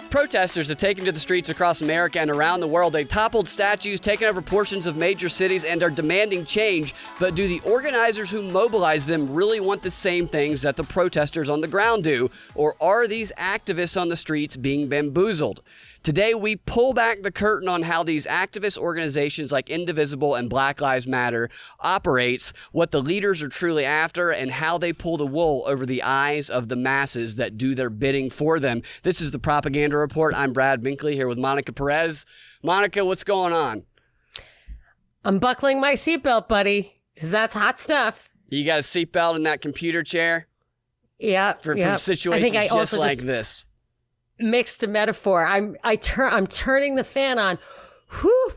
Protesters have taken to the streets across America and around the world. They've toppled statues, taken over portions of major cities, and are demanding change. But do the organizers who mobilize them really want the same things that the protesters on the ground do? Or are these activists on the streets being bamboozled? Today, we pull back the curtain on how these activist organizations like Indivisible and Black Lives Matter operates, what the leaders are truly after, and how they pull the wool over the eyes of the masses that do their bidding for them. This is the Propaganda Report. I'm Brad Binkley here with Monica Perez. Monica, what's going on? I'm buckling my seatbelt, buddy, because that's hot stuff. You got a seatbelt in that computer chair? Yeah. For situations just like this. Mixed a metaphor. I'm turning the fan on,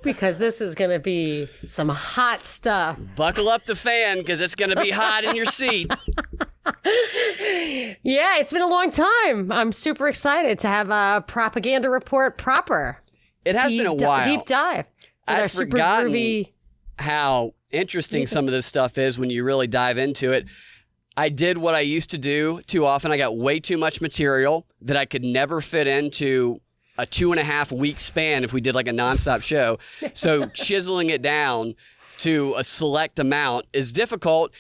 because this is going to be some hot stuff. Buckle up the fan because it's going to be hot in your seat. Yeah, it's been a long time. I'm super excited to have a Propaganda Report proper. It has been a while. Deep dive. I've forgotten how interesting some of this stuff is when you really dive into it. I did what I used to do too often. I got way too much material that I could never fit into a 2.5 week span if we did like a nonstop show. So chiseling it down to a select amount is difficult.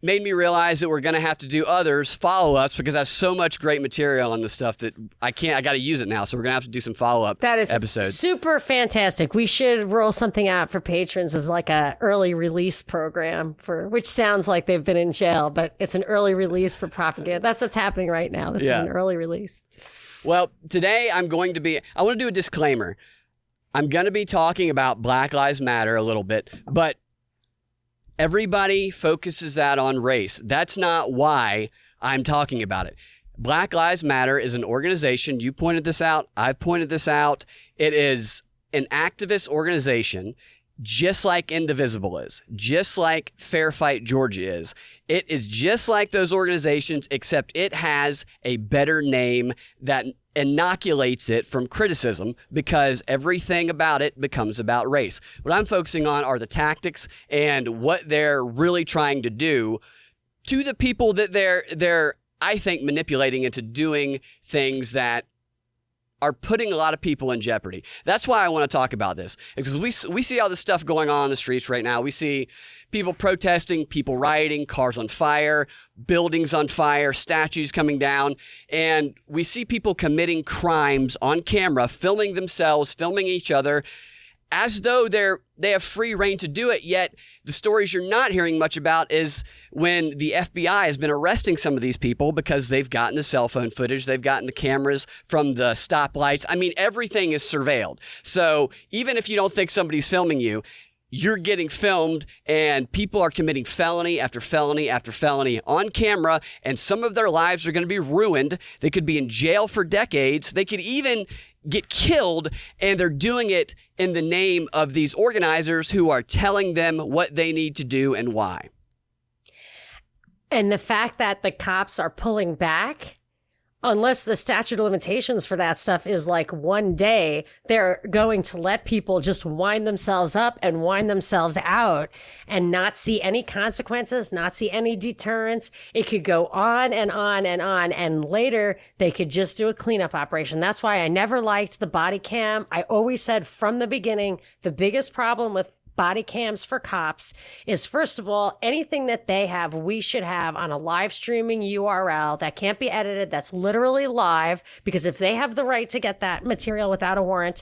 Made me realize that we're going to have to do others, follow-ups, because I have so much great material on this stuff that I got to use it now. So we're going to have to do some follow-up episodes. That is super fantastic. We should roll something out for patrons as like a early release program, which sounds like they've been in jail, but it's an early release for propaganda. That's what's happening right now. This is an early release. Well, today I want to do a disclaimer. I'm going to be talking about Black Lives Matter a little bit, but everybody focuses that on race. That's not why I'm talking about it. Black Lives Matter is an organization. You pointed this out. I've pointed this out. It is an activist organization, just like Indivisible is, just like Fair Fight Georgia is. It is just like those organizations, except it has a better name that inoculates it from criticism because everything about it becomes about race. What I'm focusing on are the tactics and what they're really trying to do to the people that they're I think manipulating into doing things that are putting a lot of people in jeopardy. That's why I want to talk about this, because we see all this stuff going on in the streets right now. We see people protesting, people rioting, cars on fire, buildings on fire, statues coming down, and we see people committing crimes on camera, filming themselves, filming each other, as though they have free reign to do it. Yet the stories you're not hearing much about is when the FBI has been arresting some of these people because they've gotten the cell phone footage, they've gotten the cameras from the stoplights. I mean, everything is surveilled. So even if you don't think somebody's filming you, you're getting filmed, and people are committing felony after felony after felony on camera, and some of their lives are going to be ruined. They could be in jail for decades. They could even get killed, and they're doing it in the name of these organizers who are telling them what they need to do and why. And the fact that the cops are pulling back, unless the statute of limitations for that stuff is like 1 day, they're going to let people just wind themselves up and wind themselves out and not see any consequences, not see any deterrence. It could go on and on and on. And later they could just do a cleanup operation. That's why I never liked the body cam. I always said from the beginning, the biggest problem with body cams for cops is, first of all, anything that they have, we should have on a live streaming URL that can't be edited, that's literally live, because if they have the right to get that material without a warrant,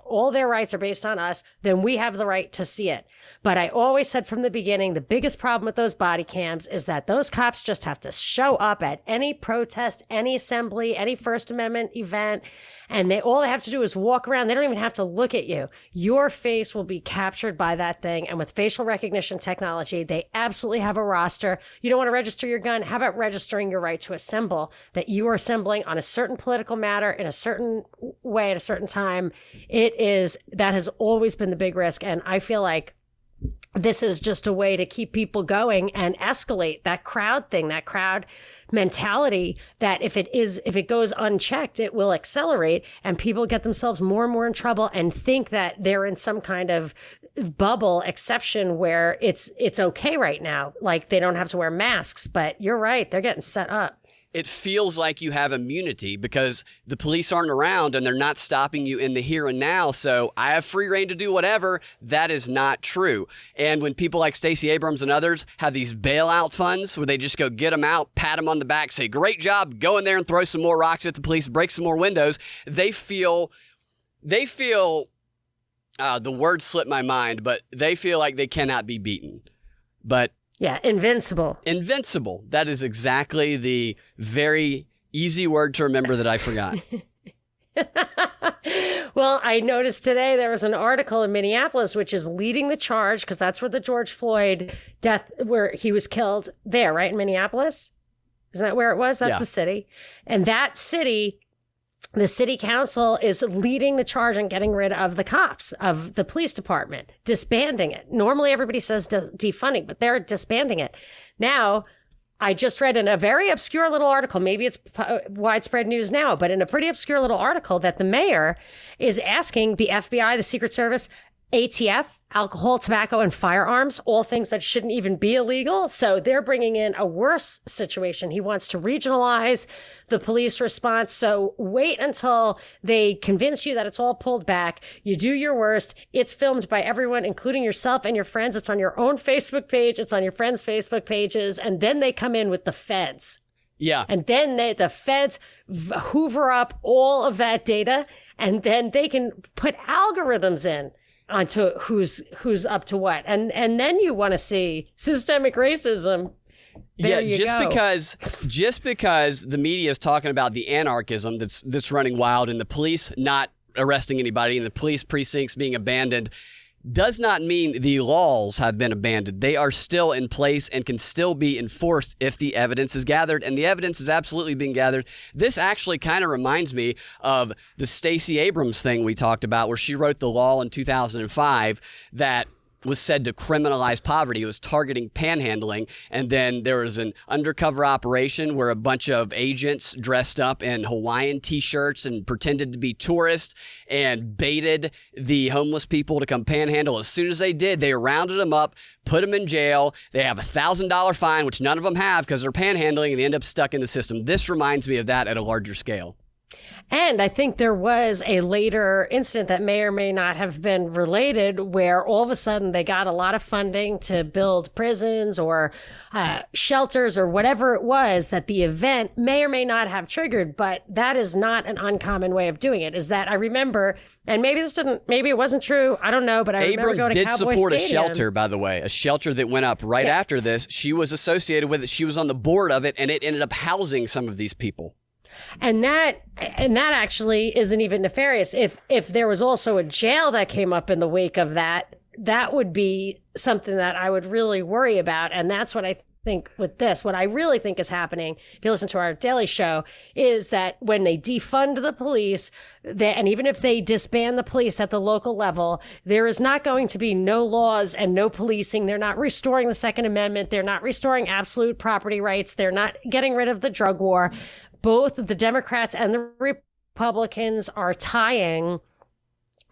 all their rights are based on us, then we have the right to see it. But I always said from the beginning, the biggest problem with those body cams is that those cops just have to show up at any protest, any assembly, any First Amendment event, and all they have to do is walk around. They don't even have to look at you. Your face will be captured by that thing. And with facial recognition technology, they absolutely have a roster. You don't want to register your gun. How about registering your right to assemble, that you are assembling on a certain political matter in a certain way at a certain time? That has always been the big risk. And I feel like this is just a way to keep people going and escalate that crowd thing, that crowd mentality, that if it goes unchecked, it will accelerate, and people get themselves more and more in trouble and think that they're in some kind of bubble exception where it's okay right now. Like they don't have to wear masks, but you're right. They're getting set up. it feels like you have immunity because the police aren't around and they're not stopping you in the here and now. So I have free reign to do whatever. That is not true. And when people like Stacey Abrams and others have these bailout funds where they just go get them out, pat them on the back, say, great job, go in there and throw some more rocks at the police, break some more windows. They feel the word slipped my mind, but they feel like they cannot be beaten. But yeah, invincible. Invincible. That is exactly the very easy word to remember that I forgot. Well, I noticed today there was an article in Minneapolis, which is leading the charge, because that's where the George Floyd death, where he was killed there, right? In Minneapolis? Isn't that where it was? That's the city. And that city, the city council is leading the charge on getting rid of the cops, of the police department, disbanding it. Normally everybody says defunding, but they're disbanding it. Now, I just read in a very obscure little article, maybe it's widespread news now, but in a pretty obscure little article that the mayor is asking the FBI, the Secret Service, ATF, alcohol, tobacco, and firearms, all things that shouldn't even be illegal. So they're bringing in a worse situation. He wants to regionalize the police response. So wait until they convince you that it's all pulled back. You do your worst. It's filmed by everyone, including yourself and your friends. It's on your own Facebook page. It's on your friends' Facebook pages. And then they come in with the feds. Yeah. And then the feds hoover up all of that data, and then they can put algorithms in onto who's up to what, and then you want to see systemic racism. Just because the media is talking about the anarchism that's running wild and the police not arresting anybody and the police precincts being abandoned does not mean the laws have been abandoned. They are still in place and can still be enforced if the evidence is gathered, and the evidence is absolutely being gathered. This actually kind of reminds me of the Stacey Abrams thing we talked about, where she wrote the law in 2005 that was said to criminalize poverty. It was targeting panhandling. And then there was an undercover operation where a bunch of agents dressed up in Hawaiian t-shirts and pretended to be tourists and baited the homeless people to come panhandle. As soon as they did, they rounded them up, put them in jail. They have a $1,000 fine, which none of them have because they're panhandling, and they end up stuck in the system. This reminds me of that at a larger scale. And I think there was a later incident that may or may not have been related, where all of a sudden they got a lot of funding to build prisons or shelters or whatever it was that the event may or may not have triggered. But that is not an uncommon way of doing it. Is that I remember, and maybe it wasn't true. I don't know, but I remember going to Cowboy Stadium. Abrams did support a shelter, by the way, a shelter that went up right after this. She was associated with it. She was on the board of it, and it ended up housing some of these people. And that actually isn't even nefarious. If there was also a jail that came up in the wake of that, that would be something that I would really worry about. And that's what I think with this. What I really think is happening, if you listen to our daily show, is that when they defund the police, and even if they disband the police at the local level, there is not going to be no laws and no policing. They're not restoring the Second Amendment. They're not restoring absolute property rights. They're not getting rid of the drug war. Both the Democrats and the Republicans are tying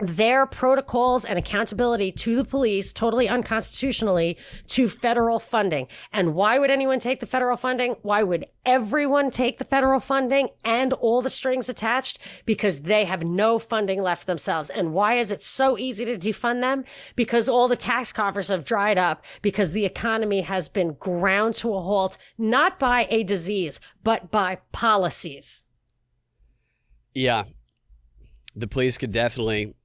their protocols and accountability to the police, totally unconstitutionally, to federal funding. And why would anyone take the federal funding? Why would everyone take the federal funding and all the strings attached? Because they have no funding left themselves. And why is it so easy to defund them? Because all the tax coffers have dried up, because the economy has been ground to a halt, not by a disease, but by policies. Yeah. The police could definitely,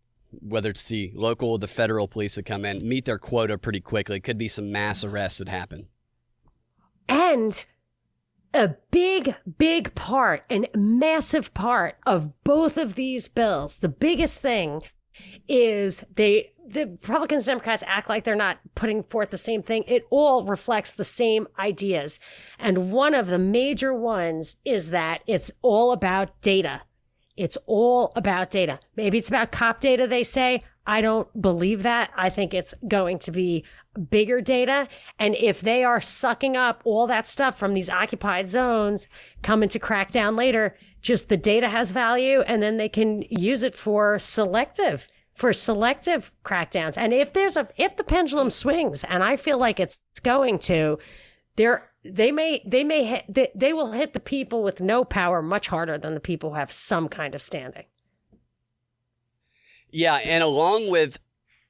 whether it's the local or the federal police that come in, meet their quota pretty quickly. Could be some mass arrests that happen. And a big part, a massive part of both of these bills, the biggest thing is the Republicans and Democrats act like they're not putting forth the same thing. It all reflects the same ideas. And one of the major ones is that it's all about data. It's all about data. Maybe it's about cop data, they say. I don't believe that. I think it's going to be bigger data. And if they are sucking up all that stuff from these occupied zones, coming to crack down later, just the data has value, and then they can use it for selective crackdowns. And if the pendulum swings, and I feel like it's going to, they will hit the people with no power much harder than the people who have some kind of standing. Yeah, and along with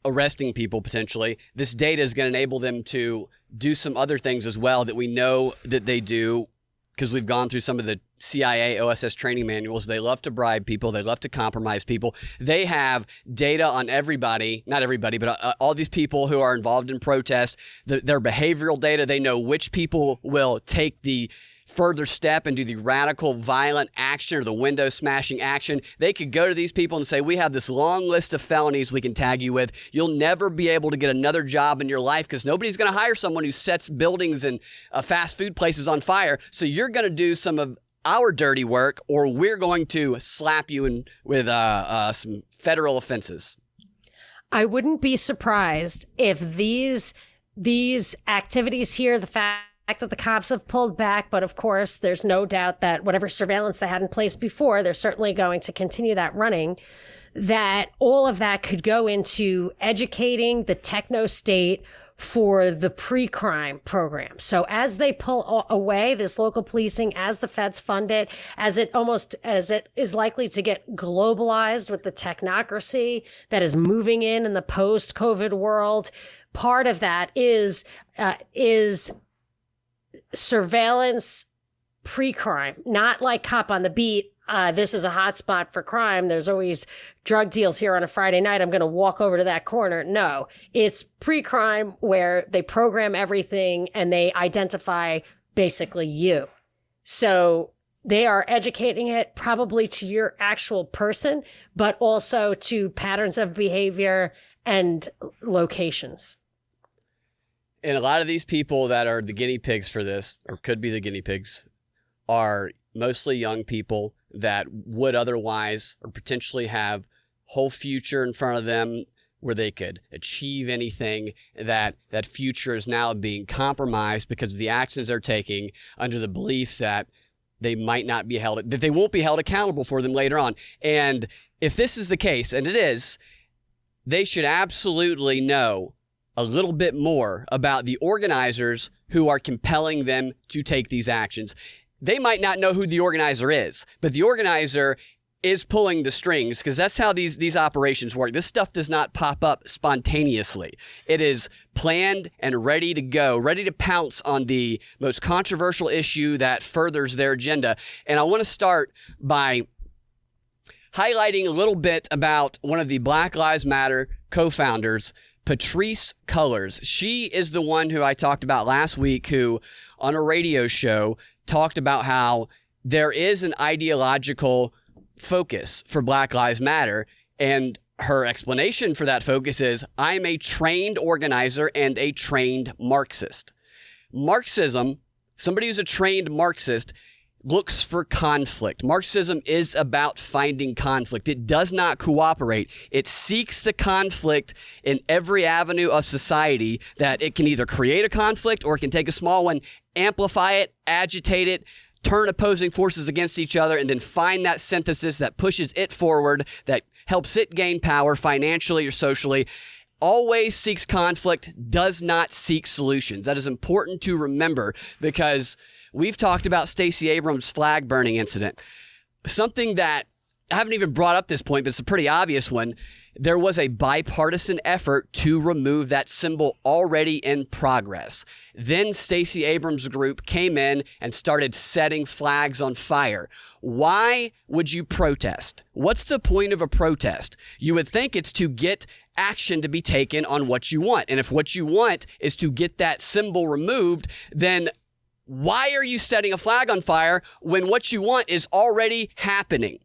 arresting people potentially, this data is going to enable them to do some other things as well that we know that they do, because we've gone through some of the CIA OSS training manuals. They love to bribe people. They love to compromise people. They have data on everybody, not everybody, but all these people who are involved in protest, their behavioral data. They know which people will take the further step and do the radical violent action or the window smashing action. They could go to these people and say, we have this long list of felonies we can tag you with. You'll never be able to get another job in your life because nobody's going to hire someone who sets buildings and fast food places on fire. So you're going to do some of our dirty work, or we're going to slap you with some federal offenses. I wouldn't be surprised if these activities here, the fact that the cops have pulled back, but of course, there's no doubt that whatever surveillance they had in place before, they're certainly going to continue that running, that all of that could go into educating the techno state for the pre-crime program. So as they pull away this local policing, as the feds fund it, as it is likely to get globalized with the technocracy that is moving in the post-COVID world, part of that is surveillance pre-crime, not like cop on the beat. This is a hot spot for crime. There's always drug deals here on a Friday night. I'm going to walk over to that corner. No, it's pre-crime where they program everything and they identify basically you. So they are educating it probably to your actual person, but also to patterns of behavior and locations. And a lot of these people that are the guinea pigs for this, or could be the guinea pigs, are mostly young people that would otherwise or potentially have whole future in front of them where they could achieve anything. That future is now being compromised because of the actions they're taking under the belief that they might not be held, that they won't be held accountable for them later on. And if this is the case, and it is, they should absolutely know a little bit more about the organizers who are compelling them to take these actions. They might not know who the organizer is, but the organizer is pulling the strings, because that's how these operations work. This stuff does not pop up spontaneously. It is planned and ready to go, ready to pounce on the most controversial issue that furthers their agenda. And I want to start by highlighting a little bit about one of the Black Lives Matter co-founders, Patrisse Cullors. She is the one who I talked about last week, who on a radio show talked about how there is an ideological focus for Black Lives Matter. And her explanation for that focus is, I'm a trained organizer and a trained Marxist. Marxism, somebody who's a trained Marxist, looks for conflict. Marxism is about finding conflict. It does not cooperate. It seeks the conflict in every avenue of society that it can either create a conflict or it can take a small one, amplify it, agitate it, turn opposing forces against each other, and then find that synthesis that pushes it forward, that helps it gain power financially or socially. Always seeks conflict, does not seek solutions. That is important to remember, because we've talked about Stacey Abrams' flag burning incident. Something that I haven't even brought up this point, but it's a pretty obvious one. There was a bipartisan effort to remove that symbol already in progress. Then Stacey Abrams' group came in and started setting flags on fire. Why would you protest? What's the point of a protest? You would think it's to get action to be taken on what you want. And if what you want is to get that symbol removed, then why are you setting a flag on fire when what you want is already happening?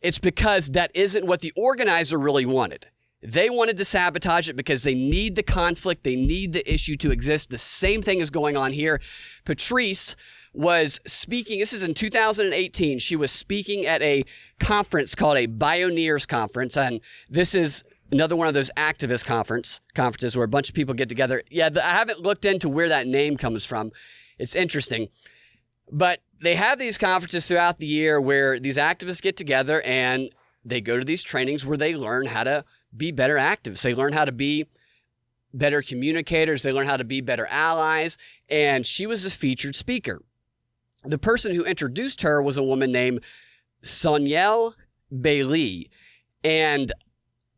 It's because that isn't what the organizer really wanted. They wanted to sabotage it because they need the conflict. They need the issue to exist. The same thing is going on here. Patrisse was speaking, this is in 2018. She was speaking at a conference called a Bioneers Conference. And this is another one of those activist conferences where a bunch of people get together. Yeah, I haven't looked into where that name comes from. It's interesting. But they have these conferences throughout the year where these activists get together and they go to these trainings where they learn how to be better activists. They learn how to be better communicators. They learn how to be better allies. and she was a featured speaker. The person who introduced her was a woman named Soniel Bailey. And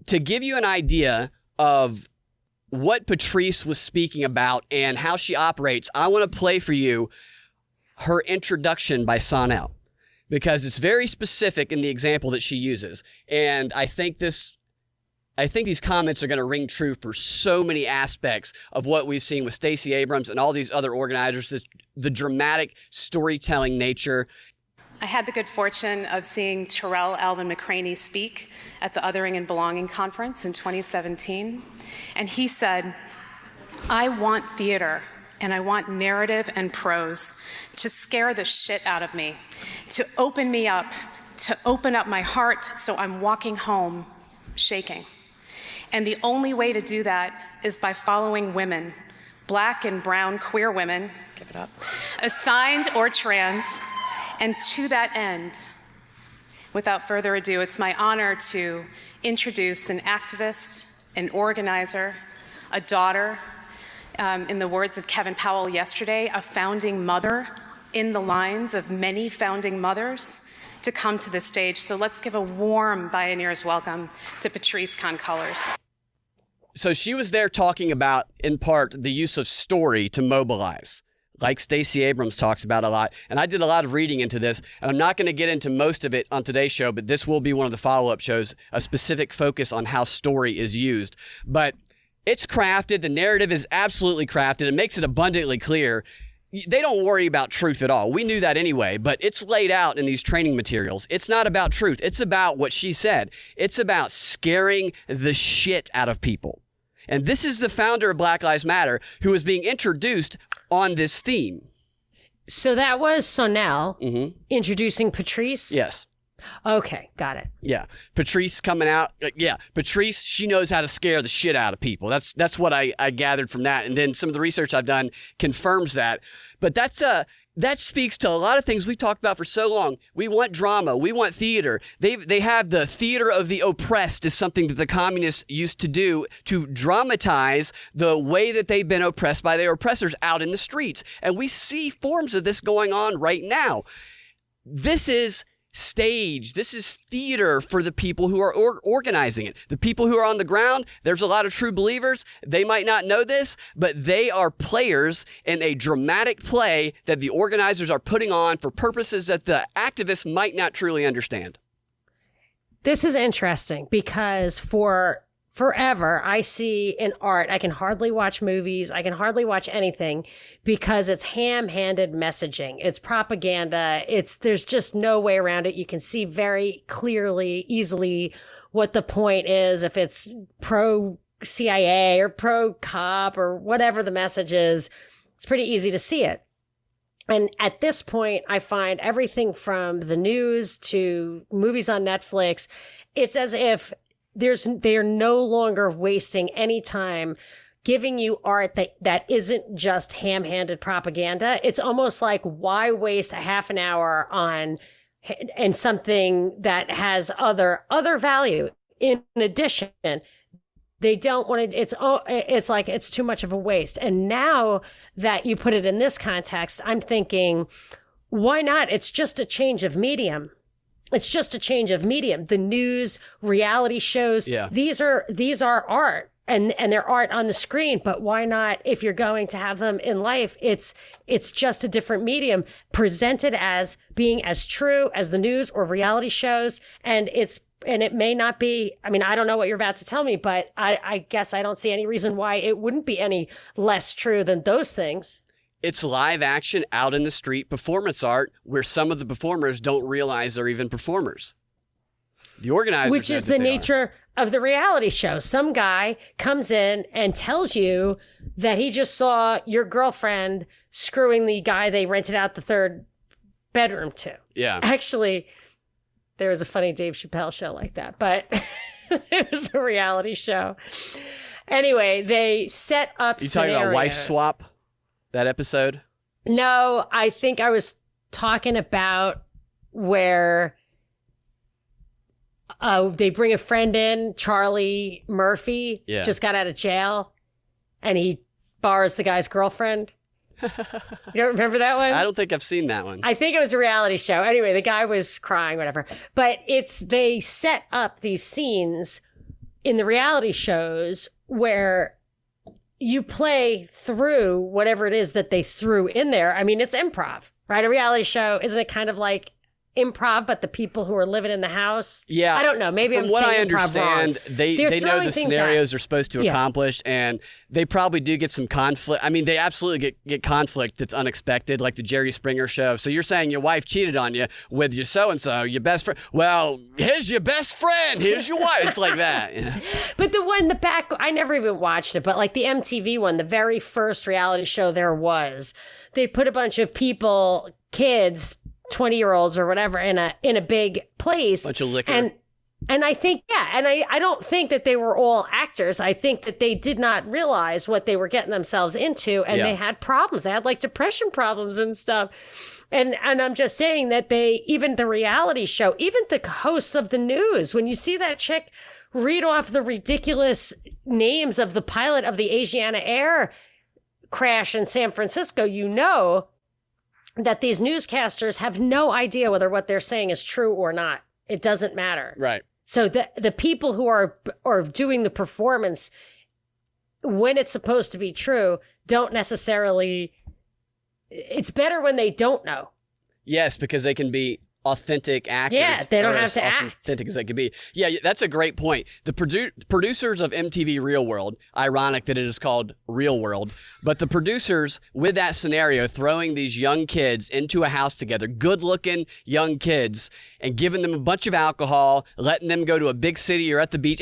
to give you an idea of what Patrice was speaking about and how she operates, I want to play for you her introduction by Soniel, because it's very specific in the example that she uses. And I think these comments are going to ring true for so many aspects of what we've seen with Stacey Abrams and all these other organizers, the dramatic storytelling nature. I had the good fortune of seeing Terrell Alvin McCraney speak at the Othering and Belonging Conference in 2017. And he said, "I want theater, and I want narrative and prose to scare the shit out of me, to open me up, to open up my heart so I'm walking home shaking. And the only way to do that is by following women, black and brown queer women, give it up, assigned or trans. And to that end, without further ado, it's my honor to introduce an activist, an organizer, a daughter, in the words of Kevin Powell yesterday, a founding mother in the lines of many founding mothers, to come to the stage. So let's give a warm Bioneers welcome to Patrice Concolors. So she was there talking about, in part, the use of story to mobilize, like Stacey Abrams talks about a lot. And I did a lot of reading into this, and I'm not going to get into most of it on today's show, but this will be one of the follow-up shows, a specific focus on how story is used. But it's crafted. The narrative is absolutely crafted. It makes it abundantly clear. They don't worry about truth at all. We knew that anyway, but it's laid out in these training materials. It's not about truth. It's about what she said. It's about scaring the shit out of people. And this is the founder of Black Lives Matter who is being introduced on this theme. So that was Sonel introducing Patrice? Yes. Okay, got it. Yeah. Patrice coming out. Yeah. Patrice, she knows how to scare the shit out of people. That's what I gathered from that. And then some of the research I've done confirms that. But that speaks to a lot of things we've talked about for so long. We want drama. We want theater. They have the theater of the oppressed is something that the communists used to do to dramatize the way that they've been oppressed by their oppressors out in the streets. And we see forms of this going on right now. This is stage. This is theater for the people who are organizing it. The people who are on the ground, there's a lot of true believers. They might not know this, but they are players in a dramatic play that the organizers are putting on for purposes that the activists might not truly understand. This is interesting because for forever, I see in art, I can hardly watch movies, I can hardly watch anything because it's ham-handed messaging. It's propaganda. There's just no way around it. You can see very clearly, easily what the point is, if it's pro-CIA or pro-cop or whatever the message is. It's pretty easy to see it. And at this point, I find everything from the news to movies on Netflix, it's as if they are no longer wasting any time giving you art that isn't just ham-handed propaganda. It's almost like, why waste a half an hour on and something that has other value in addition? They don't want to, it's like, it's too much of a waste. And now that you put it in this context, I'm thinking, why not? It's just a change of medium. It's just a change of medium. The news, reality shows, these are art and they're art on the screen. But why not, if you're going to have them in life, it's just a different medium presented as being as true as the news or reality shows. And it may not be, I mean, I don't know what you're about to tell me, but I guess I don't see any reason why it wouldn't be any less true than those things. It's live action, out in the street performance art where some of the performers don't realize they're even performers. The organizers, which is the nature of the reality show. Some guy comes in and tells you that he just saw your girlfriend screwing the guy they rented out the third bedroom to. Yeah. Actually, there was a funny Dave Chappelle show like that, but it was a reality show. Anyway, they set up You scenarios. talking about Wife Swap? That episode? No, I think I was talking about where they bring a friend in, Charlie Murphy, just got out of jail, and he borrows the guy's girlfriend. You don't remember that one? I don't think I've seen that one. I think it was a reality show. Anyway, the guy was crying, whatever. But they set up these scenes in the reality shows where you play through whatever it is that they threw in there. I mean, it's improv, right? A reality show, isn't it kind of like improv, but the people who are living in the house? Yeah. I don't know. Maybe From I'm what saying I understand, improv wrong. they know the scenarios out. are supposed to accomplish, and they probably do get some conflict. I mean, they absolutely get conflict that's unexpected, like the Jerry Springer show. So you're saying your wife cheated on you with your so-and-so, your best friend. Well, here's your best friend. Here's your wife. It's like that. You know? But the one, the back, I never even watched it, but like the MTV one, the very first reality show there was, they put a bunch of people, kids, 20-year-olds or whatever in a big place. Bunch of liquor. And I think, and I don't think that they were all actors. I think that they did not realize what they were getting themselves into, and they had problems. They had like depression problems and stuff. And I'm just saying that even the reality show, even the hosts of the news, when you see that chick read off the ridiculous names of the pilot of the Asiana Air crash in San Francisco, you know that these newscasters have no idea whether what they're saying is true or not. It doesn't matter. Right. So the people who are doing the performance when it's supposed to be true don't necessarily. It's better when they don't know. Yes, because they can be authentic actors. Yeah, they don't have to act. Authentic as they can be. Yeah, that's a great point. The producers of MTV Real World, ironic that it is called Real World, but the producers with that scenario throwing these young kids into a house together, good-looking young kids, and giving them a bunch of alcohol, letting them go to a big city or at the beach.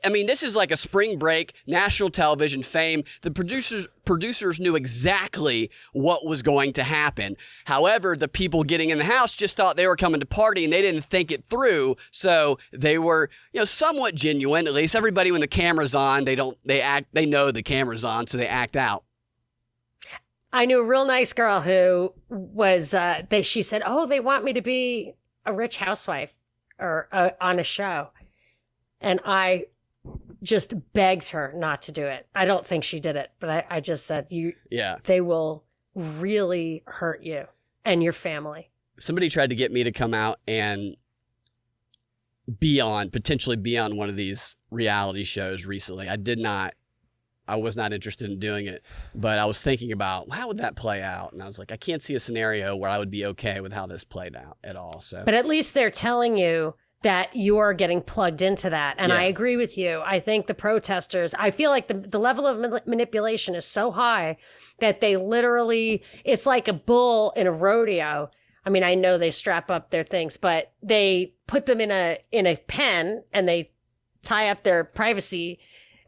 I mean, this is like a spring break, national television fame. The producers knew exactly what was going to happen. However, the people getting in the house just thought they were coming to party and they didn't think it through. So they were, somewhat genuine. At least everybody when the camera's on, they know the camera's on, so they act out. I knew a real nice girl who was, she said, oh, they want me to be a rich housewife or on a show. And I just begged her not to do it. I don't think she did it, but I just said, they will really hurt you and your family. Somebody tried to get me to come out and potentially be on one of these reality shows recently. I was not interested in doing it, but I was thinking about how would that play out? And I was like, I can't see a scenario where I would be okay with how this played out at all. So, but at least they're telling you that you're getting plugged into that. And I agree with you. I think the protesters, I feel like the level of manipulation is so high that they literally, it's like a bull in a rodeo. I mean, I know they strap up their things, but they put them in a pen and they tie up their privacy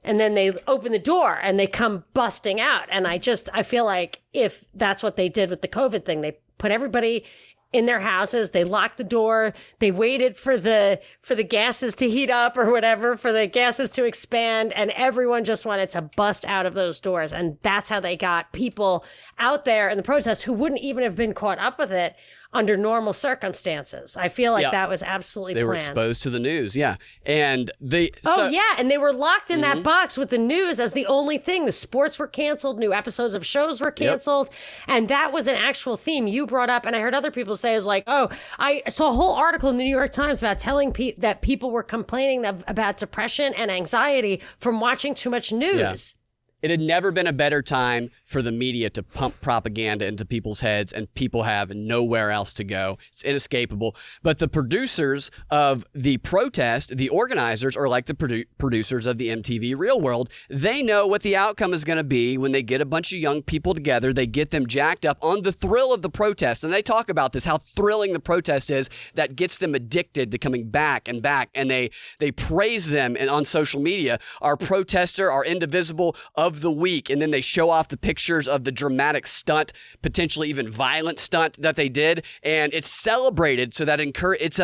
and then they open the door and they come busting out. And I feel like if that's what they did with the COVID thing, they put everybody in their houses, they locked the door, they waited for the gases to heat up or whatever, for the gases to expand, and everyone just wanted to bust out of those doors. And that's how they got people out there in the protests who wouldn't even have been caught up with it under normal circumstances. I feel like that was absolutely planned. They were exposed to the news, and and they were locked in that box with the news as the only thing. The sports were canceled, new episodes of shows were canceled, and that was an actual theme you brought up, and I heard other people say, is like, I saw a whole article in the New York Times about telling that people were complaining about depression and anxiety from watching too much news. Yeah. It had never been a better time for the media to pump propaganda into people's heads, and people have nowhere else to go. It's inescapable. But the producers of the protest, the organizers, are like the producers of the MTV Real World. They know what the outcome is going to be when they get a bunch of young people together. They get them jacked up on the thrill of the protest. And they talk about this, how thrilling the protest is, that gets them addicted to coming back and back. And they praise them on social media. Our protester, our indivisible of the week. And then they show off the pictures of the dramatic stunt, potentially even violent stunt that they did, and it's celebrated so that it's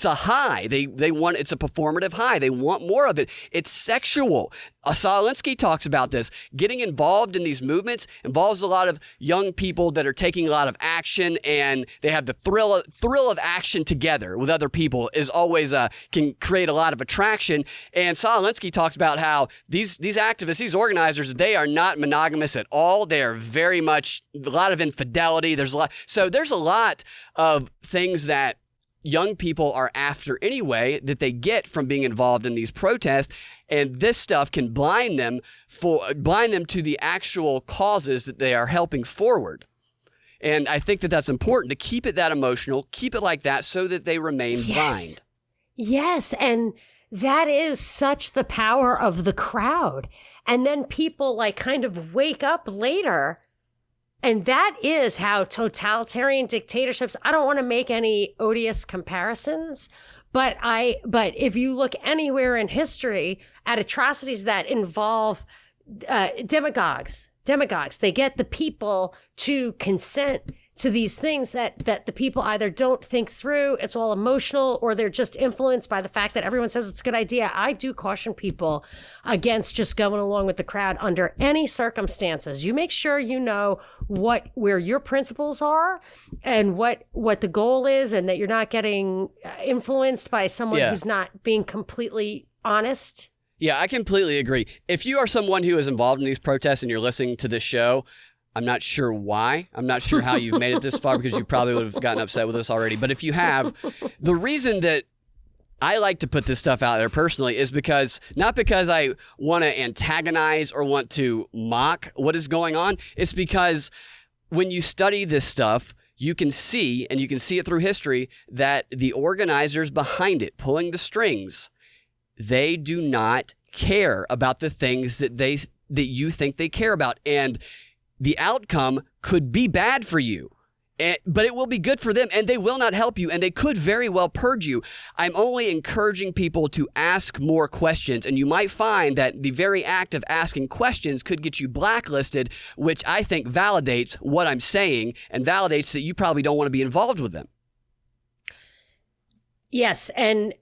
a high. They want, it's a performative high. They want more of it. It's sexual. Alinsky talks about this. Getting involved in these movements involves a lot of young people that are taking a lot of action, and they have the thrill of action together with other people is always can create a lot of attraction. And Alinsky talks about how these activists, these organizers, they are not monogamous at all. They are very much a lot of infidelity. There's a lot of things that young people are after anyway that they get from being involved in these protests, and this stuff can blind them to the actual causes that they are helping forward. And I think that that's important to keep it that emotional, keep it like that so that they remain blind. Yes, and that is such the power of the crowd. And then people like kind of wake up later. And that is how totalitarian dictatorships, I don't want to make any odious comparisons, but if you look anywhere in history at atrocities that involve demagogues, they get the people to consent to these things that the people either don't think through, it's all emotional, or they're just influenced by the fact that everyone says it's a good idea. I do caution people against just going along with the crowd under any circumstances. You make sure you know where your principles are and what the goal is, and that you're not getting influenced by someone who's not being completely honest. Yeah, I completely agree. If you are someone who is involved in these protests and you're listening to this show, I'm not sure why. I'm not sure how you've made it this far, because you probably would have gotten upset with us already. But if you have, the reason that I like to put this stuff out there personally is not because I want to antagonize or want to mock what is going on. It's because when you study this stuff, you can see, and you can see it through history, that the organizers behind it, pulling the strings, they do not care about the things that you think they care about. And the outcome could be bad for you, but it will be good for them, and they will not help you, and they could very well purge you. I'm only encouraging people to ask more questions, and you might find that the very act of asking questions could get you blacklisted, which I think validates what I'm saying and validates that you probably don't want to be involved with them. Yes, and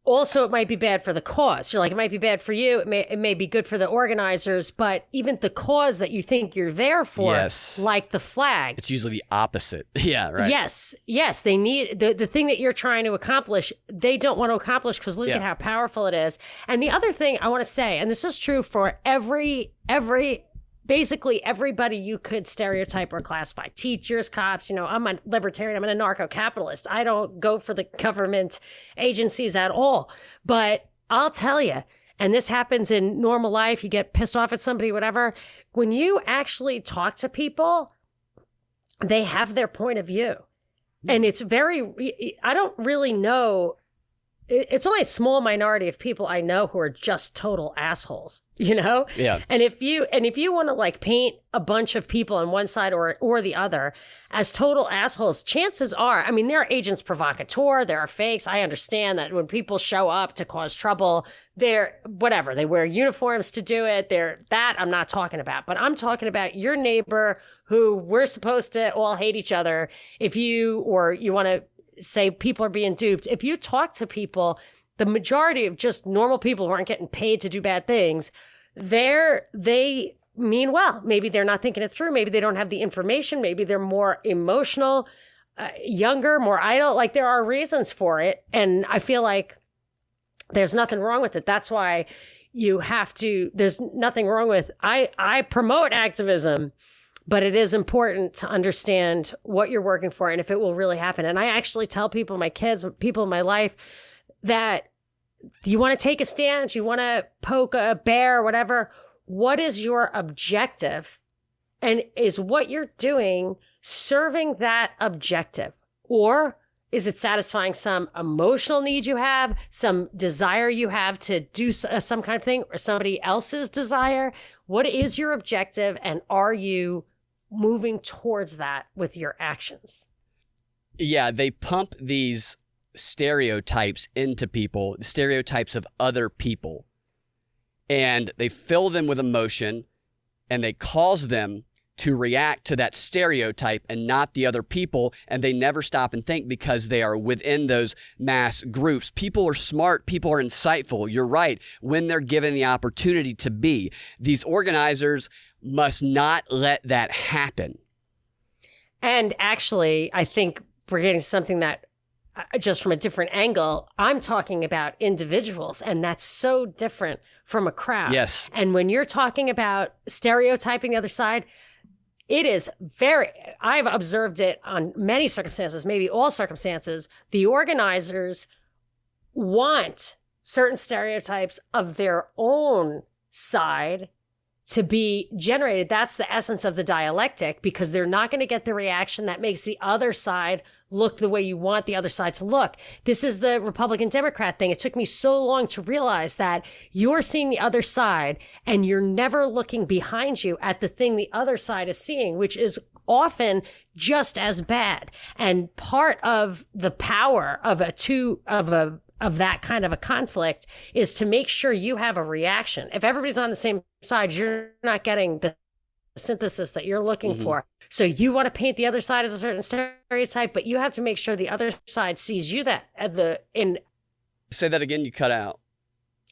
also, it might be bad for the cause. You're like, it might be bad for you. It may be good for the organizers, but even the cause that you think you're there for, like the flag. It's usually the opposite. Yeah, right. Yes. They need the thing that you're trying to accomplish. They don't want to accomplish because look at how powerful it is. And the other thing I want to say, and this is true for basically everybody you could stereotype or classify. Teachers, cops, I'm a libertarian, I'm an anarcho-capitalist. I don't go for the government agencies at all. But I'll tell you, and this happens in normal life, you get pissed off at somebody, whatever. When you actually talk to people, they have their point of view. And it's I don't really know. It's only a small minority of people I know who are just total assholes, Yeah. And if you want to like paint a bunch of people on one side or the other as total assholes, chances are, they're agents provocateur, there are fakes. I understand that when people show up to cause trouble, they wear uniforms to do it. That I'm not talking about, but I'm talking about your neighbor who we're supposed to all hate each other. If you want to say people are being duped. If you talk to people, the majority of just normal people who aren't getting paid to do bad things, they mean well. Maybe they're not thinking it through. Maybe they don't have the information. Maybe they're more emotional, younger, more idle. Like there are reasons for it. And I feel like there's nothing wrong with it. That's why there's nothing wrong with, I promote activism. But it is important to understand what you're working for and if it will really happen. And I actually tell people, my kids, people in my life, that you want to take a stand, you want to poke a bear, whatever. What is your objective? And is what you're doing serving that objective? Or is it satisfying some emotional need you have, some desire you have to do some kind of thing, or somebody else's desire? What is your objective, and are you moving towards that with your actions? Yeah, they pump these stereotypes into people, stereotypes of other people, and they fill them with emotion, and they cause them to react to that stereotype and not the other people, and they never stop and think because they are within those mass groups. People are smart, people are insightful, you're right, when they're given the opportunity to be. These organizers must not let that happen. And actually, I think we're getting something that just from a different angle. I'm talking about individuals, and that's so different from a crowd. Yes. And when you're talking about stereotyping the other side, it is I've observed it on many circumstances, maybe all circumstances. The organizers want certain stereotypes of their own side to be generated. That's the essence of the dialectic, because they're not going to get the reaction that makes the other side look the way you want the other side to look. This is the Republican-Democrat thing. It took me so long to realize that you're seeing the other side and you're never looking behind you at the thing the other side is seeing, which is often just as bad. And part of the power of that kind of a conflict is to make sure you have a reaction. If everybody's on the same side, you're not getting the synthesis that you're looking for. So you want to paint the other side as a certain stereotype, but you have to make sure the other side sees you Say that again, you cut out.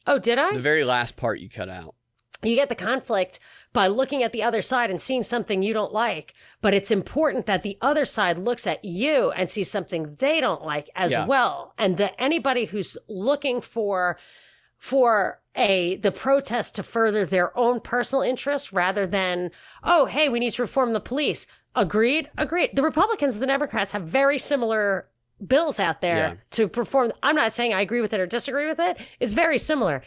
Oh, did I? The very last part you cut out. You get the conflict by looking at the other side and seeing something you don't like. But it's important that the other side looks at you and sees something they don't like as well. And that anybody who's looking for the protest to further their own personal interests rather than, oh, hey, we need to reform the police. Agreed. The Republicans and the Democrats have very similar bills out there to perform. I'm not saying I agree with it or disagree with it. It's very similar.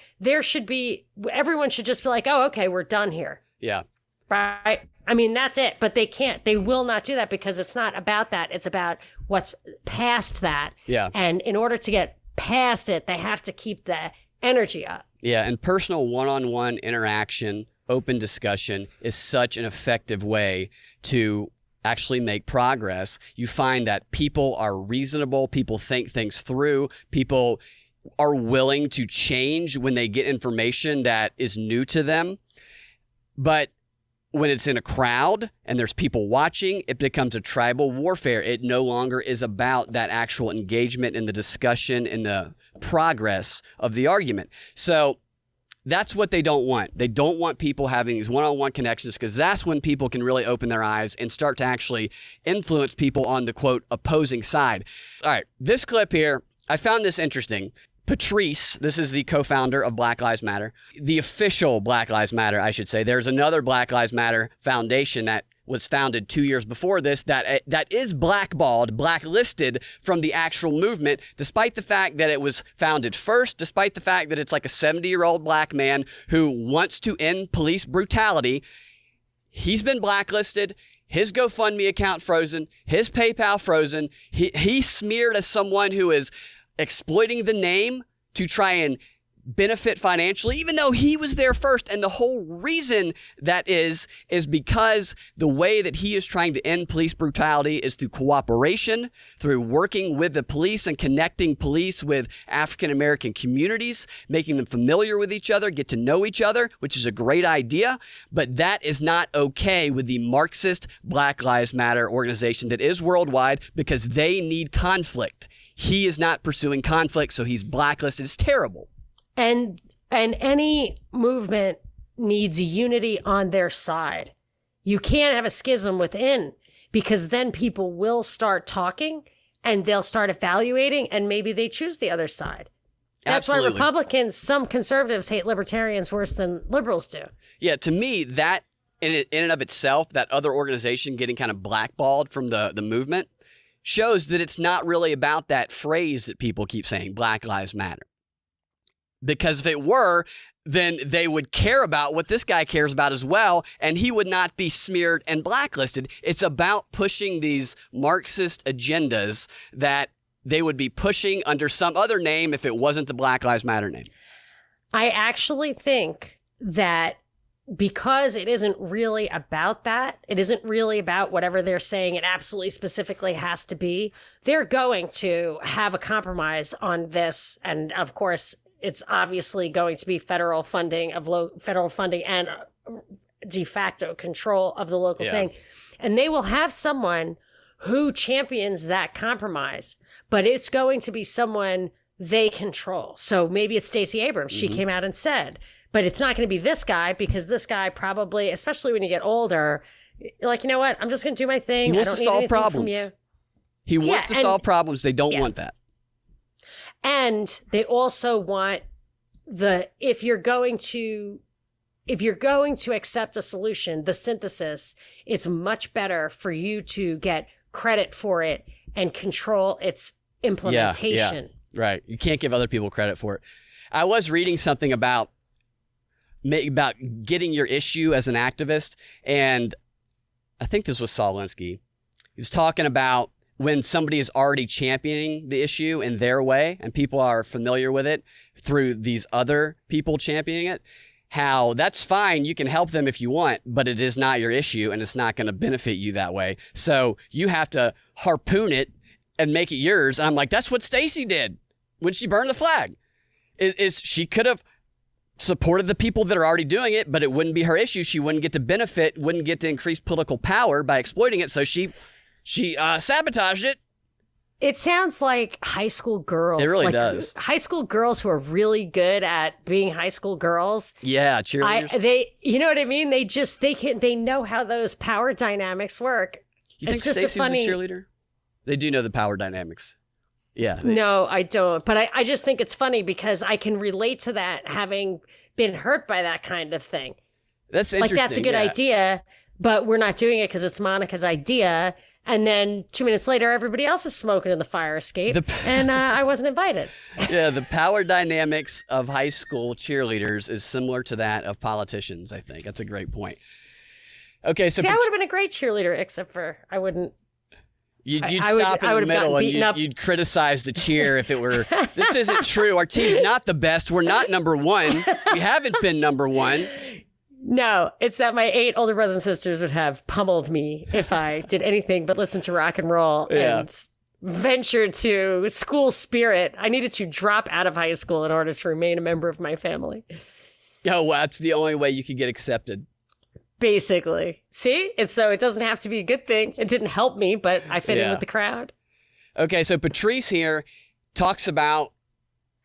Everyone should just be like, oh, okay, we're done here. Yeah. Right. I mean, that's it. But they can't. They will not do that because it's not about that. It's about what's past that. Yeah. And in order to get past it, they have to keep the energy up. Yeah. And personal one-on-one interaction, open discussion is such an effective way to actually make progress. You find that people are reasonable, people think things through, people are willing to change when they get information that is new to them. But when it's in a crowd and there's people watching, it becomes a tribal warfare. It no longer is about that actual engagement in the discussion and the progress of the argument. So that's what they don't want. They don't want people having these one-on-one connections, because that's when people can really open their eyes and start to actually influence people on the, quote, opposing side. All right, this clip here, I found this interesting. Patrice, this is the co-founder of Black Lives Matter, the official Black Lives Matter, I should say. There's another Black Lives Matter foundation that was founded 2 years before this that is blacklisted from the actual movement, despite the fact that it was founded first, despite the fact that it's like a 70-year-old black man who wants to end police brutality. He's been blacklisted. His GoFundMe account frozen. His PayPal frozen. He's smeared as someone who is exploiting the name to try and benefit financially, even though he was there first. And the whole reason that is because the way that he is trying to end police brutality is through cooperation, through working with the police and connecting police with African-American communities, making them familiar with each other, get to know each other, which is a great idea. But that is not okay with the Marxist Black Lives Matter organization that is worldwide, because they need conflict. He is not pursuing conflict, so he's blacklisted. It's terrible. And any movement needs unity on their side. You can't have a schism within, because then people will start talking and they'll start evaluating, and maybe they choose the other side. That's Absolutely. why Republicans, some conservatives hate libertarians worse than liberals do. Yeah, to me, that in and of itself, that other organization getting kind of blackballed from the movement shows that it's not really about that phrase that people keep saying, Black Lives Matter. Because if it were, then they would care about what this guy cares about as well, and he would not be smeared and blacklisted. It's about pushing these Marxist agendas that they would be pushing under some other name if it wasn't the Black Lives Matter name. I actually think that because it isn't really about that, it isn't really about whatever they're saying it absolutely specifically has to be, they're going to have a compromise on this. And of course, it's obviously going to be federal funding and de facto control of the local thing. And they will have someone who champions that compromise, but it's going to be someone they control. So maybe it's Stacey Abrams. She came out and said, but it's not going to be this guy, because this guy probably, especially when you get older, you're like, you know what? I'm just going to do my thing. He wants to solve problems. From you. He wants to solve problems. They don't want that. And they also want if you're going to accept a solution, the synthesis, it's much better for you to get credit for it and control its implementation. Yeah, right. You can't give other people credit for it. I was reading something about getting your issue as an activist, and I think this was Saul Alinsky. He was talking about when somebody is already championing the issue in their way and people are familiar with it through these other people championing it, how that's fine. You can help them if you want, but it is not your issue and it's not going to benefit you that way. So you have to harpoon it and make it yours. And I'm like, that's what Stacey did when she burned the flag. Is she could have supported the people that are already doing it, but it wouldn't be her issue. She wouldn't get to benefit, wouldn't get to increase political power by exploiting it. So she sabotaged it. It sounds like high school girls. It really does. High school girls who are really good at being high school girls. Yeah, cheerleaders. You know what I mean? They know how those power dynamics work. You think Stacey was a cheerleader? They do know the power dynamics. Yeah. No, I don't. But I just think it's funny because I can relate to that, having been hurt by that kind of thing. That's interesting. Like, that's a good idea, but we're not doing it because it's Monica's idea. And then 2 minutes later, everybody else is smoking in the fire escape, and I wasn't invited. Yeah, the power dynamics of high school cheerleaders is similar to that of politicians, I think. That's a great point. Okay, so... See, I would have been a great cheerleader, except for I wouldn't... You'd stop in the middle and you'd criticize the cheer if it were, this isn't true. Our team's not the best. We're not number one. We haven't been number one. No, it's that my 8 older brothers and sisters would have pummeled me if I did anything but listen to rock and roll and venture to school spirit. I needed to drop out of high school in order to remain a member of my family. Oh, well, that's the only way you could get accepted. Basically. See? And so it doesn't have to be a good thing. It didn't help me, but I fit in with the crowd. Okay, so Patrice here talks about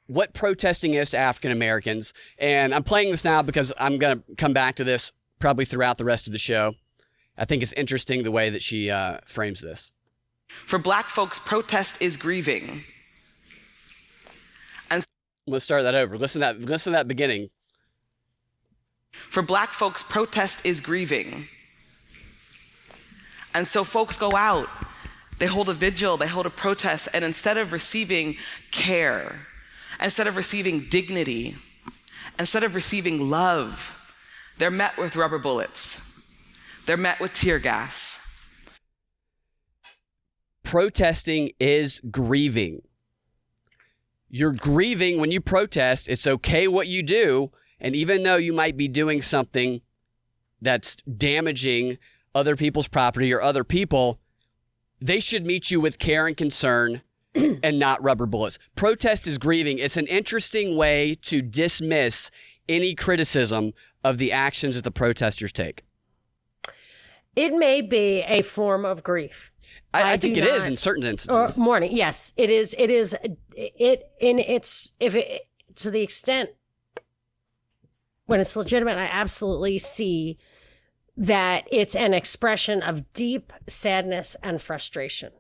what protesting is to African Americans. And I'm playing this now because I'm going to come back to this probably throughout the rest of the show. I think it's interesting the way that she frames this. For Black folks, protest is grieving. And let's start that over. Listen to that beginning. For Black folks, protest is grieving. And so folks go out, they hold a vigil, they hold a protest, and instead of receiving care, instead of receiving dignity, instead of receiving love, they're met with rubber bullets. They're met with tear gas. Protesting is grieving. You're grieving when you protest. It's okay what you do. And even though you might be doing something that's damaging other people's property or other people, they should meet you with care and concern and not rubber bullets. Protest is grieving. It's an interesting way to dismiss any criticism of the actions that the protesters take. It may be a form of grief. I think it is in certain instances. Or mourning, yes, it is. To the extent when it's legitimate, I absolutely see that it's an expression of deep sadness and frustration.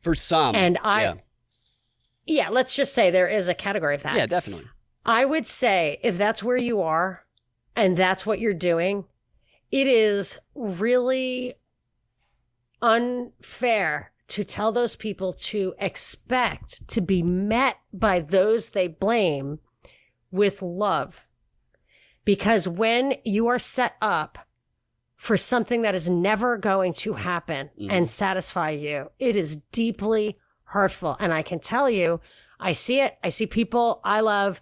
For some. And let's just say there is a category of that. Yeah, definitely. I would say if that's where you are and that's what you're doing, it is really unfair to tell those people to expect to be met by those they blame with love. Because when you are set up for something that is never going to happen and satisfy you, it is deeply hurtful. And I can tell you, I see it. I see people I love.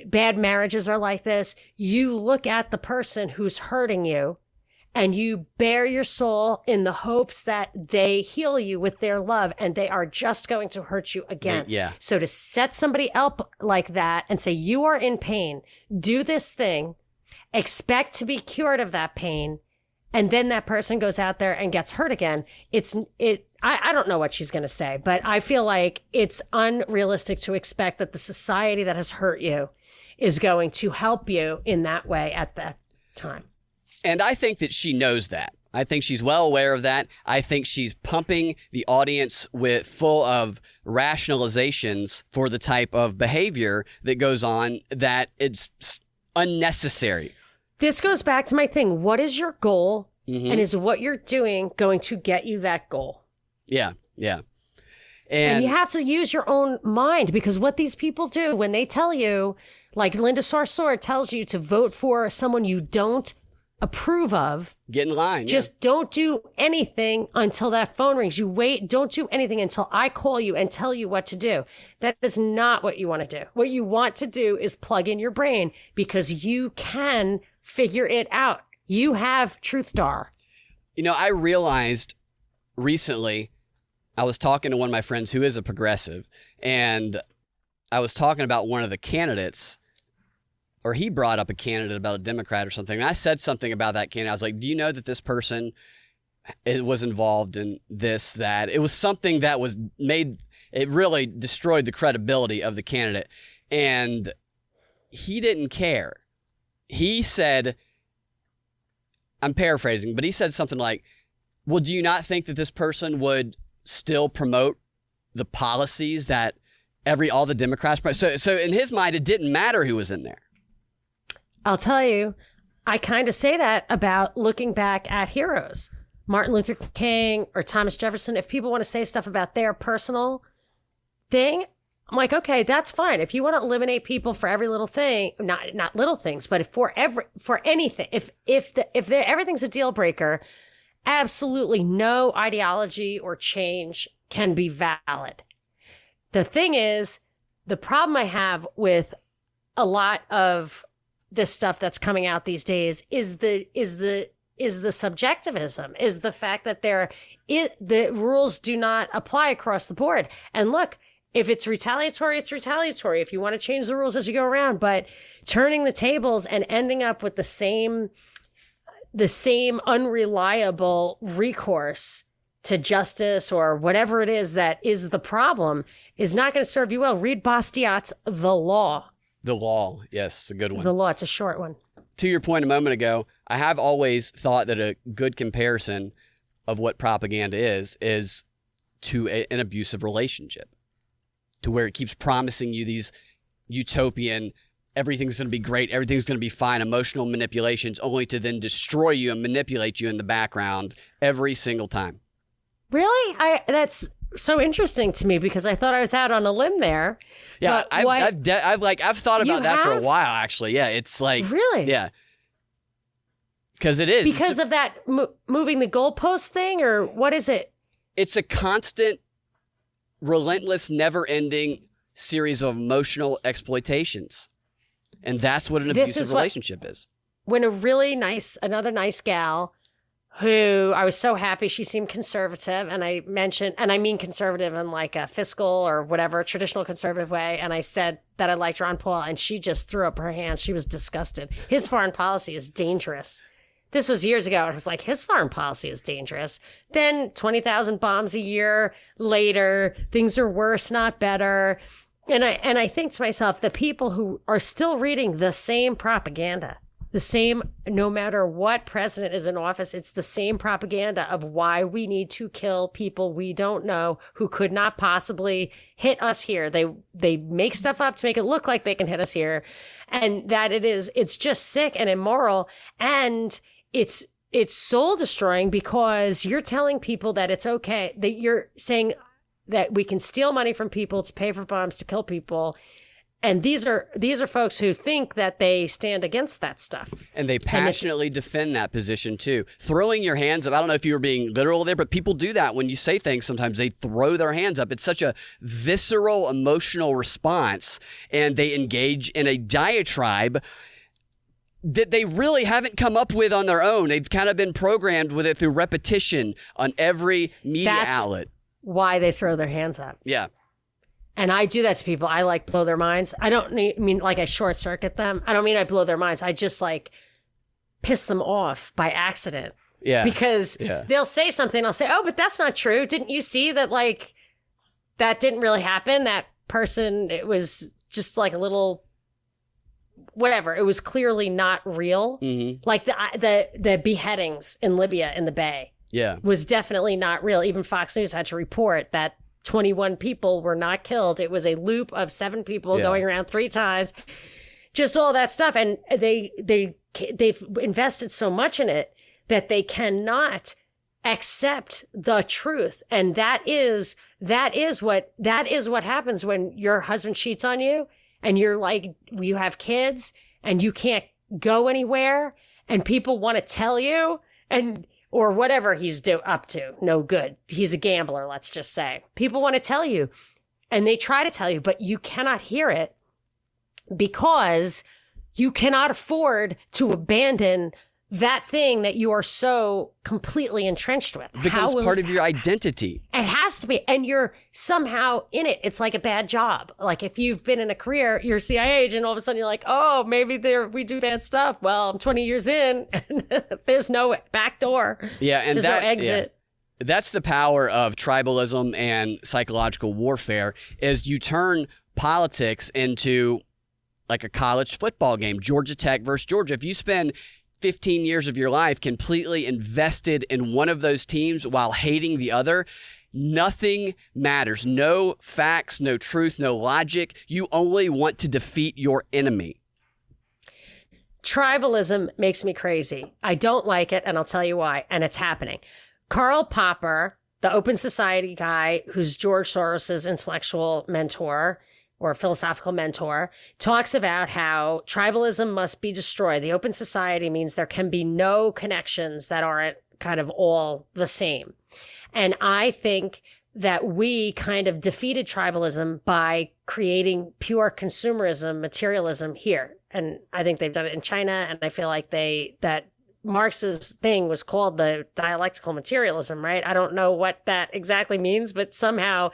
Bad marriages are like this. You look at the person who's hurting you and you bare your soul in the hopes that they heal you with their love, and they are just going to hurt you again. Yeah. So to set somebody up like that and say, you are in pain, do this thing, expect to be cured of that pain, and then that person goes out there and gets hurt again. I don't know what she's going to say, but I feel like it's unrealistic to expect that the society that has hurt you is going to help you in that way at that time. And I think that she knows that. I think she's well aware of that. I think she's pumping the audience with full of rationalizations for the type of behavior that goes on that it's unnecessary. This goes back to my thing. What is your goal? And is what you're doing going to get you that goal? Yeah, yeah. And you have to use your own mind, because what these people do when they tell you, like Linda Sarsour tells you to vote for someone you don't approve of. Get in line. Just don't do anything until that phone rings. You wait. Don't do anything until I call you and tell you what to do. That is not what you want to do. What you want to do is plug in your brain, because you can figure it out. You have truth dar. You know, I realized recently, I was talking to one of my friends who is a progressive, and I was talking about one of the candidates, or he brought up a candidate about a Democrat or something. And I said something about that candidate. I was like, do you know that this person was involved in this, that? It was something that was made, it really destroyed the credibility of the candidate. And he didn't care. He said, I'm paraphrasing, but he said something like, well, do you not think that this person would still promote the policies that all the Democrats? So in his mind, it didn't matter who was in there. I'll tell you, I kind of say that about looking back at heroes, Martin Luther King or Thomas Jefferson. If people want to say stuff about their personal thing, I'm like, okay, that's fine. If you want to eliminate people for every little thing, not little things, but for anything, if everything's a deal breaker, absolutely no ideology or change can be valid. The thing is, the problem I have with a lot of this stuff that's coming out these days is the subjectivism, is the fact that the rules do not apply across the board. And look, if it's retaliatory, it's retaliatory. If you want to change the rules as you go around, but turning the tables and ending up with the same unreliable recourse to justice or whatever it is that is the problem is not going to serve you well. Read Bastiat's The Law. The Law, yes, it's a good one. The Law, it's a short one. To your point a moment ago, I have always thought that a good comparison of what propaganda is to an abusive relationship, to where it keeps promising you these utopian, everything's going to be great, everything's going to be fine, emotional manipulations, only to then destroy you and manipulate you in the background every single time. Really? That's so interesting to me, because I thought I was out on a limb there. Yeah, I've thought about that for a while, actually. Yeah, it's like, really? Yeah, because it is because of that moving the goalpost thing, or what is it? It's a constant, relentless, never-ending series of emotional exploitations, and that's what an abusive relationship is. When another nice gal, who I was so happy, she seemed conservative, and I mean conservative in like a fiscal or whatever, traditional conservative way, and I said that I liked Ron Paul, and she just threw up her hands. She was disgusted. His foreign policy is dangerous. This was years ago, and I was like, his foreign policy is dangerous. Then 20,000 bombs a year later, things are worse, not better. And I think to myself, the people who are still reading the same propaganda, the same, no matter what president is in office, it's the same propaganda of why we need to kill people we don't know who could not possibly hit us here. They make stuff up to make it look like they can hit us here, and that it's just sick and immoral, and it's soul destroying, because you're telling people that it's okay, that you're saying that we can steal money from people to pay for bombs to kill people. And these are folks who think that they stand against that stuff. And they passionately defend that position too. Throwing your hands up. I don't know if you were being literal there, but people do that when you say things. Sometimes they throw their hands up. It's such a visceral, emotional response. And they engage in a diatribe that they really haven't come up with on their own. They've kind of been programmed with it through repetition on every media outlet. Why they throw their hands up. Yeah. And I do that to people. I like blow their minds. I don't mean like I short circuit them. I don't mean I blow their minds. I just like piss them off by accident. Yeah. Because they'll say something. I'll say, oh, but that's not true. Didn't you see that, like, that didn't really happen? That person, it was just like a little whatever. It was clearly not real. Like the beheadings in Libya in the Bay was definitely not real. Even Fox News had to report that 21 people were not killed. It was a loop of 7 people going around 3 times. Just all that stuff. And they've invested so much in it that they cannot accept the truth. And that is what happens when your husband cheats on you and you're like, you have kids and you can't go anywhere and people want to tell you or whatever he's up to. No good. He's a gambler, let's just say. People want to tell you and they try to tell you, but you cannot hear it because you cannot afford to abandon that thing that you are so completely entrenched with. It becomes part of your identity. It has to be. And you're somehow in it. It's like a bad job. Like if you've been in a career, you're a CIA agent, all of a sudden you're like, oh, maybe we do bad stuff. Well, I'm 20 years in and there's no back door. Yeah. And there's no exit. Yeah. That's the power of tribalism and psychological warfare is you turn politics into like a college football game, Georgia Tech versus Georgia. If you spend 15 years of your life completely invested in one of those teams while hating the other, nothing matters. No facts, no truth, no logic. You only want to defeat your enemy. Tribalism makes me crazy. I don't like it, and I'll tell you why. And it's happening. Karl Popper, the Open Society guy who's George Soros's intellectual mentor, or philosophical mentor, talks about how tribalism must be destroyed. The open society means there can be no connections that aren't kind of all the same. And I think that we kind of defeated tribalism by creating pure consumerism, materialism here. And I think they've done it in China. And I feel like that Marx's thing was called the dialectical materialism, right? I don't know what that exactly means, but somehow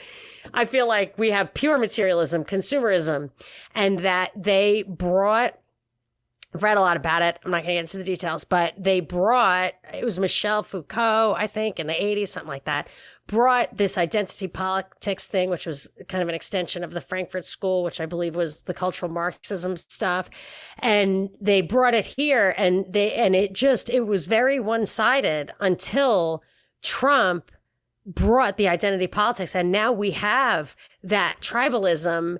I feel like we have pure materialism, consumerism, and that they brought, I've read a lot about it. I'm not going to get into the details, but it was Michel Foucault, I think, in the 80s, something like that, brought this identity politics thing, which was kind of an extension of the Frankfurt School, which I believe was the cultural Marxism stuff. And they brought it here and it was very one-sided until Trump brought the identity politics. And now we have that tribalism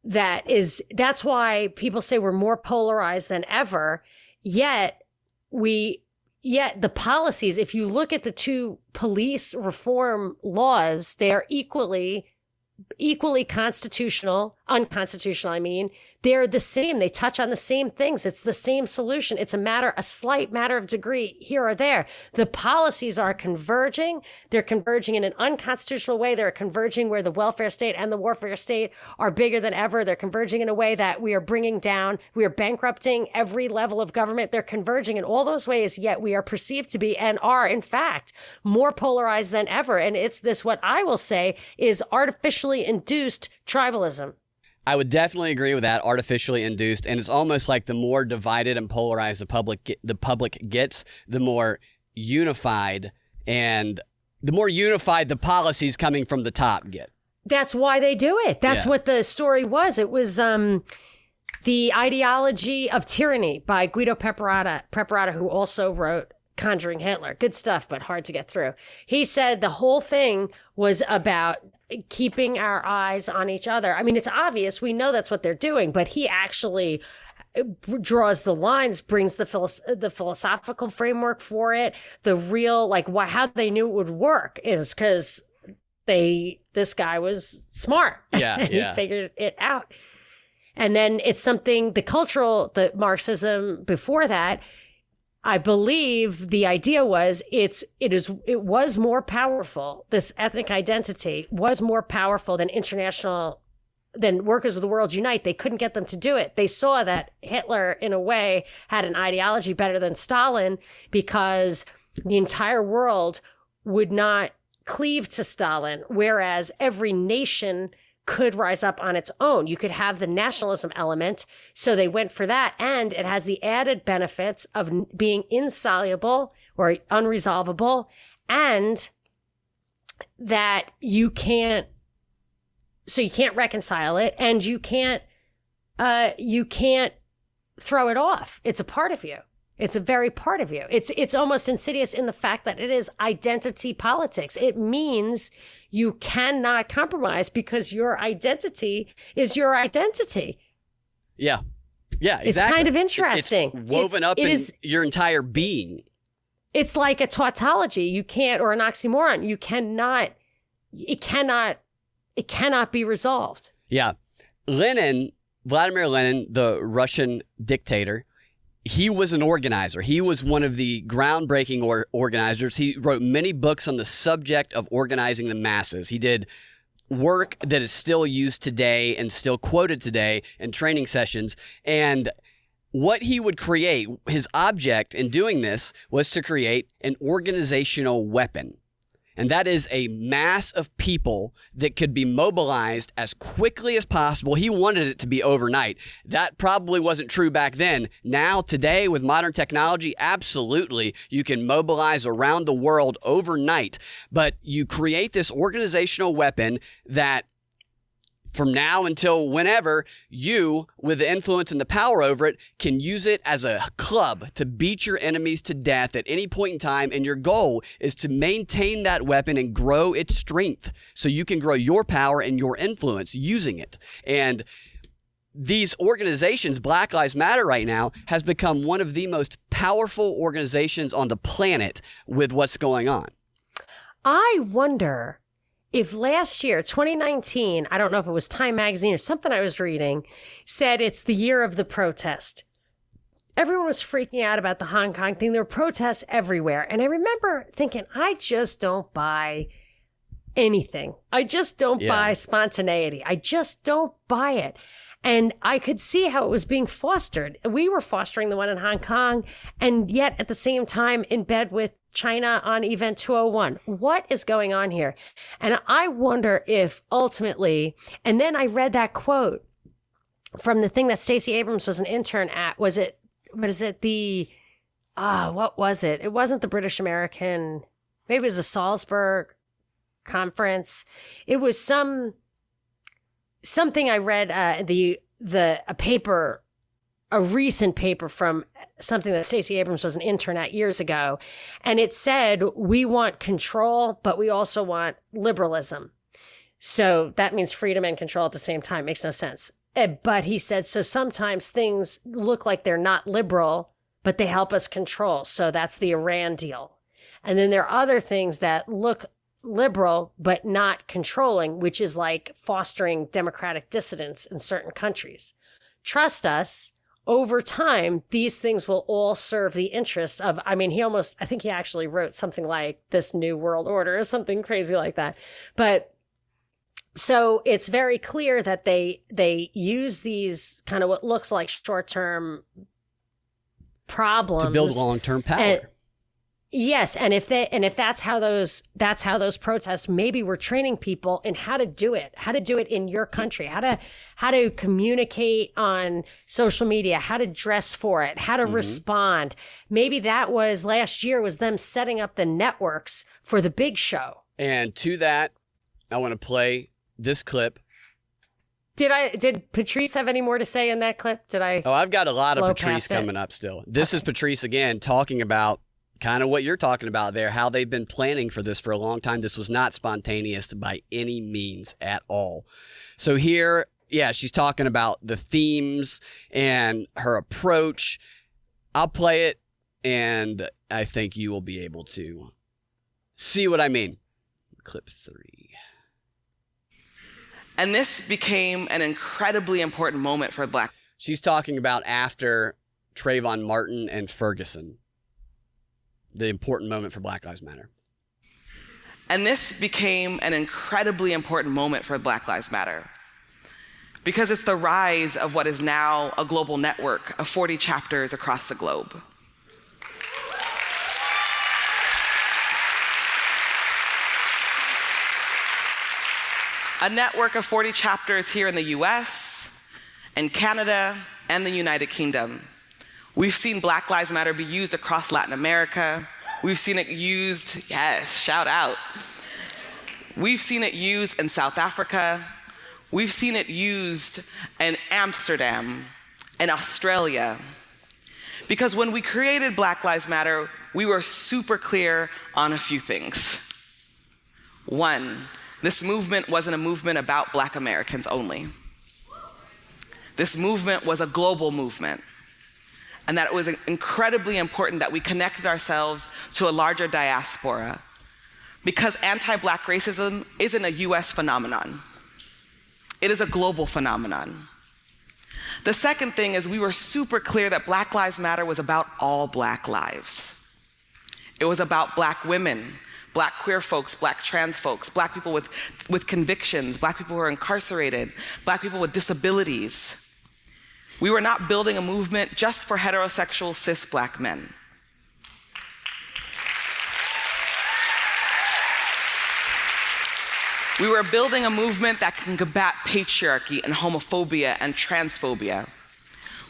that's why people say we're more polarized than ever. Yet the policies, if you look at the 2 police reform laws, they are equally unconstitutional, I mean. They're the same. They touch on the same things. It's the same solution. It's a slight matter of degree here or there. The policies are converging. They're converging in an unconstitutional way. They're converging where the welfare state and the warfare state are bigger than ever. They're converging in a way that we are bankrupting every level of government. They're converging in all those ways, yet we are perceived to be and are, in fact, more polarized than ever. And it's this, what I will say, is artificially induced tribalism. I would definitely agree with that, artificially induced. And it's almost like the more divided and polarized the public gets, the more unified the policies coming from the top get. That's why they do it. That's what the story was. It was The Ideology of Tyranny by Guido Preparata, who also wrote Conjuring Hitler. Good stuff, but hard to get through. He said the whole thing was about keeping our eyes on each other. I mean, it's obvious. We know that's what they're doing, but he actually draws the lines, brings the philosophical framework for it. The real, how they knew it would work is because this guy was smart. Yeah, He figured it out. And then it's something, the Marxism before that, I believe the idea was it was more powerful. This ethnic identity was more powerful than Workers of the World Unite. They couldn't get them to do it. They saw that Hitler, in a way, had an ideology better than Stalin because the entire world would not cleave to Stalin, whereas every nation could rise up on its own. You could have the nationalism element. So they went for that. And it has the added benefits of being insoluble or unresolvable, and that you can't reconcile it, and you can't throw it off. It's a part of you. It's a very part of you. It's almost insidious in the fact that it is identity politics. It means you cannot compromise because your identity is your identity. Yeah. Yeah, exactly. It's kind of interesting. It's woven up in your entire being. It's like a tautology. You can't, or an oxymoron. You cannot, it cannot be resolved. Yeah. Vladimir Lenin, the Russian dictator, he was an organizer. He was one of the groundbreaking organizers. He wrote many books on the subject of organizing the masses. He did work that is still used today and still quoted today in training sessions. And what he would create, his object in doing this was to create an organizational weapon. And that is a mass of people that could be mobilized as quickly as possible. He wanted it to be overnight. That probably wasn't true back then. Now, today, with modern technology, absolutely, you can mobilize around the world overnight. But you create this organizational weapon that from now until whenever, you, with the influence and the power over it, can use it as a club to beat your enemies to death at any point in time. And your goal is to maintain that weapon and grow its strength so you can grow your power and your influence using it. And these organizations, Black Lives Matter right now, has become one of the most powerful organizations on the planet with what's going on. I wonder if last year, 2019, I don't know if it was Time Magazine or something I was reading, said it's the year of the protest. Everyone was freaking out about the Hong Kong thing. There were protests everywhere. And I remember thinking, I just don't buy anything. I just don't buy spontaneity. I just don't buy it. And I could see how it was being fostered. We were fostering the one in Hong Kong, and yet at the same time in bed with China on Event 201. What is going on here? And I wonder if ultimately, and then I read that quote from the thing that Stacey Abrams was an intern at. What was it? It wasn't the British American, maybe it was the Salzburg conference. It was something I read, a recent paper from something that Stacey Abrams was an intern at years ago. And it said, we want control, but we also want liberalism. So that means freedom and control at the same time. Makes no sense. But he said, so sometimes things look like they're not liberal, but they help us control. So that's the Iran deal. And then there are other things that look liberal, but not controlling, which is like fostering democratic dissidents in certain countries. Trust us, over time, these things will all serve the interests of, I think he actually wrote something like this new world order or something crazy like that. But so it's very clear that they use these kind of what looks like short-term problems to build long-term power. Yes, and if that's how those protests, maybe we're training people in how to do it in your country, how to communicate on social media, how to dress for it, how to respond. Maybe that was last year was them setting up the networks for the big show. And to that, I want to play this clip. Did Patrice have any more to say in that clip? I've got a lot of Patrice coming up still. This is Patrice again talking about kind of what you're talking about there, how they've been planning for this for a long time. This was not spontaneous by any means at all. So here, she's talking about the themes and her approach. I'll play it, and I think you will be able to see what I mean. Clip 3. And this became an incredibly important moment for Black. She's talking about after Trayvon Martin and Ferguson. The important moment for Black Lives Matter. And this became an incredibly important moment for Black Lives Matter because it's the rise of what is now a global network of 40 chapters across the globe. A network of 40 chapters here in the US, and Canada, and the United Kingdom. We've seen Black Lives Matter be used across Latin America. We've seen it used, shout out. We've seen it used in South Africa. We've seen it used in Amsterdam, in Australia. Because when we created Black Lives Matter, we were super clear on a few things. One, this movement wasn't a movement about Black Americans only. This movement was a global movement, and that it was incredibly important that we connected ourselves to a larger diaspora, because anti-Black racism isn't a US phenomenon. It is a global phenomenon. The second thing is we were super clear that Black Lives Matter was about all Black lives. It was about Black women, Black queer folks, Black trans folks, Black people with convictions, Black people who are incarcerated, Black people with disabilities. We were not building a movement just for heterosexual cis Black men. We were building a movement that can combat patriarchy and homophobia and transphobia.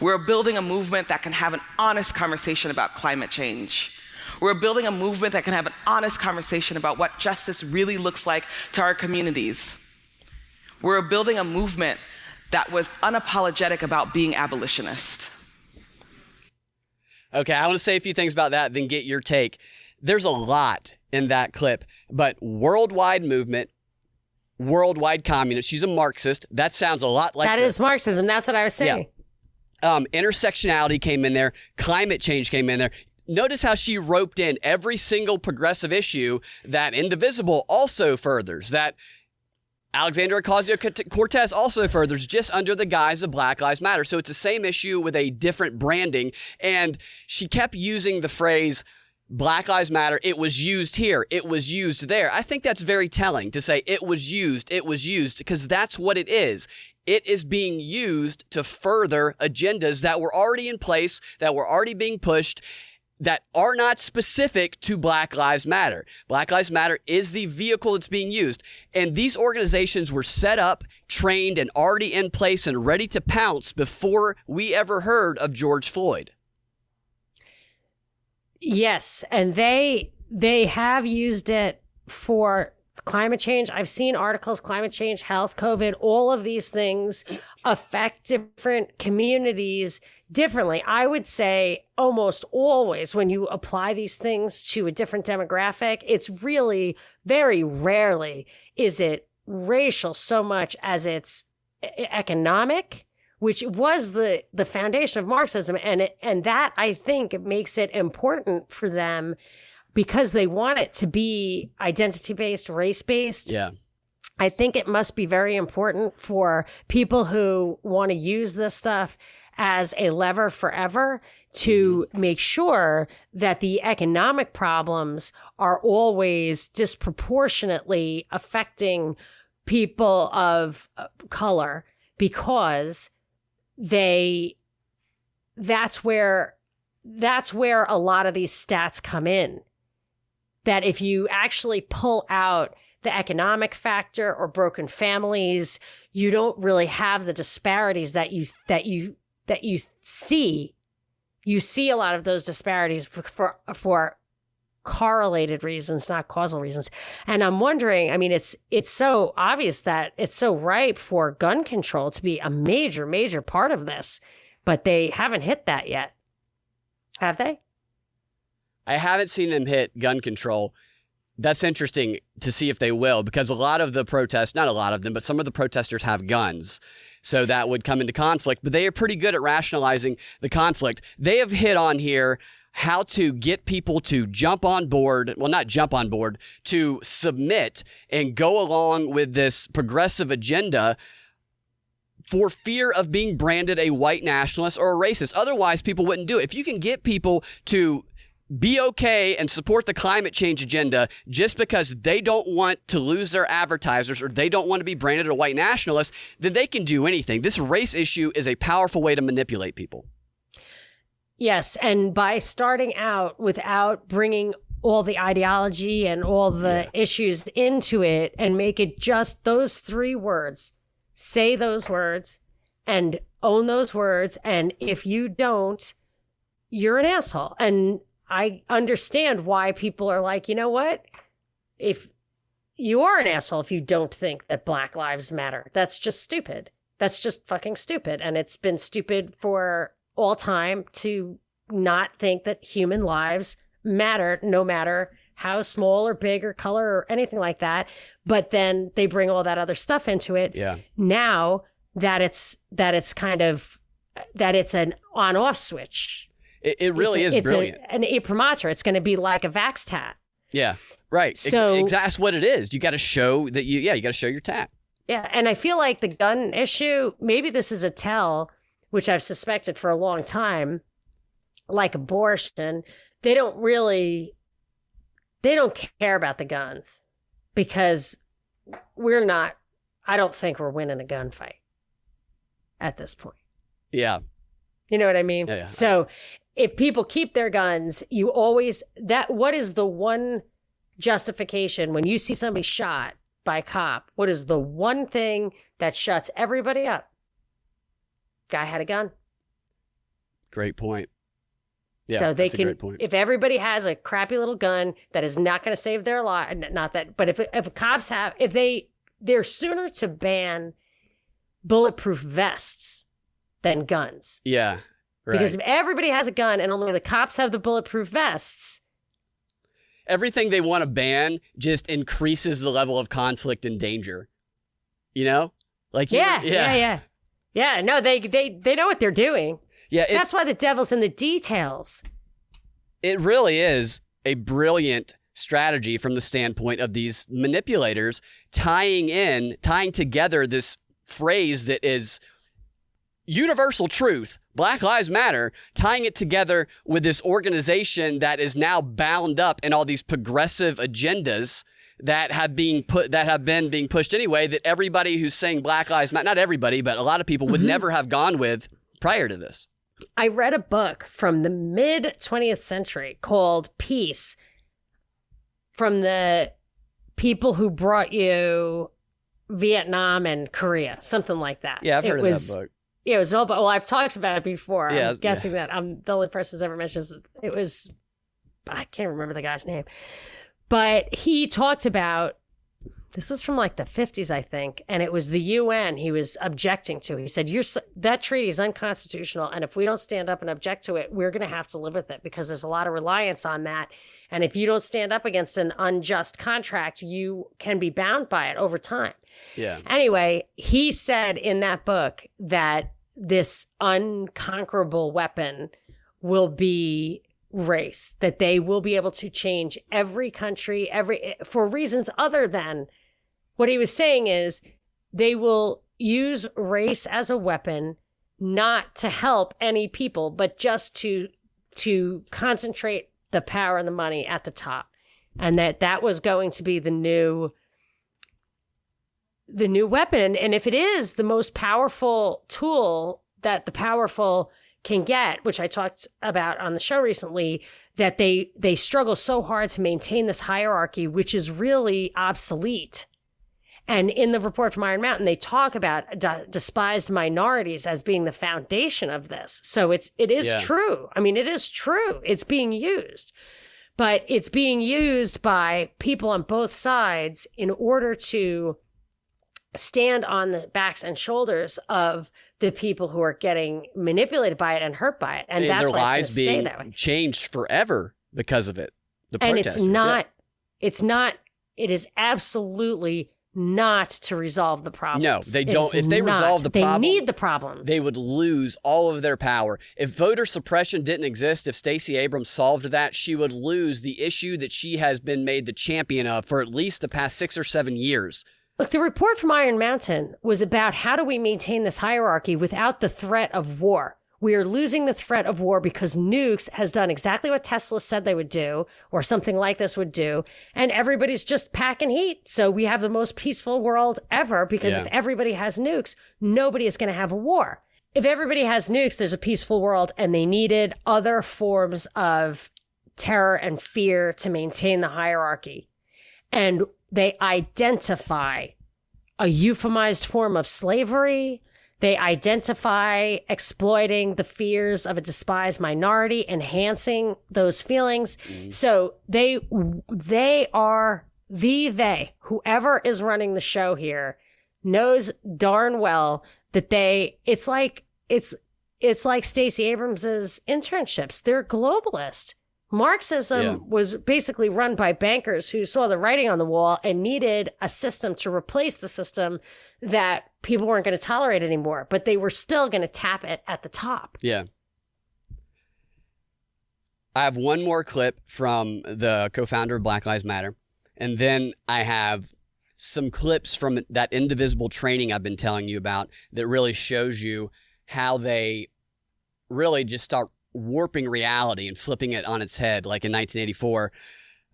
We're building a movement that can have an honest conversation about climate change. We're building a movement that can have an honest conversation about what justice really looks like to our communities. We're building a movement that was unapologetic about being abolitionist. Okay, I want to say a few things about that, then get your take. There's a lot in that clip, but worldwide movement, worldwide communist. She's a Marxist. That sounds a lot like that is Marxism. That's what I was saying. Yeah. Intersectionality came in there. Climate change came in there. Notice how she roped in every single progressive issue that Indivisible also furthers, that Alexandria Ocasio-Cortez also furthers, just under the guise of Black Lives Matter. So it's the same issue with a different branding. And she kept using the phrase Black Lives Matter. It was used here. It was used there. I think that's very telling to say it was used, because that's what it is. It is being used to further agendas that were already in place, that were already being pushed, that are not specific to Black Lives Matter. Black Lives Matter is the vehicle that's being used. And these organizations were set up, trained, and already in place and ready to pounce before we ever heard of George Floyd. Yes, and they have used it for climate change. I've seen articles, climate change, health, COVID, all of these things affect different communities differently. I would say almost always when you apply these things to a different demographic, it's really very rarely is it racial so much as it's economic, which was the foundation of Marxism. And that, I think, makes it important for them because they want it to be identity-based, race-based. Yeah. I think it must be very important for people who want to use this stuff as a lever forever to make sure that the economic problems are always disproportionately affecting people of color, because that's where a lot of these stats come in. That if you actually pull out the economic factor or broken families, you don't really have the disparities that you see. You see a lot of those disparities for correlated reasons, not causal reasons. And I'm wondering, I mean, it's so obvious that it's so ripe for gun control to be a major, major part of this, but they haven't hit that yet. Have they? I haven't seen them hit gun control. That's interesting to see if they will, because a lot of the protests, not a lot of them, but some of the protesters have guns. So that would come into conflict, but they are pretty good at rationalizing the conflict. They have hit on here how to get people to jump on board, well, not jump on board, to submit and go along with this progressive agenda for fear of being branded a white nationalist or a racist. Otherwise, people wouldn't do it. If you can get people to be okay and support the climate change agenda just because they don't want to lose their advertisers or they don't want to be branded a white nationalist, then they can do anything. This race issue is a powerful way to manipulate people. Yes, and by starting out without bringing all the ideology and all the issues into it and make it just those 3 words, say those words and own those words, and if you don't, you're an asshole. And I understand why people are like, you know what? If you are an asshole if you don't think that Black Lives Matter, that's just stupid. That's just fucking stupid. And it's been stupid for all time to not think that human lives matter, no matter how small or big or color or anything like that. But then they bring all that other stuff into it. Yeah. Now that it's kind of, that it's an on-off switch. It really is brilliant. An imprimatur. It's going to be like a vax tat. Yeah. Right. So that's what it is. You got to show that you got to show your tat. Yeah. And I feel like the gun issue, maybe this is a tell, which I've suspected for a long time, like abortion. They don't care about the guns because I don't think we're winning a gunfight at this point. Yeah. You know what I mean? Yeah. So if people keep their guns, what is the one justification when you see somebody shot by a cop? What is the one thing that shuts everybody up? Guy had a gun. Great point. Yeah, so they that's a great point. If everybody has a crappy little gun that is not going to save their life, not that, but if cops have, they're sooner to ban bulletproof vests than guns. Yeah, right. Because if everybody has a gun and only the cops have the bulletproof vests, everything they want to ban just increases the level of conflict and danger. You know, like yeah. No, they know what they're doing. Yeah, that's why the devil's in the details. It really is a brilliant strategy from the standpoint of these manipulators tying together this phrase that is universal truth, Black Lives Matter, tying it together with this organization that is now bound up in all these progressive agendas that have been being pushed anyway, that everybody who's saying Black Lives Matter, not everybody, but a lot of people would never have gone with prior to this. I read a book from the mid 20th century called Peace, from the people who brought you Vietnam and Korea, something like that. Yeah, I've heard of that book. Yeah, it was an old book. Well, I've talked about it before. Yeah, I'm guessing that I'm the only person who's ever mentioned it. Was, I can't remember the guy's name. But he talked about, this was from like the 50s, I think, and it was the UN he was objecting to. He said, that treaty is unconstitutional, and if we don't stand up and object to it, we're going to have to live with it because there's a lot of reliance on that. And if you don't stand up against an unjust contract, you can be bound by it over time. Yeah. Anyway, he said in that book that this unconquerable weapon will be race, that they will be able to change every country, for reasons other than what he was saying is they will use race as a weapon, not to help any people, but just to concentrate the power and the money at the top. And that was going to be the new weapon. And if it is the most powerful tool that the powerful can get, which I talked about on the show recently, that they struggle so hard to maintain this hierarchy, which is really obsolete. And in the report from Iron Mountain, they talk about despised minorities as being the foundation of this. So it is true. I mean, it is true. It's being used. But it's being used by people on both sides in order to stand on the backs and shoulders of the people who are getting manipulated by it and hurt by it. And that's their why lives it's going to stay being that way. changed forever because of it. And it is absolutely not to resolve the problems. No, they don't. If they resolve the problem, they need the problems. They would lose all of their power. If voter suppression didn't exist, if Stacey Abrams solved that, she would lose the issue that she has been made the champion of for at least the past 6 or 7 years. Look, the report from Iron Mountain was about how do we maintain this hierarchy without the threat of war. We are losing the threat of war because nukes has done exactly what Tesla said they would do, or something like this would do, and everybody's just packing heat. So we have the most peaceful world ever because if everybody has nukes, nobody is going to have a war. If everybody has nukes, there's a peaceful world, and they needed other forms of terror and fear to maintain the hierarchy. And they identify a euphemized form of slavery. They identify exploiting the fears of a despised minority, enhancing those feelings. So they are whoever is running the show here, knows darn well that it's like Stacey Abrams's internships. They're globalist. Marxism was basically run by bankers who saw the writing on the wall and needed a system to replace the system that people weren't going to tolerate anymore, but they were still going to tap it at the top. Yeah. I have one more clip from the co-founder of Black Lives Matter, and then I have some clips from that indivisible training I've been telling you about that really shows you how they really just start warping reality and flipping it on its head, like in 1984.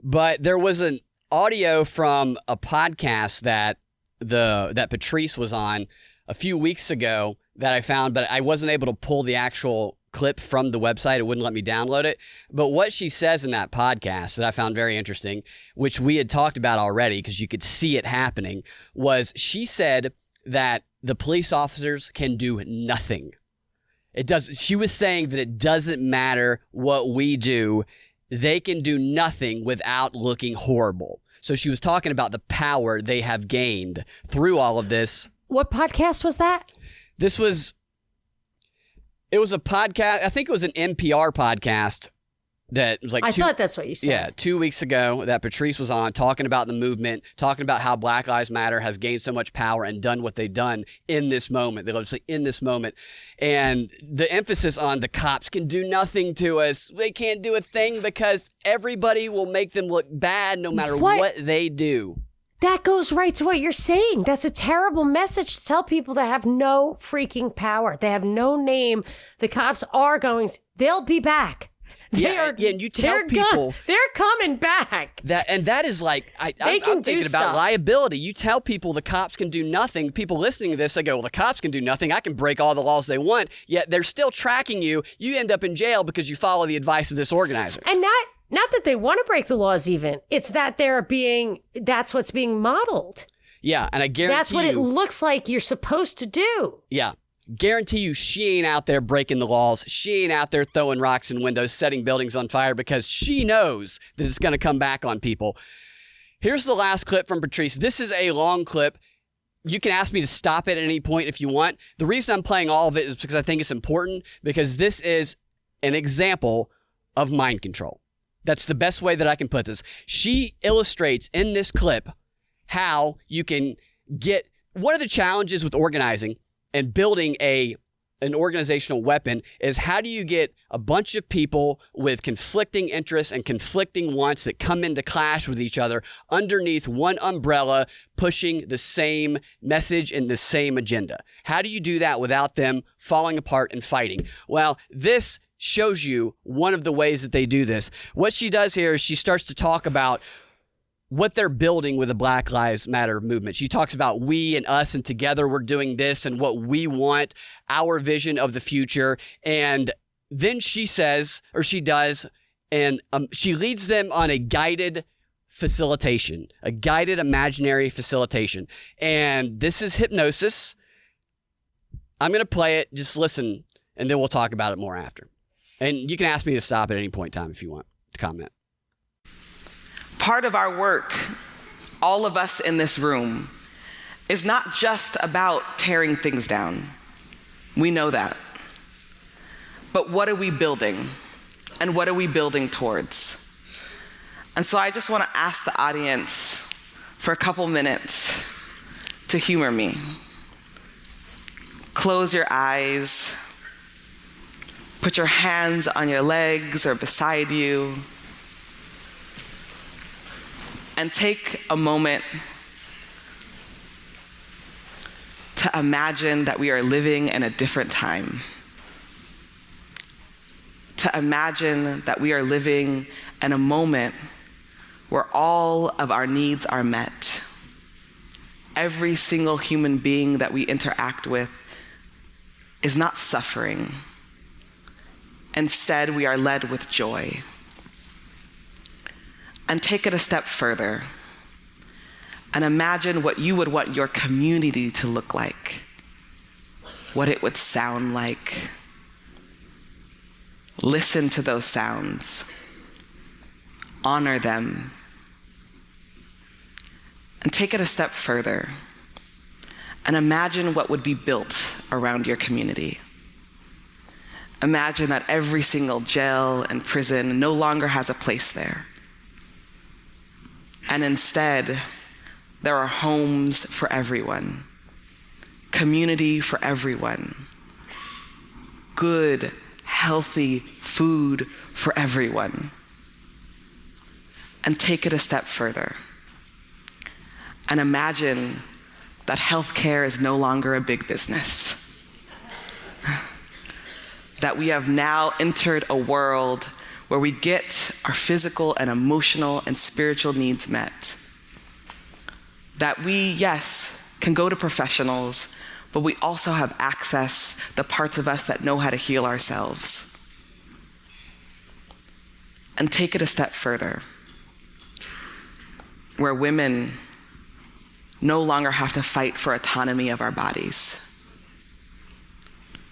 But there was an audio from a podcast that Patrice was on a few weeks ago that I found, but I wasn't able to pull the actual clip from the website. It wouldn't let me download it. But what she says in that podcast that I found very interesting, which we had talked about already because you could see it happening, was she said that the police officers can do nothing. She was saying that it doesn't matter what we do. They can do nothing without looking horrible. So she was talking about the power they have gained through all of this. What podcast was that? It was a podcast. I think it was an NPR podcast that was like I thought that's what you said. Yeah, 2 weeks ago that Patrice was on, talking about the movement, talking about how Black Lives Matter has gained so much power and done what they've done in this moment. They'll just say in this moment. And the emphasis on the cops can do nothing to us. They can't do a thing because everybody will make them look bad no matter what they do. That goes right to what you're saying. That's a terrible message to tell people that have no freaking power. They have no name. The cops they'll be back. And you tell people they're coming back. That is like I'm thinking about liability. You tell people the cops can do nothing. People listening to this, they go, well, the cops can do nothing. I can break all the laws they want. Yet they're still tracking you. You end up in jail because you follow the advice of this organizer. And not that they want to break the laws even. It's that that's what's being modeled. Yeah, and I guarantee that's what it looks like you're supposed to do. Yeah. Guarantee you she ain't out there breaking the laws. She ain't out there throwing rocks in windows, setting buildings on fire because she knows that it's going to come back on people. Here's the last clip from Patrice. This is a long clip. You can ask me to stop it at any point if you want. The reason I'm playing all of it is because I think it's important, because this is an example of mind control. That's the best way that I can put this. She illustrates in this clip how you can get one of the challenges with organizing and building an organizational weapon is how do you get a bunch of people with conflicting interests and conflicting wants that come into clash with each other underneath one umbrella, pushing the same message and the same agenda? How do you do that without them falling apart and fighting? Well, this shows you one of the ways that they do this. What she does here is she starts to talk about what they're building with the Black Lives Matter movement. She talks about we and us and together we're doing this and what we want, our vision of the future. And then she says, or she does, and she leads them on a guided facilitation, a guided imaginary facilitation. And this is hypnosis. I'm going to play it. Just listen, and then we'll talk about it more after. And you can ask me to stop at any point in time if you want to comment. Part of our work, all of us in this room, is not just about tearing things down. We know that. But what are we building? And what are we building towards? And so I just want to ask the audience for a couple minutes to humor me. Close your eyes. Put your hands on your legs or beside you. And take a moment to imagine that we are living in a different time. To imagine that we are living in a moment where all of our needs are met. Every single human being that we interact with is not suffering. Instead, we are led with joy. And take it a step further and imagine what you would want your community to look like, what it would sound like. Listen to those sounds, honor them, and take it a step further and imagine what would be built around your community. Imagine that every single jail and prison no longer has a place there. And instead, there are homes for everyone, community for everyone, good, healthy food for everyone. And take it a step further. And imagine that healthcare is no longer a big business. That we have now entered a world where we get our physical and emotional and spiritual needs met. That we, yes, can go to professionals, but we also have access the parts of us that know how to heal ourselves. And take it a step further, where women no longer have to fight for autonomy of our bodies,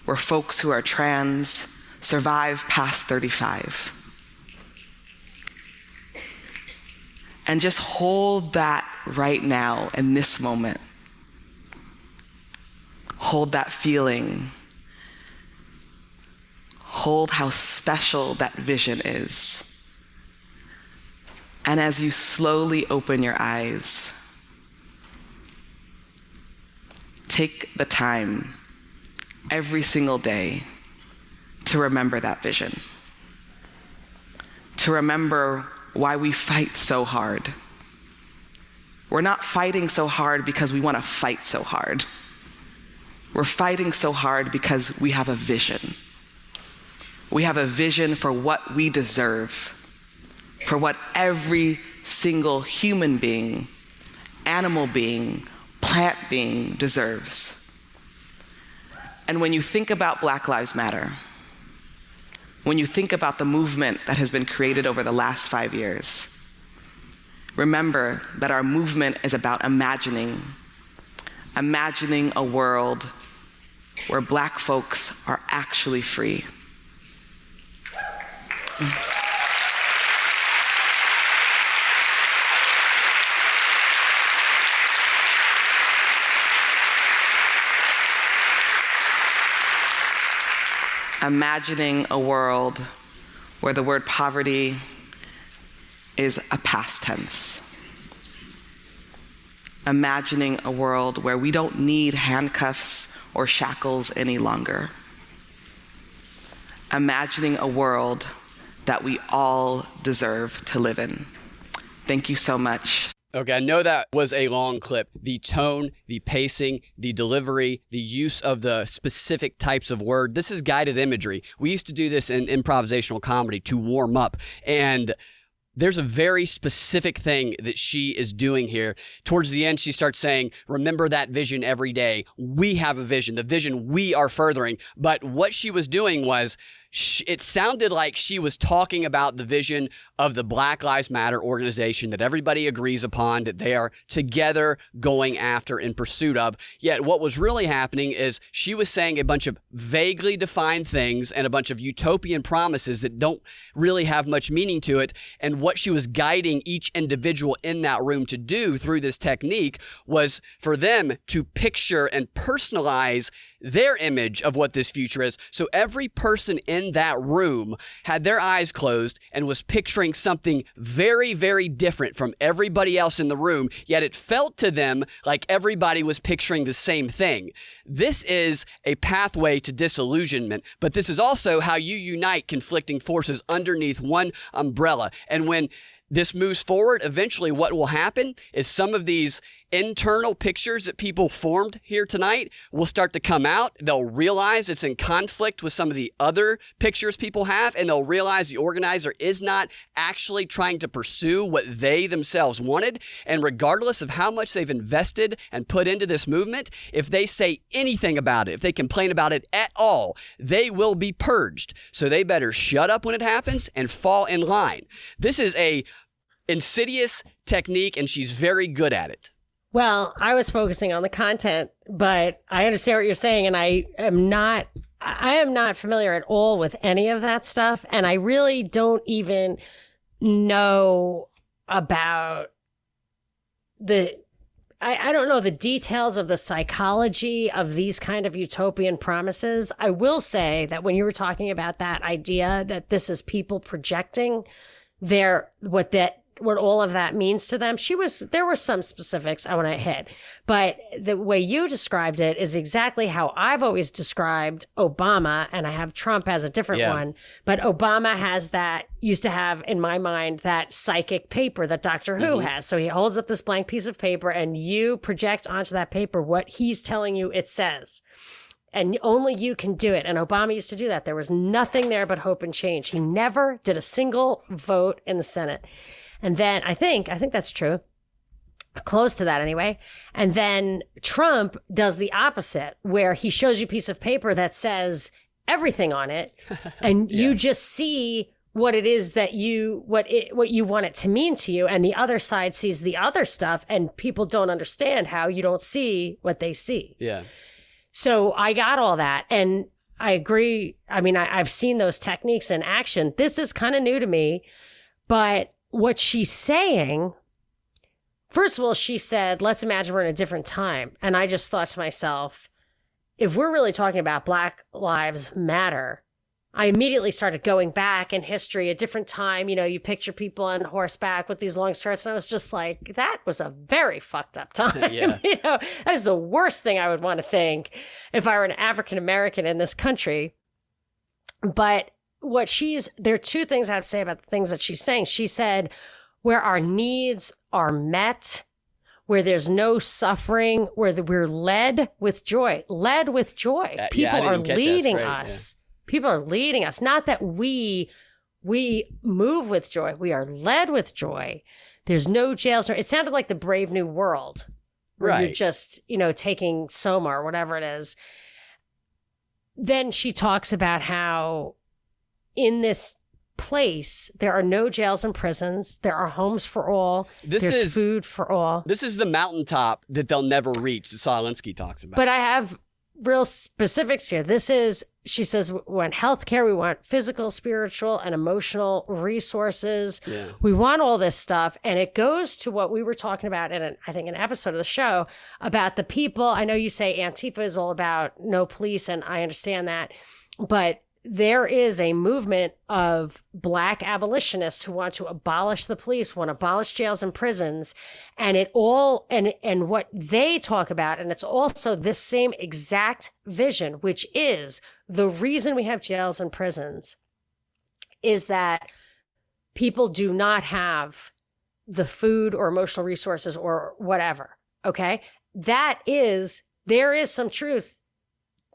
where folks who are trans survive past 35. And just hold that right now in this moment. Hold that feeling. Hold how special that vision is. And as you slowly open your eyes, take the time every single day to remember that vision. To remember why we fight so hard. We're not fighting so hard because we want to fight so hard. We're fighting so hard because we have a vision. We have a vision for what we deserve, for what every single human being, animal being, plant being deserves. And when you think about Black Lives Matter, when you think about the movement that has been created over the last 5 years, remember that our movement is about imagining a world where Black folks are actually free. Imagining a world where the word poverty is a past tense. Imagining a world where we don't need handcuffs or shackles any longer. Imagining a world that we all deserve to live in. Thank you so much. Okay, I know that was a long clip. The tone, the pacing, the delivery, the use of the specific types of word. This is guided imagery. We used to do this in improvisational comedy to warm up. And there's a very specific thing that she is doing here. Towards the end, she starts saying, remember that vision every day. We have a vision, the vision we are furthering. But what she was doing was, it sounded like she was talking about the vision of the Black Lives Matter organization that everybody agrees upon, that they are together going after in pursuit of. Yet what was really happening is she was saying a bunch of vaguely defined things and a bunch of utopian promises that don't really have much meaning to it. And what she was guiding each individual in that room to do through this technique was for them to picture and personalize their image of what this future is. So every person in that room had their eyes closed and was picturing something very, very different from everybody else in the room, yet it felt to them like everybody was picturing the same thing. This is a pathway to disillusionment, but this is also how you unite conflicting forces underneath one umbrella. And when this moves forward, eventually what will happen is some of these internal pictures that people formed here tonight will start to come out. They'll realize it's in conflict with some of the other pictures people have, and they'll realize the organizer is not actually trying to pursue what they themselves wanted. And regardless of how much they've invested and put into this movement, if they say anything about it, if they complain about it at all, they will be purged. So they better shut up when it happens and fall in line. This is a insidious technique, and she's very good at it. Well, I was focusing on the content, but I understand what you're saying, and I am not familiar at all with any of that stuff, and I really don't even know about I don't know the details of the psychology of these kind of utopian promises. I will say that when you were talking about that idea that this is people projecting what all of that means to them, there were some specifics I want to hit, but the way you described it is exactly how I've always described Obama, and I have Trump as a different one, but Obama used to have in my mind that psychic paper that Doctor Who has. So he holds up this blank piece of paper and you project onto that paper what he's telling you it says. And only you can do it. And Obama used to do that. There was nothing there but hope and change. He never did a single vote in the Senate. And then I think that's true. Close to that anyway. And then Trump does the opposite, where he shows you a piece of paper that says everything on it. And you just see what it is that what you want it to mean to you. And the other side sees the other stuff, and people don't understand how you don't see what they see. Yeah. So I got all that. And I agree. I mean, I've seen those techniques in action. This is kind of new to me, but what she's saying, first of all, she said, let's imagine we're in a different time. And I just thought to myself, if we're really talking about Black Lives Matter, I immediately started going back in history, a different time. You know, you picture people on horseback with these long skirts. And I was just like, that was a very fucked up time. Yeah. You know, that is the worst thing I would want to think if I were an African American in this country. But there are two things I have to say about the things that she's saying. She said, where our needs are met, where there's no suffering, where we're led with joy. People are leading us. People are leading us. Not that we move with joy. We are led with joy. There's no jails. It sounded like the Brave New World, where you're just, taking Soma or whatever it is. Then she talks about how in this place, there are no jails and prisons. There are homes for all. There's food for all. This is the mountaintop that they'll never reach, that Solinsky talks about. But I have real specifics here. She says, we want healthcare, we want physical, spiritual, and emotional resources. Yeah. We want all this stuff. And it goes to what we were talking about in, I think, an episode of the show about the people. I know you say Antifa is all about no police, and I understand that. But there is a movement of Black abolitionists who want to abolish the police, want to abolish jails and prisons, and and what they talk about, and it's also this same exact vision, which is the reason we have jails and prisons is that people do not have the food or emotional resources or whatever. Okay. There is some truth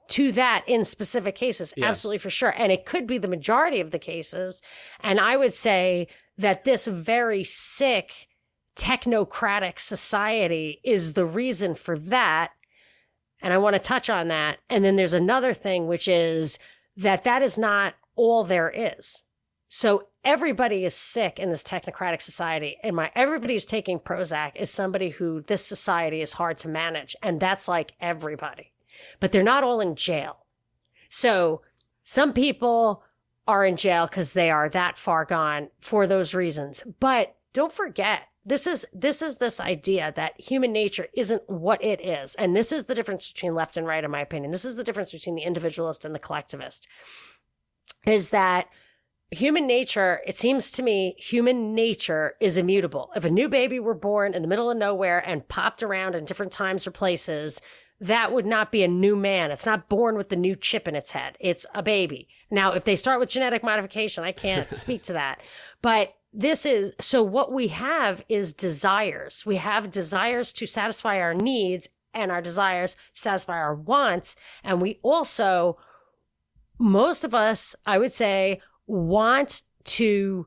to that in specific cases. Yeah. Absolutely, for sure. And it could be the majority of the cases. And I would say that this very sick technocratic society is the reason for that. And I want to touch on that. And then there's another thing, which is that is not all there is. So everybody is sick in this technocratic society. And everybody who's taking Prozac is somebody who this society is hard to manage. And that's like everybody. But they're not all in jail. So some people are in jail because they are that far gone for those reasons. But don't forget, this is this idea that human nature isn't what it is. And this is the difference between left and right, in my opinion. This is the difference between the individualist and the collectivist, is that human nature, it seems to me, human nature is immutable. If a new baby were born in the middle of nowhere and popped around in different times or places, that would not be a new man. It's not born with the new chip in its head. It's a baby. Now, if they start with genetic modification, I can't speak to that. But so what we have is desires. We have desires to satisfy our needs and our desires to satisfy our wants. And we also, most of us, I would say, want to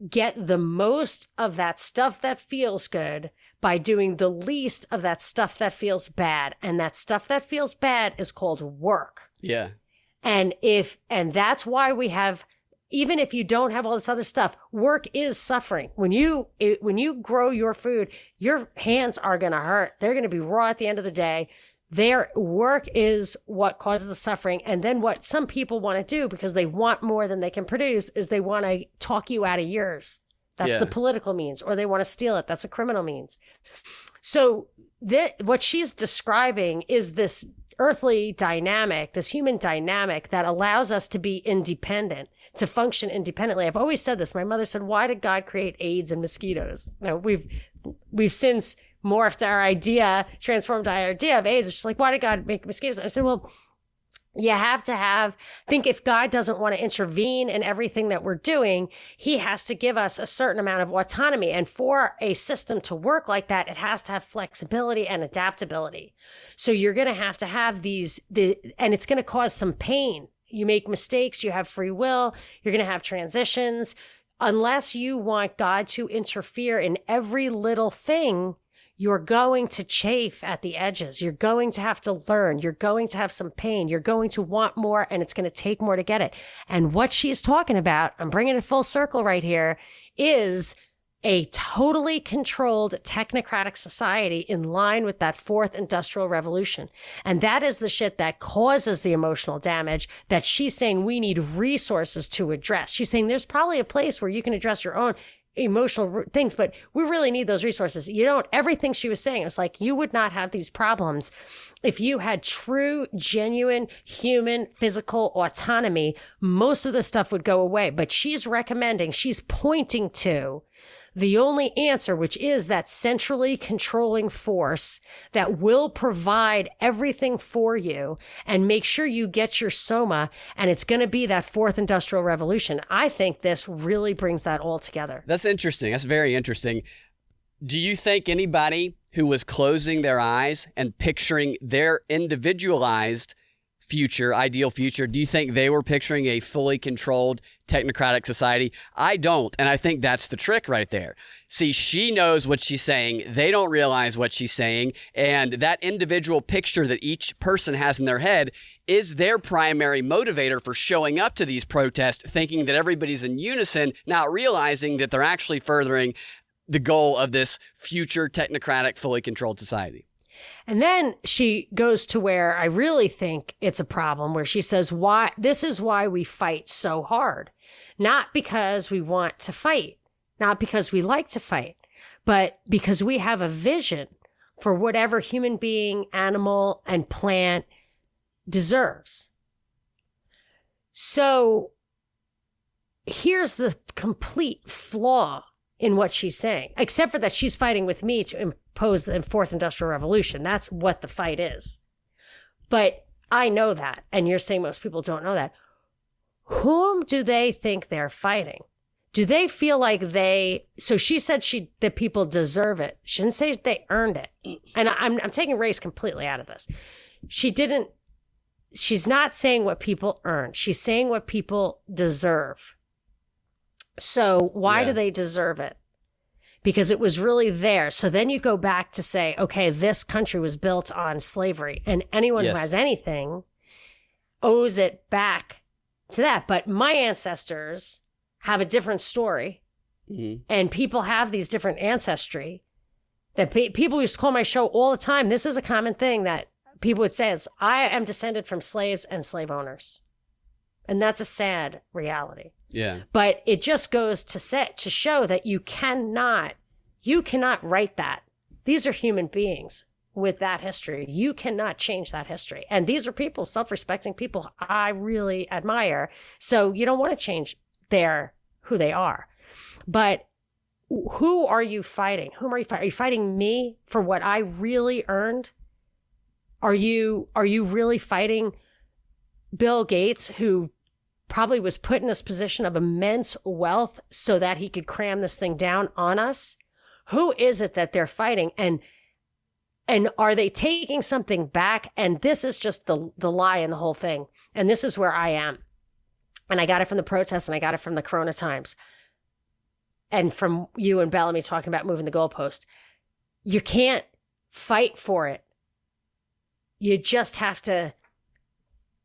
get the most of that stuff that feels good by doing the least of that stuff that feels bad. And that stuff that feels bad is called work. Yeah. And that's why we have, even if you don't have all this other stuff, work is suffering. When you grow your food, your hands are going to hurt. They're going to be raw at the end of the day. Their work is what causes the suffering. And then what some people want to do, because they want more than they can produce, is they want to talk you out of yours. That's the political means. Or they want to steal it. That's a criminal means. So what she's describing is this earthly dynamic, this human dynamic that allows us to be independent, to function independently. I've always said this. My mother said, why did God create AIDS and mosquitoes? Now, we've since transformed our idea of AIDS. It's just like, why did God make mosquitoes? I said, well, you have to think if God doesn't want to intervene in everything that we're doing, he has to give us a certain amount of autonomy. And for a system to work like that, it has to have flexibility and adaptability. So you're going to have these, and it's going to cause some pain. You make mistakes, you have free will, you're going to have transitions. Unless you want God to interfere in every little thing, you're going to chafe at the edges. You're going to have to learn. You're going to have some pain. You're going to want more, and it's going to take more to get it. And what she's talking about, I'm bringing it full circle right here, is a totally controlled technocratic society in line with that fourth industrial revolution. And that is the shit that causes the emotional damage that she's saying we need resources to address. She's saying there's probably a place where you can address your own emotional things, but we really need those resources. Everything she was saying, it was like, you would not have these problems if you had true, genuine, human, physical autonomy. Most of the stuff would go away, but she's pointing to the only answer, which is that centrally controlling force that will provide everything for you and make sure you get your soma. And it's going to be that fourth industrial revolution. I think this really brings that all together. That's interesting. That's very interesting. Do you think anybody who was closing their eyes and picturing their individualized ideal future, do you think they were picturing a fully controlled technocratic society? I don't. And I think that's the trick right there. See, she knows what she's saying. They don't realize what she's saying. And that individual picture that each person has in their head is their primary motivator for showing up to these protests, thinking that everybody's in unison, not realizing that they're actually furthering the goal of this future technocratic, fully controlled society. And then she goes to where I really think it's a problem, where she says, this is why we fight so hard. Not because we want to fight, not because we like to fight, but because we have a vision for whatever human being, animal, and plant deserves. So here's the complete flaw in what she's saying, except for that she's fighting with me to impose the fourth industrial revolution. That's what the fight is. But I know that, and you're saying most people don't know that. Whom do they think they're fighting? Do they feel like so she said that people deserve it. She didn't say they earned it. And I'm taking race completely out of this. She's not saying what people earn. She's saying what people deserve. So why do they deserve it? Because it was really there. So then you go back to say, okay, this country was built on slavery, and anyone who has anything owes it back to that. But my ancestors have a different story, and people have these different ancestry that people used to call my show all the time. This is a common thing that people would say is, I am descended from slaves and slave owners. And that's a sad reality. Yeah. But it just goes to show that you cannot write that. These are human beings with that history. You cannot change that history. And these are people, self-respecting people I really admire. So you don't want to change who they are. But who are you fighting? Whom are you fighting? Are you fighting me for what I really earned? Are you really fighting Bill Gates, who probably was put in this position of immense wealth so that he could cram this thing down on us? Who is it that they're fighting? And are they taking something back? And this is just the lie in the whole thing. And this is where I am. And I got it from the protests, and I got it from the Corona Times, and from you and Bellamy talking about moving the goalpost. You can't fight for it. You just have to,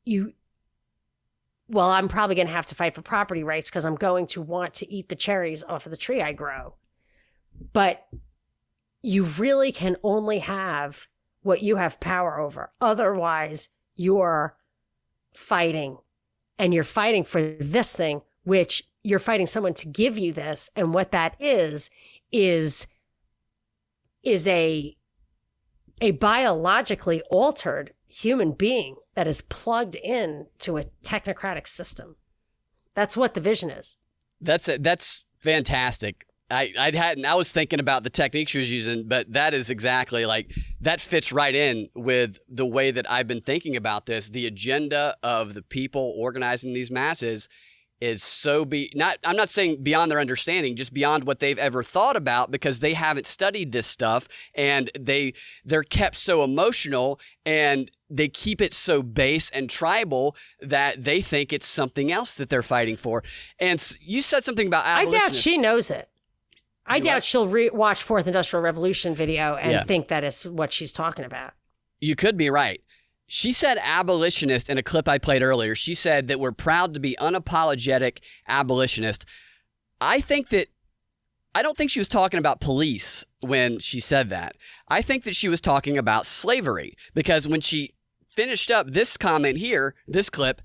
I'm probably going to have to fight for property rights because I'm going to want to eat the cherries off of the tree I grow. But you really can only have what you have power over. Otherwise, you're fighting. And you're fighting for this thing, which you're fighting someone to give you this. And what that is a biologically altered human being that is plugged in to a technocratic system. That's what the vision is. That's fantastic. I was thinking about the technique she was using, but that is exactly like, that fits right in with the way that I've been thinking about this. The agenda of the people organizing these masses is I'm not saying beyond their understanding, just beyond what they've ever thought about, because they haven't studied this stuff, and they're kept so emotional, and they keep it so base and tribal that they think it's something else that they're fighting for. And you said something about abolition. I doubt she knows it. I doubt she'll watch Fourth Industrial Revolution video and think that is what she's talking about. You could be right. She said abolitionist in a clip I played earlier. She said that we're proud to be unapologetic abolitionist. I don't think she was talking about police when she said that. I think that she was talking about slavery, because when she finished up this comment here, this clip,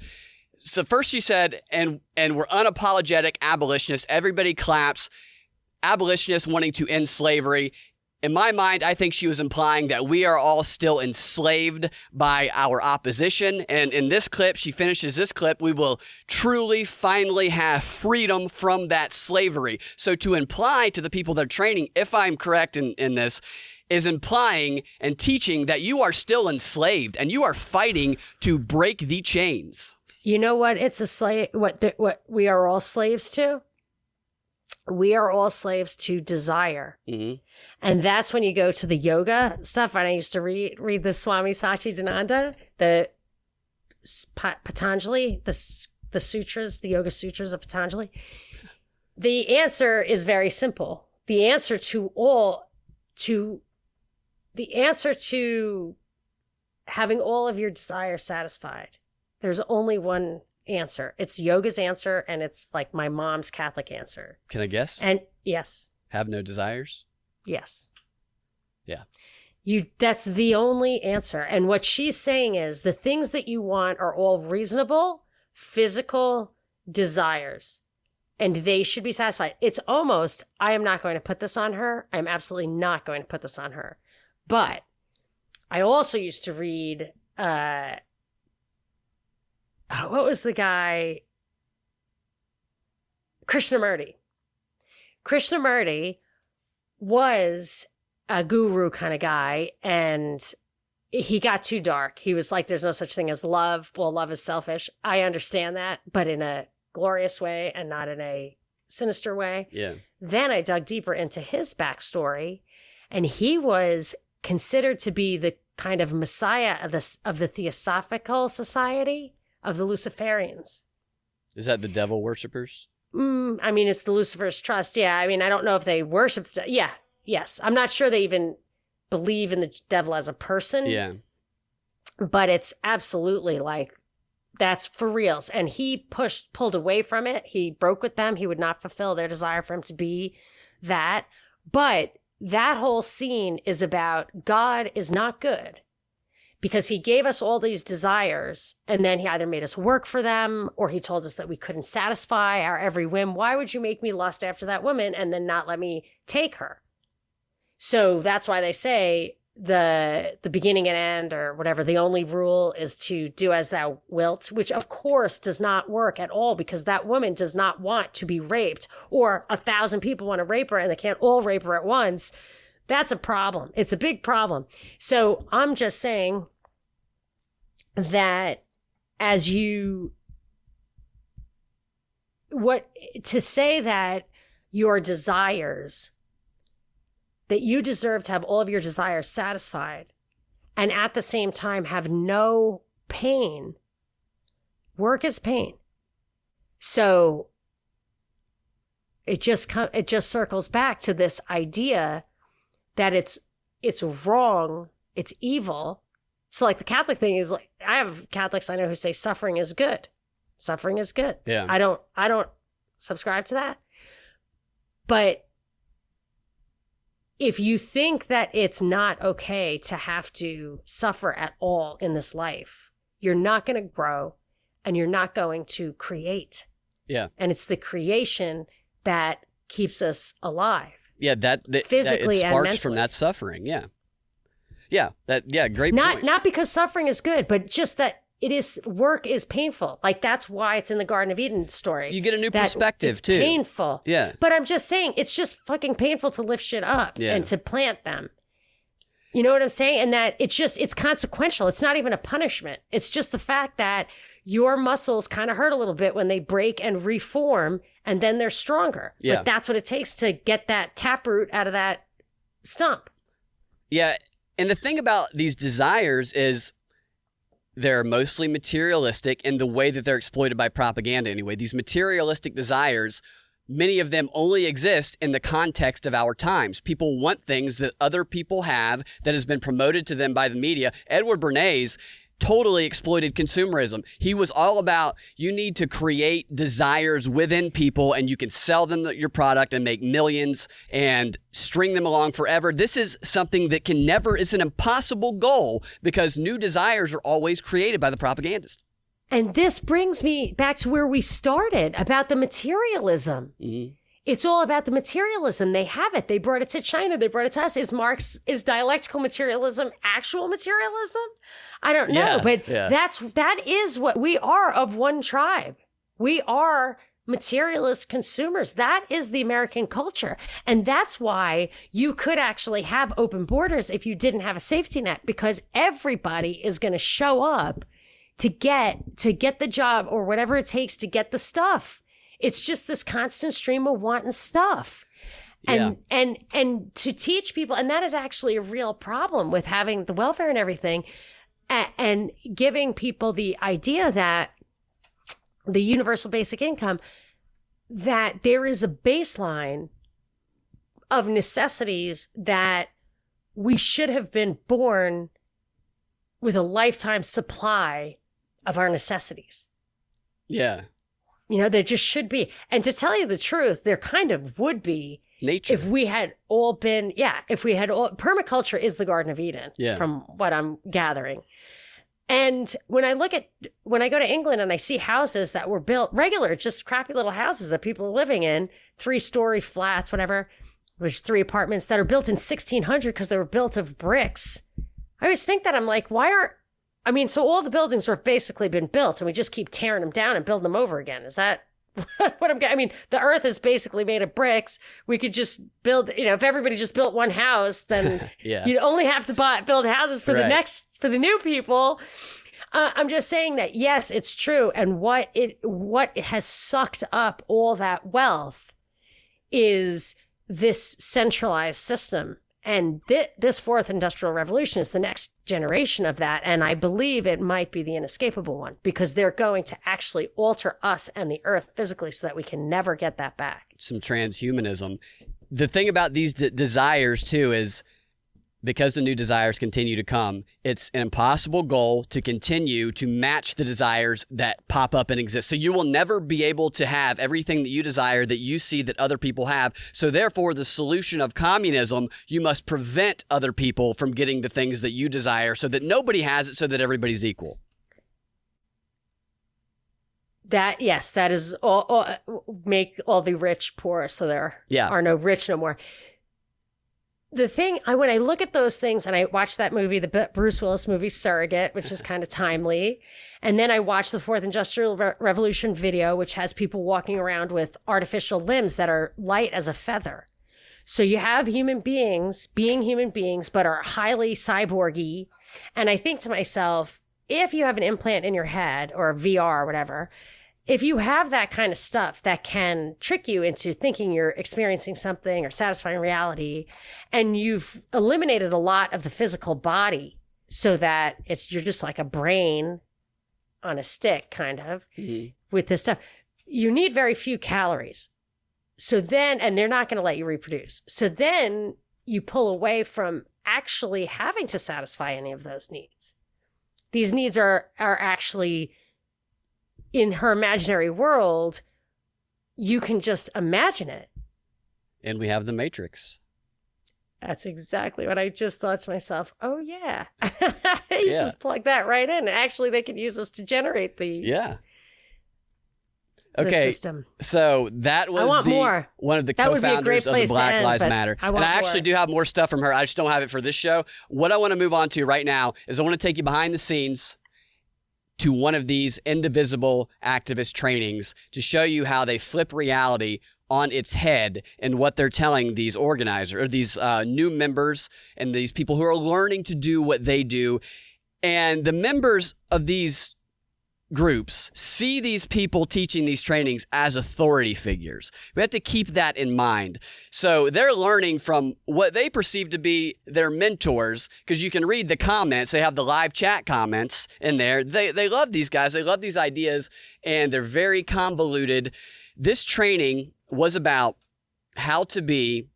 so first she said, and we're unapologetic abolitionists. Everybody claps. Abolitionists wanting to end slavery. In my mind, I think she was implying that we are all still enslaved by our opposition. And in this clip, she finishes this clip, we will truly, finally have freedom from that slavery. So to imply to the people they're training, if I'm correct in this, is implying and teaching that you are still enslaved and you are fighting to break the chains. You know what? It's a slave. What we are all slaves to? We are all slaves to desire. Mm-hmm. And that's when you go to the yoga stuff. And I used to read the Swami Satchidananda, the Patanjali, the sutras, the yoga sutras of Patanjali. The answer is very simple. The answer to having all of your desires satisfied. There's only one answer. It's yoga's answer, and it's like my mom's Catholic answer. Can I guess? And yes. Have no desires? Yes. Yeah. That's the only answer. And what she's saying is the things that you want are all reasonable, physical desires, and they should be satisfied. It's almost, I am not going to put this on her. I'm absolutely not going to put this on her. But I also used to read, what was the guy? Krishnamurti. Krishnamurti was a guru kind of guy, and he got too dark. He was like, there's no such thing as love. Well, love is selfish. I understand that, but in a glorious way and not in a sinister way. Yeah. Then I dug deeper into his backstory, and he was considered to be the kind of messiah of the Theosophical Society of the Luciferians. Is that the devil worshippers? I mean, it's the Lucifer's Trust. Yeah. I mean, I don't know if they worship. Yeah. Yes. I'm not sure they even believe in the devil as a person. Yeah. But it's absolutely like, that's for reals. And he pulled away from it. He broke with them. He would not fulfill their desire for him to be that. But that whole scene is about God is not good, because he gave us all these desires, and then he either made us work for them, or he told us that we couldn't satisfy our every whim. Why would you make me lust after that woman and then not let me take her? So that's why they say the beginning and end, or whatever, the only rule is to do as thou wilt, which of course does not work at all, because that woman does not want to be raped, or 1,000 people want to rape her and they can't all rape her at once. That's a problem. It's a big problem. So I'm just saying that to say that your desires, that you deserve to have all of your desires satisfied, and at the same time have no pain. Work is pain. So it just circles back to this idea that it's wrong, it's evil. So like the Catholic thing is like, I have Catholics I know who say suffering is good. Suffering is good. Yeah. I don't subscribe to that. But if you think that it's not okay to have to suffer at all in this life, you're not going to grow and you're not going to create. Yeah. And it's the creation that keeps us alive. Yeah, that physically it and sparks mentally. from that suffering. Yeah. Yeah, great Not point. not because suffering is good, but just that work is painful. Like that's why it's in the Garden of Eden story. You get a new that perspective it's too. Painful. Yeah. But I'm just saying it's just fucking painful to lift shit up Yeah. and to plant them. You know what I'm saying? And that it's consequential. It's not even a punishment. It's just the fact that your muscles kind of hurt a little bit when they break and reform, and then they're stronger. Yeah. But that's what it takes to get that taproot out of that stump. Yeah. And the thing about these desires is they're mostly materialistic in the way that they're exploited by propaganda anyway. These materialistic desires, many of them only exist in the context of our times. People want things that other people have that has been promoted to them by the media. Edward Bernays totally exploited consumerism. He was all about you need to create desires within people and you can sell them your product and make millions and string them along forever. This is something that it's an impossible goal because new desires are always created by the propagandist. And this brings me back to where we started about the materialism. Mm-hmm. It's all about the materialism. They have it. They brought it to China. They brought it to us. Is dialectical materialism actual materialism? I don't know, but that is what we are, of one tribe. We are materialist consumers. That is the American culture. And that's why you could actually have open borders if you didn't have a safety net, because everybody is going to show up to get the job or whatever it takes to get the stuff. It's just this constant stream of wanting stuff. And to teach people, and that is actually a real problem with having the welfare and everything, and giving people the idea that the universal basic income, that there is a baseline of necessities that we should have been born with a lifetime supply of our necessities. Yeah. You know, there just should be. And to tell you the truth, there kind of would be Nature. if we had all permaculture is the Garden of Eden, from what I'm gathering. And when I go to England and I see houses that were built regular, just crappy little houses that people are living in, 3-story flats, whatever, which 3 apartments that are built in 1600 because they were built of bricks. I always think that I'm like, so all the buildings have basically been built and we just keep tearing them down and building them over again. Is that what I'm getting? I mean, the earth is basically made of bricks. We could just build, if everybody just built one house, then you'd only have to build houses for for the new people. I'm just saying that, yes, it's true. And what has sucked up all that wealth is this centralized system. And this fourth industrial revolution is the next generation of that. And I believe it might be the inescapable one, because they're going to actually alter us and the earth physically so that we can never get that back. Some transhumanism. The thing about these desires, too, is because the new desires continue to come, it's an impossible goal to continue to match the desires that pop up and exist. So you will never be able to have everything that you desire that you see that other people have. So therefore, the solution of communism, you must prevent other people from getting the things that you desire so that nobody has it, so that everybody's equal. That is all make all the rich poor so there are no rich no more. The thing, when I look at those things, and I watched that movie, the Bruce Willis movie Surrogate, which is kind of timely, and then I watched the Fourth Industrial Revolution video, which has people walking around with artificial limbs that are light as a feather. So you have human beings being human beings, but are highly cyborgy. And I think to myself, if you have an implant in your head or a VR or whatever, if you have that kind of stuff that can trick you into thinking you're experiencing something or satisfying reality, and you've eliminated a lot of the physical body so that you're just like a brain on a stick kind of with this stuff, you need very few calories. So then, and they're not going to let you reproduce. So then you pull away from actually having to satisfy any of those needs. These needs are actually, in her imaginary world, you can just imagine it. And we have the Matrix. That's exactly what I just thought to myself. Oh, yeah. You just plug that right in. Actually, they could use us to generate the... Yeah. the Okay, system. so that was more. One of the That would be a great co-founders of the place to Black end, Lives but Matter. I And want I actually more. do have more stuff from her. I just don't have it for this show. What I want to move on to right now is I want to take you behind the scenes to one of these indivisible activist trainings to show you how they flip reality on its head and what they're telling these organizers or these new members and these people who are learning to do what they do. And the members of these groups see these people teaching these trainings as authority figures. We have to keep that in mind. So they're learning from what they perceive to be their mentors, because you can read the comments. They have the live chat comments in there. They love these guys. They love these ideas, and they're very convoluted. This training was about how to be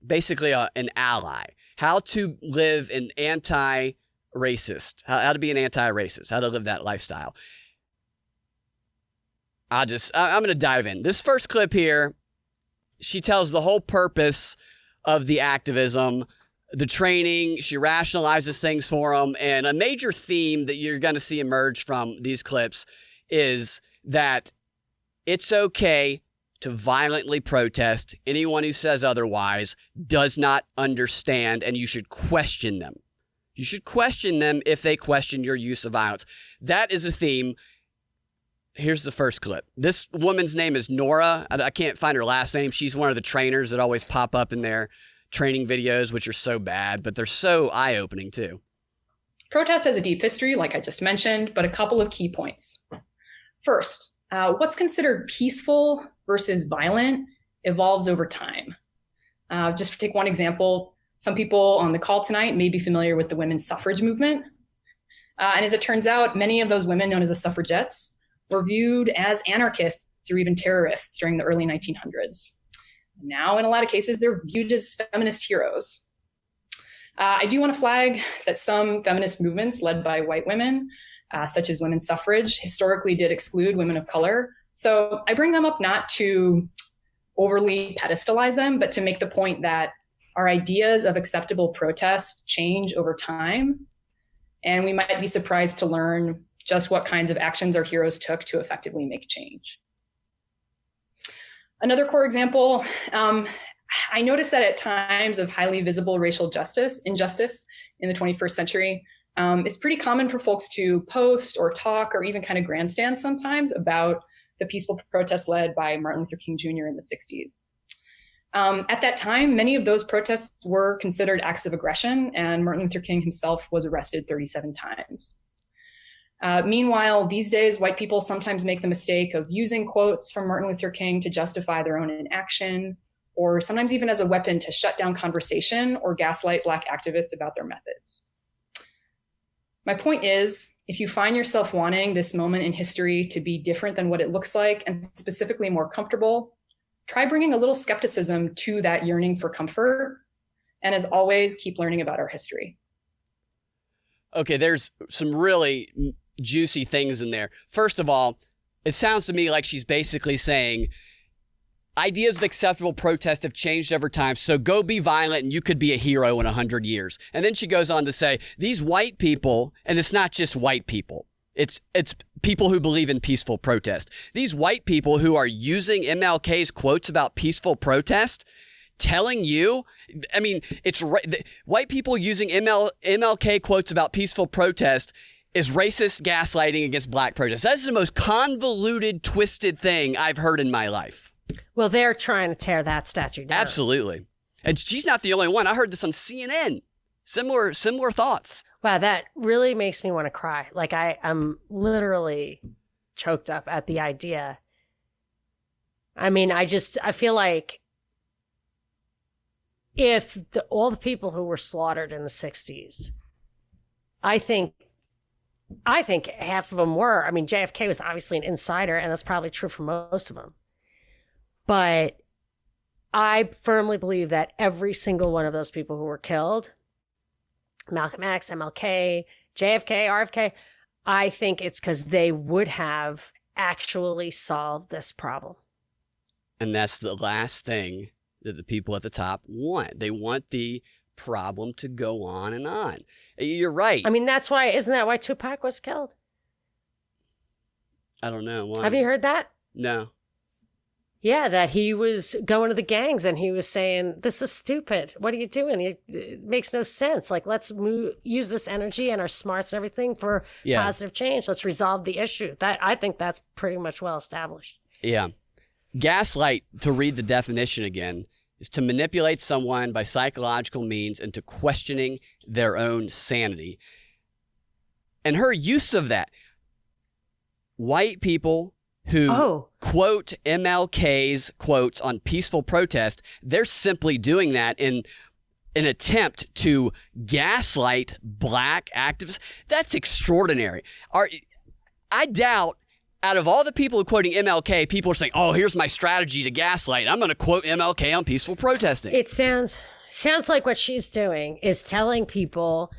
basically an ally, how to live an anti-racist, how to be an anti-racist, how to live that lifestyle. I'm going to dive in. This first clip here, she tells the whole purpose of the activism, the training. She rationalizes things for them. And a major theme that you're going to see emerge from these clips is that it's okay to violently protest. Anyone who says otherwise does not understand, and you should question them. You should question them if they question your use of violence. That is a theme. Here's the first clip. This woman's name is Nora. I can't find her last name. She's one of the trainers that always pop up in their training videos, which are so bad, but they're so eye-opening too. Protest has a deep history, like I just mentioned, but a couple of key points. First, what's considered peaceful versus violent evolves over time. Just to take one example, some people on the call tonight may be familiar with the women's suffrage movement. And as it turns out, many of those women known as the suffragettes were viewed as anarchists or even terrorists during the early 1900s. Now, in a lot of cases, they're viewed as feminist heroes. I do want to flag that some feminist movements led by white women, such as women's suffrage, historically did exclude women of color. So I bring them up not to overly pedestalize them, but to make the point that our ideas of acceptable protest change over time. And we might be surprised to learn just what kinds of actions our heroes took to effectively make change. Another core example, I noticed that at times of highly visible racial injustice in the 21st century, it's pretty common for folks to post or talk or even kind of grandstand sometimes about the peaceful protests led by Martin Luther King Jr. in the 60s. At that time, many of those protests were considered acts of aggression, and Martin Luther King himself was arrested 37 times. Meanwhile, these days, white people sometimes make the mistake of using quotes from Martin Luther King to justify their own inaction, or sometimes even as a weapon to shut down conversation or gaslight Black activists about their methods. My point is, if you find yourself wanting this moment in history to be different than what it looks like, and specifically more comfortable, try bringing a little skepticism to that yearning for comfort. And as always, keep learning about our history. Okay, there's some really juicy things in there. First of all, it sounds to me like she's basically saying ideas of acceptable protest have changed over time, so go be violent and you could be a hero in 100 years. And then she goes on to say, these white people, and it's not just white people, it's people who believe in peaceful protest. These white people who are using MLK's quotes about peaceful protest, telling you, I mean, it's white people using MLK quotes about peaceful protest is racist gaslighting against Black protests. That's the most convoluted, twisted thing I've heard in my life. Well, they're trying to tear that statue down. Absolutely. And she's not the only one. I heard this on CNN. Similar thoughts. Wow, that really makes me want to cry. Like I'm literally choked up at the idea. I mean, I feel like if all the people who were slaughtered in the 60s, I think half of them were. I mean, JFK was obviously an insider, and that's probably true for most of them. But I firmly believe that every single one of those people who were killed, Malcolm X, MLK, JFK, RFK, I think it's because they would have actually solved this problem. And that's the last thing that the people at the top want. They want the problem to go on and on. You're right. I mean, isn't that why Tupac was killed? I don't know. Why? Have you heard that? No. Yeah, that he was going to the gangs and he was saying, "This is stupid. What are you doing? It makes no sense. Like, let's use this energy and our smarts and everything for positive change. Let's resolve the issue." I think that's pretty much well established. Yeah. Gaslight, to read the definition again, is to manipulate someone by psychological means into questioning their own sanity. And her use of that, white people who quote MLK's quotes on peaceful protest, they're simply doing that in an attempt to gaslight black activists. That's extraordinary. I doubt out of all the people who are quoting MLK, people are saying, "Oh, here's my strategy to gaslight. I'm going to quote MLK on peaceful protesting." It sounds like what she's doing is telling people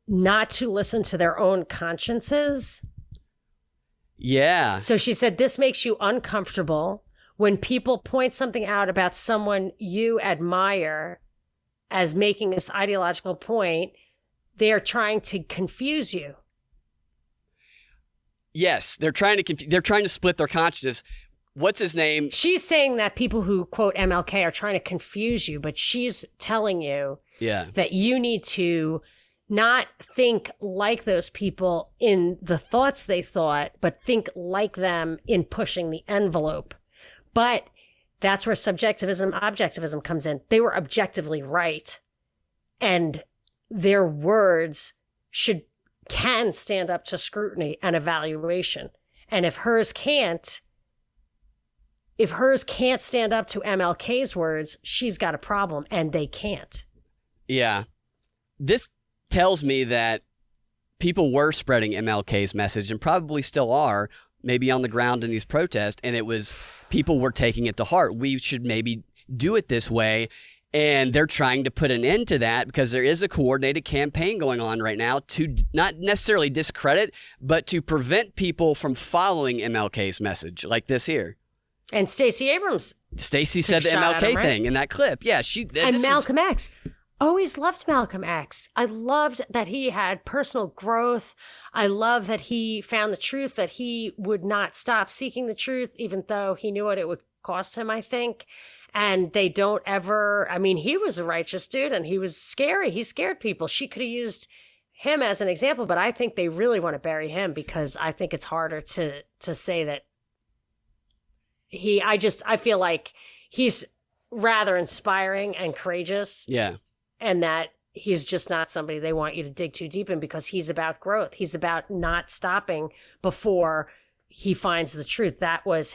not to listen to their own consciences. Yeah. So she said, this makes you uncomfortable when people point something out about someone you admire as making this ideological point. They're trying to confuse you. Yes, they're trying to split their consciousness. What's his name? She's saying that people who quote MLK are trying to confuse you, but she's telling you that you need to not think like those people in the thoughts they thought, but think like them in pushing the envelope. But that's where subjectivism, objectivism comes in. They were objectively right. And their words can stand up to scrutiny and evaluation. And if hers can't stand up to MLK's words, she's got a problem, and they can't. Yeah. This tells me that people were spreading MLK's message and probably still are, maybe on the ground in these protests, and people were taking it to heart. We should maybe do it this way. And they're trying to put an end to that because there is a coordinated campaign going on right now to not necessarily discredit, but to prevent people from following MLK's message like this here. And Stacey Abrams. Stacey said the MLK thing in that clip. Yeah, and Malcolm X. Always loved Malcolm X. I loved that he had personal growth. I love that he found the truth, that he would not stop seeking the truth, even though he knew what it would cost him, I think. And they don't ever, I mean, he was a righteous dude and he was scary. He scared people. She could have used him as an example, but I think they really want to bury him because I think it's harder to say that I feel like he's rather inspiring and courageous. Yeah. And that he's just not somebody they want you to dig too deep in because he's about growth. He's about not stopping before he finds the truth. That was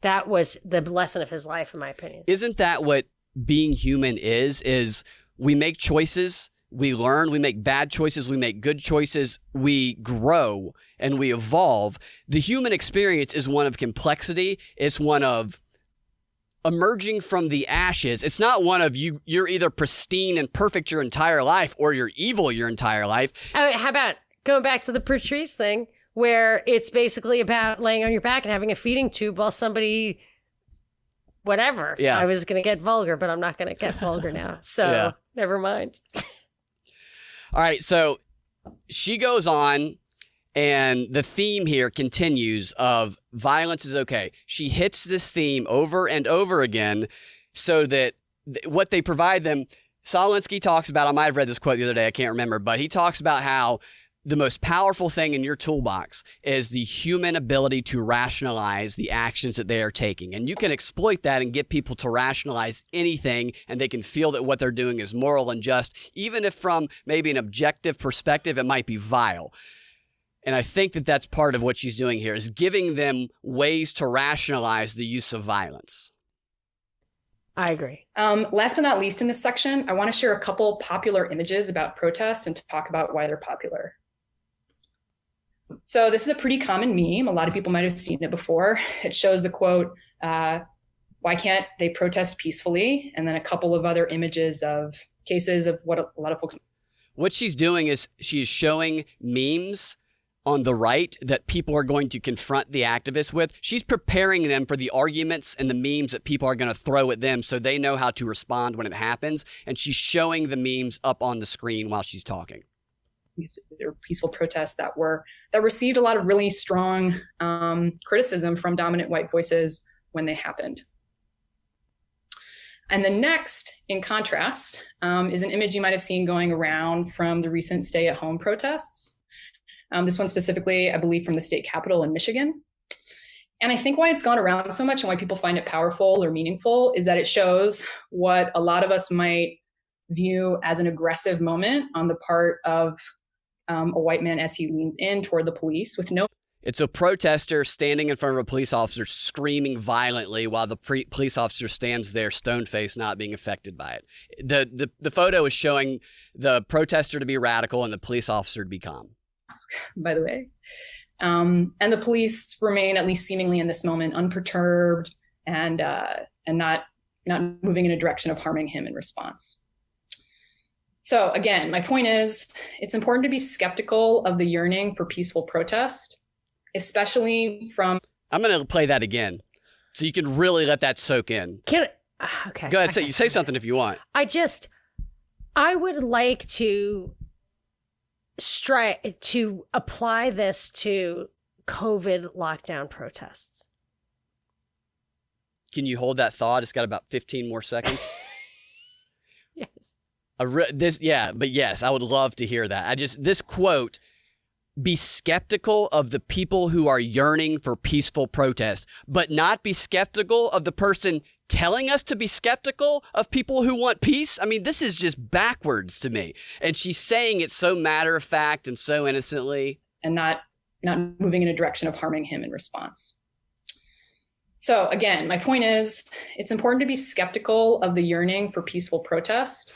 the lesson of his life, in my opinion. Isn't that what being human is we make choices, we learn, we make bad choices, we make good choices, we grow and we evolve. The human experience is one of complexity. It's one of emerging from the ashes. It's not one of you're either pristine and perfect your entire life or you're evil your entire life. How about going back to the Patrice thing, where it's basically about laying on your back and having a feeding tube while somebody, whatever. Yeah. I was going to get vulgar, but I'm not going to get vulgar now. So Never mind. All right. So she goes on and the theme here continues of violence is okay. She hits this theme over and over again so that what they provide them, Solinsky talks about, I might have read this quote the other day, I can't remember, but he talks about how the most powerful thing in your toolbox is the human ability to rationalize the actions that they are taking. And you can exploit that and get people to rationalize anything, and they can feel that what they're doing is moral and just, even if from maybe an objective perspective, it might be vile. And I think that that's part of what she's doing here, is giving them ways to rationalize the use of violence. I agree. Last but not least in this section, I want to share a couple popular images about protest and to talk about why they're popular. So this is a pretty common meme. A lot of people might have seen it before. It shows the quote, why can't they protest peacefully? And then a couple of other images of cases of what a lot of folks... What she's doing is she's showing memes on the right that people are going to confront the activists with. She's preparing them for the arguments and the memes that people are going to throw at them so they know how to respond when it happens. And she's showing the memes up on the screen while she's talking. They were peaceful protests that received a lot of really strong criticism from dominant white voices when they happened. And the next, in contrast, is an image you might have seen going around from the recent stay-at-home protests. This one specifically, I believe, from the state capitol in Michigan. And I think why it's gone around so much and why people find it powerful or meaningful is that it shows what a lot of us might view as an aggressive moment on the part of a white man as he leans in toward the police with no. It's a protester standing in front of a police officer screaming violently while the police officer stands there stone-faced, not being affected by it. The photo is showing the protester to be radical and the police officer to be calm. By the way. And the police remain, at least seemingly in this moment, unperturbed and not moving in a direction of harming him in response. So again, my point is, it's important to be skeptical of the yearning for peaceful protest, especially from... I'm going to play that again so you can really let that soak in. Okay. Go ahead, say something if you want. I would like to apply this to COVID lockdown protests. Can you hold that thought? It's got about 15 more seconds. Yes. Yes, I would love to hear that. This quote, be skeptical of the people who are yearning for peaceful protest, but not be skeptical of the person telling us to be skeptical of people who want peace. I mean, this is just backwards to me. And she's saying it so matter of fact and so innocently. And not moving in a direction of harming him in response. So again, my point is, it's important to be skeptical of the yearning for peaceful protest,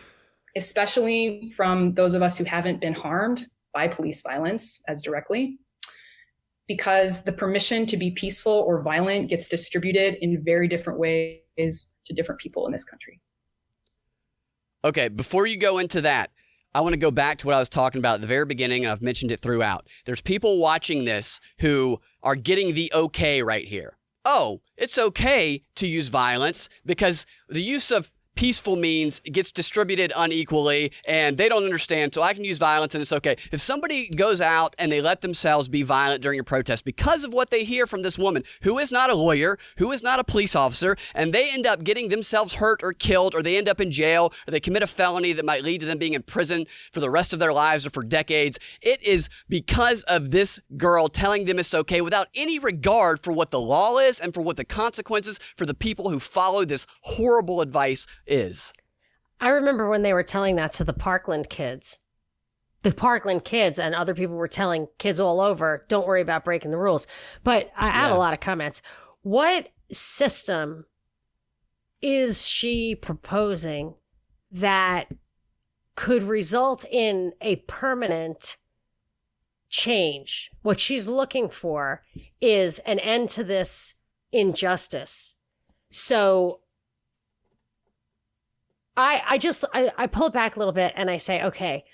especially from those of us who haven't been harmed by police violence as directly, because the permission to be peaceful or violent gets distributed in very different ways to different people in this country. Okay, before you go into that, I want to go back to what I was talking about at the very beginning, and I've mentioned it throughout. There's people watching this who are getting the okay right here. Oh, it's okay to use violence because the use of peaceful means it gets distributed unequally and they don't understand, so I can use violence and it's okay. If somebody goes out and they let themselves be violent during a protest because of what they hear from this woman, who is not a lawyer, who is not a police officer, and they end up getting themselves hurt or killed, or they end up in jail, or they commit a felony that might lead to them being in prison for the rest of their lives or for decades, it is because of this girl telling them it's okay without any regard for what the law is and for what the consequences for the people who follow this horrible advice is. I remember when they were telling that to the Parkland kids. The Parkland kids and other people were telling kids all over, don't worry about breaking the rules. But I have a lot of comments. What system is she proposing that could result in a permanent change? What she's looking for is an end to this injustice. So I pull it back a little bit and I say, okay,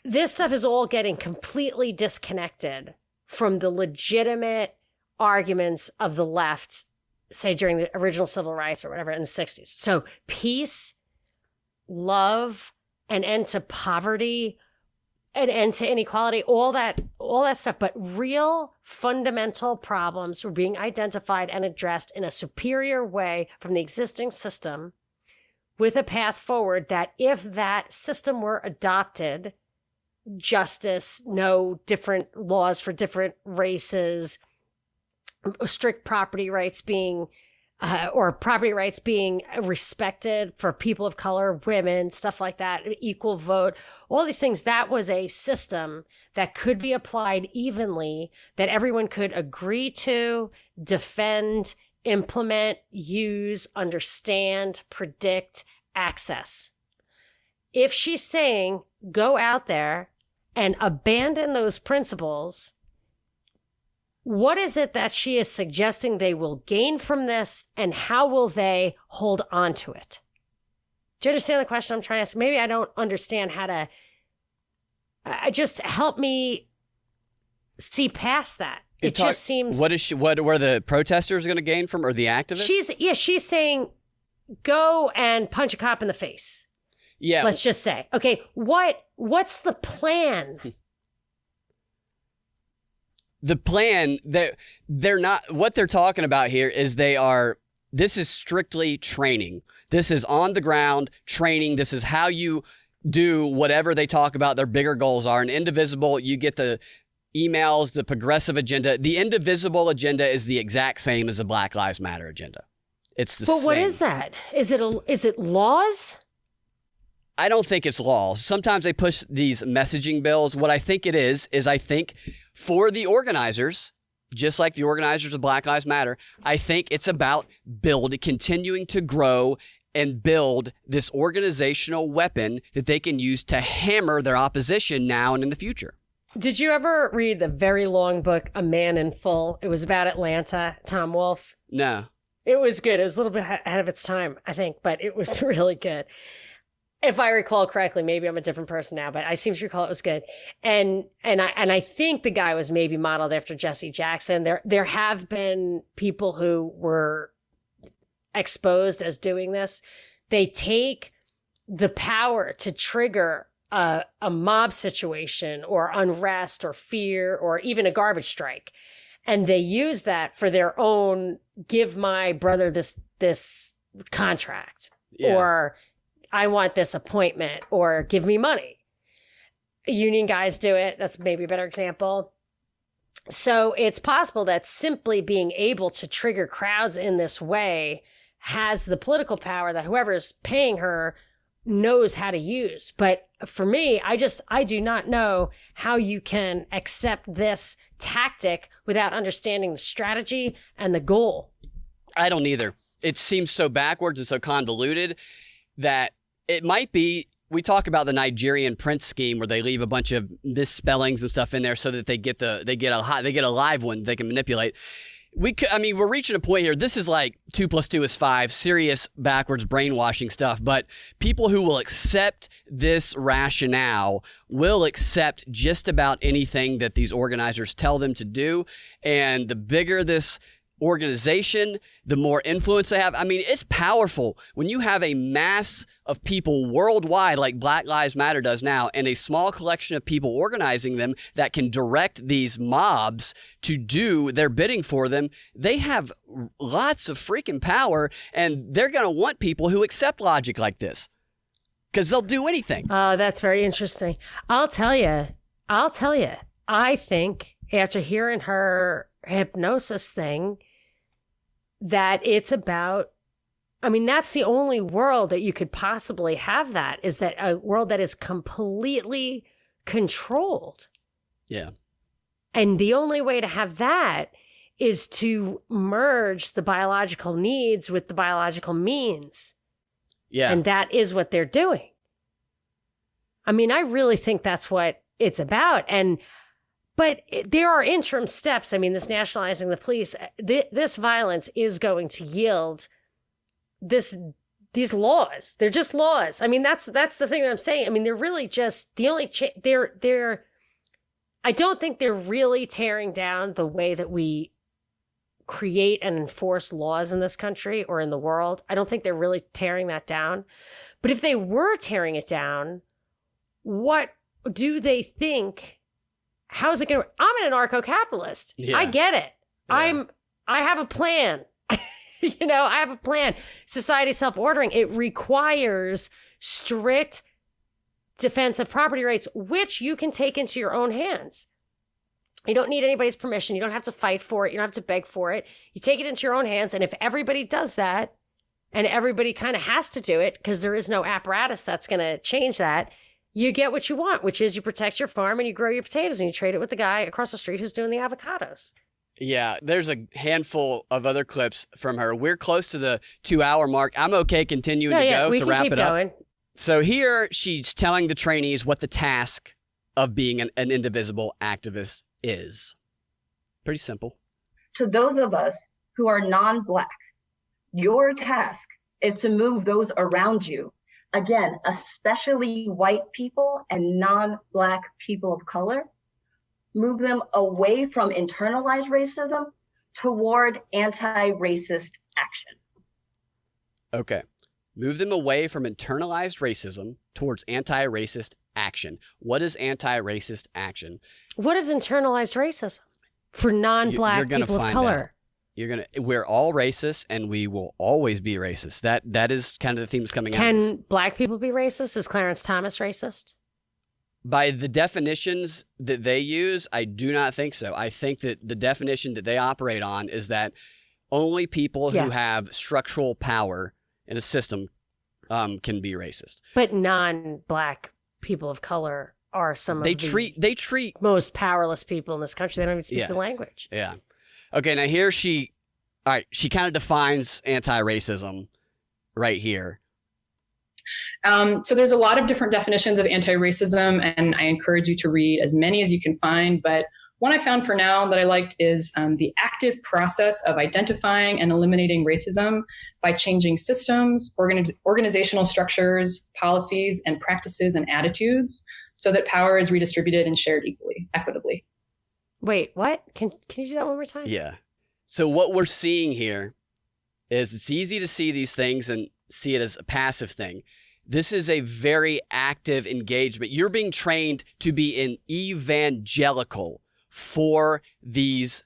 this stuff is all getting completely disconnected from the legitimate arguments of the left, say during the original civil rights or whatever in the 60s. So peace, love, an end to poverty, an end to inequality, all that stuff. But real fundamental problems were being identified and addressed in a superior way from the existing system, with a path forward that if that system were adopted, justice, no different laws for different races, strict property rights being, or property rights being respected for people of color, women, stuff like that, equal vote, all these things, that was a system that could be applied evenly, that everyone could agree to, defend, implement, use, understand, predict, access. If she's saying, go out there and abandon those principles, what is it that she is suggesting they will gain from this, and how will they hold on to it? Do you understand the question I'm trying to ask? Maybe I don't understand how to... just help me see past that. It just seems... What were the protesters going to gain from, or the activists? She's saying, go and punch a cop in the face. Yeah. Let's just say. Okay, what What's the plan? The plan that they're not, what they're talking about here is this is strictly training. This is on the ground training. This is how you do whatever they talk about their bigger goals are. And Indivisible, you get the emails, the progressive agenda. The Indivisible agenda is the exact same as the Black Lives Matter agenda. It's the same. But what is that? Is it laws? I don't think it's laws. Sometimes they push these messaging bills. What I think it is I think for the organizers, just like the organizers of Black Lives Matter, I think it's about continuing to grow and build this organizational weapon that they can use to hammer their opposition now and in the future. Did you ever read the very long book, A Man in Full? It was about Atlanta, Tom Wolfe. No. It was good. It was a little bit ahead of its time, I think, but it was really good. If I recall correctly, maybe I'm a different person now, but I seem to recall it was good. And I think the guy was maybe modeled after Jesse Jackson. There have been people who were exposed as doing this. They take the power to trigger a mob situation or unrest or fear or even a garbage strike. And they use that for their own, give my brother this contract, or I want this appointment, or give me money. Union guys do it. That's maybe a better example. So it's possible that simply being able to trigger crowds in this way has the political power that whoever's paying her knows how to use. But for me, I do not know how you can accept this tactic without understanding the strategy and the goal. I don't either. It seems so backwards and so convoluted that it might be, we talk about the Nigerian prince scheme where they leave a bunch of misspellings and stuff in there so that they get a live one they can manipulate. We're reaching a point here. This is like 2 + 2 is 5, serious backwards brainwashing stuff. But people who will accept this rationale will accept just about anything that these organizers tell them to do. And the bigger this organization, the more influence they have. I mean, it's powerful when you have a mass of people worldwide like Black Lives Matter does now, and a small collection of people organizing them that can direct these mobs to do their bidding for them. They have lots of freaking power, and they're going to want people who accept logic like this because they'll do anything. Oh, that's very interesting. I'll tell you, I think after hearing her hypnosis thing, that it's about, that's the only world that you could possibly have, that is that a world that is completely controlled. Yeah. And the only way to have that is to merge the biological needs with the biological means. Yeah. And that is what they're doing. I really think that's what it's about. But there are interim steps. This nationalizing the police, this violence is going to yield these laws. They're just laws. That's the thing that I'm saying. They're really just the only they're I don't think they're really tearing down the way that we create and enforce laws in this country or in the world. I don't think they're really tearing that down. But if they were tearing it down, what do they think? How's it going to? I'm an anarcho-capitalist. Yeah. I get it. Yeah. I have a plan. I have a plan. Society self-ordering. It requires strict defense of property rights, which you can take into your own hands. You don't need anybody's permission. You don't have to fight for it. You don't have to beg for it. You take it into your own hands. And if everybody does that, and everybody kind of has to do it because there is no apparatus that's going to change that, you get what you want, which is you protect your farm and you grow your potatoes and you trade it with the guy across the street who's doing the avocados. Yeah, there's a handful of other clips from her. We're close to the 2-hour mark. I'm okay continuing to go to wrap it up. So here she's telling the trainees what the task of being an indivisible activist is. Pretty simple. To those of us who are non-Black, your task is to move those around you. Again, especially white people and non-Black people of color, move them away from internalized racism toward anti-racist action. Okay. Move them away from internalized racism towards anti-racist action. What is anti-racist action? What is internalized racism for non-black You're gonna people of find color? We're all racist, and we will always be racist. That is kind of the themes coming out of this. Can black people be racist? Is Clarence Thomas racist? By the definitions that they use, I do not think so. I think that the definition that they operate on is that only people who have structural power in a system can be racist. But non-black people of color are some of They the treat most powerless people in this country. They don't even speak the language. Yeah. Okay, now here she kind of defines anti-racism right here. So there's a lot of different definitions of anti-racism, and I encourage you to read as many as you can find. But one I found for now that I liked is the active process of identifying and eliminating racism by changing systems, organizational structures, policies, and practices and attitudes so that power is redistributed and shared equitably. Wait, what? Can you do that one more time? Yeah. So what we're seeing here is it's easy to see these things and see it as a passive thing. This is a very active engagement. You're being trained to be an evangelical for these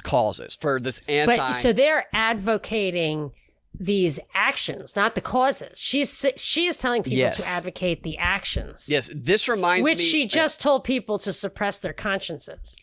causes, for this But so they're advocating these actions, not the causes. She is telling people to advocate the actions. Yes, this reminds me... Which she just told people to suppress their consciences.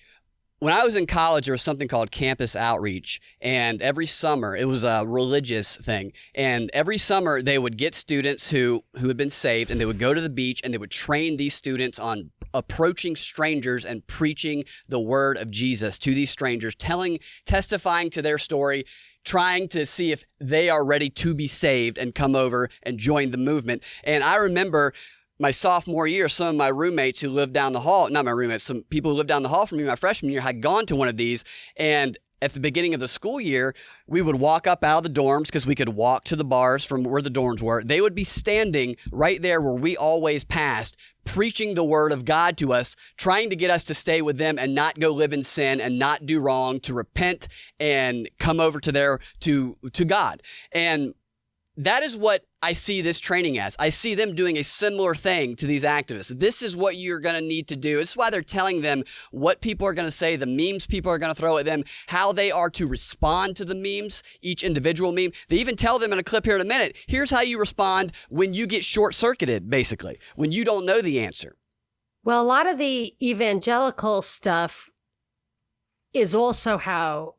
When I was in college, there was something called campus outreach, and every summer, it was a religious thing, and every summer they would get students who had been saved, and they would go to the beach, and they would train these students on approaching strangers and preaching the word of Jesus to these strangers, testifying to their story, trying to see if they are ready to be saved and come over and join the movement. And I remember my sophomore year, some of my roommates who lived down the hall, not my roommates, some people who lived down the hall from me my freshman year had gone to one of these. And at the beginning of the school year, we would walk up out of the dorms because we could walk to the bars from where the dorms were. They would be standing right there where we always passed, preaching the word of God to us, trying to get us to stay with them and not go live in sin and not do wrong, to repent and come over to God. And that is what I see this training as. I see them doing a similar thing to these activists. This is what you're going to need to do. This is why they're telling them what people are going to say, the memes people are going to throw at them, how they are to respond to the memes, each individual meme. They even tell them in a clip here in a minute, here's how you respond when you get short-circuited, basically, when you don't know the answer. Well, a lot of the evangelical stuff is also how...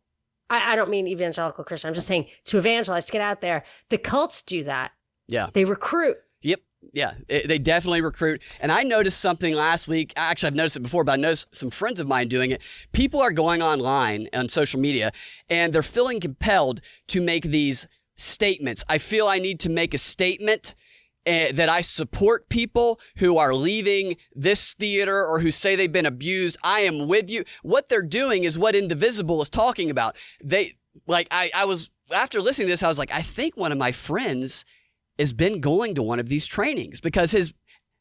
I don't mean evangelical Christian. I'm just saying to evangelize, to get out there. The cults do that. Yeah. They recruit. Yep. Yeah. They definitely recruit. And I noticed something last week. Actually, I've noticed it before, but I noticed some friends of mine doing it. People are going online on social media, and they're feeling compelled to make these statements. I feel I need to make a statement that I support people who are leaving this theater or who say they've been abused. I am with you. What they're doing is what Indivisible is talking about. I was, after listening to this, I was like, I think one of my friends has been going to one of these trainings because his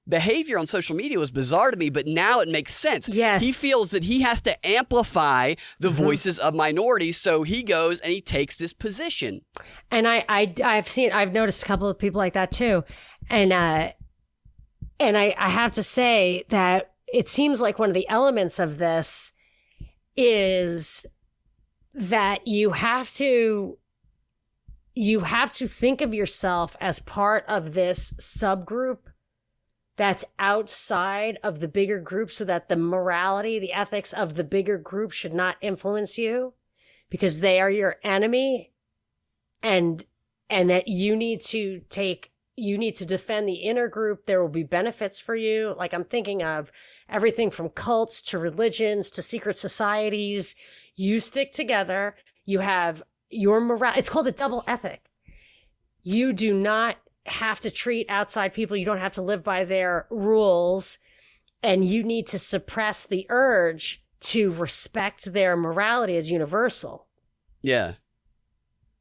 behavior on social media was bizarre to me, but now it makes sense. Yes. He feels that he has to amplify the voices of minorities, so he goes and he takes this position. And I've noticed a couple of people like that too. And I have to say that it seems like one of the elements of this is that you have to think of yourself as part of this subgroup that's outside of the bigger group so that the morality, the ethics of the bigger group should not influence you because they are your enemy and that you need to defend the inner group. There will be benefits for you. Like I'm thinking of everything from cults to religions to secret societies. You stick together. You have your morale. It's called a double ethic. You do not have to treat outside people. You don't have to live by their rules. And you need to suppress the urge to respect their morality as universal. Yeah.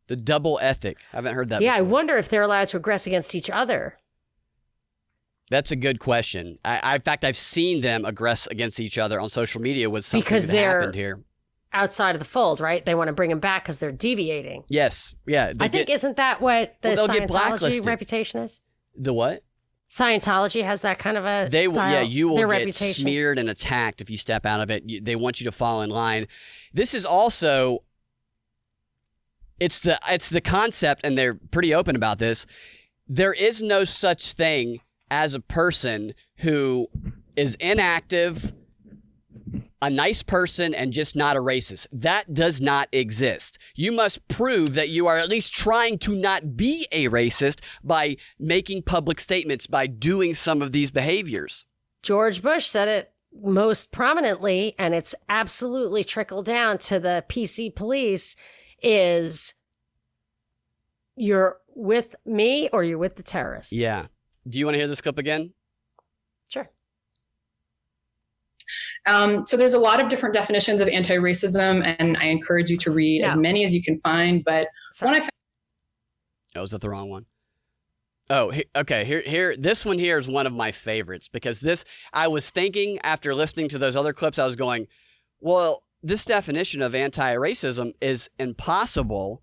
The double ethic. I haven't heard that before. I wonder if they're allowed to aggress against each other. That's a good question. In fact, I've seen them aggress against each other on social media with something that happened here. Outside of the fold, right? They want to bring them back because they're deviating. Yes. Yeah. Isn't that what the Scientology reputation is? The what? Scientology has that kind of a style. Yeah, you will their get reputation. smeared and attacked if you step out of it. They want you to fall in line. This is also, it's the concept, and they're pretty open about this. There is no such thing as a person who is inactive, a nice person, and just not a racist. That does not exist. You must prove that you are at least trying to not be a racist by making public statements, by doing some of these behaviors. George Bush said it most prominently, and it's absolutely trickled down to the PC police, is you're with me or you're with the terrorists. Yeah. Do you want to hear this clip again? Sure. So there's a lot of different definitions of anti-racism, and I encourage you to read as many as you can find. But one I found. Oh, is that the wrong one? Oh, okay. Here. This one here is one of my favorites because I was thinking after listening to those other clips, I was going, well, this definition of anti-racism is impossible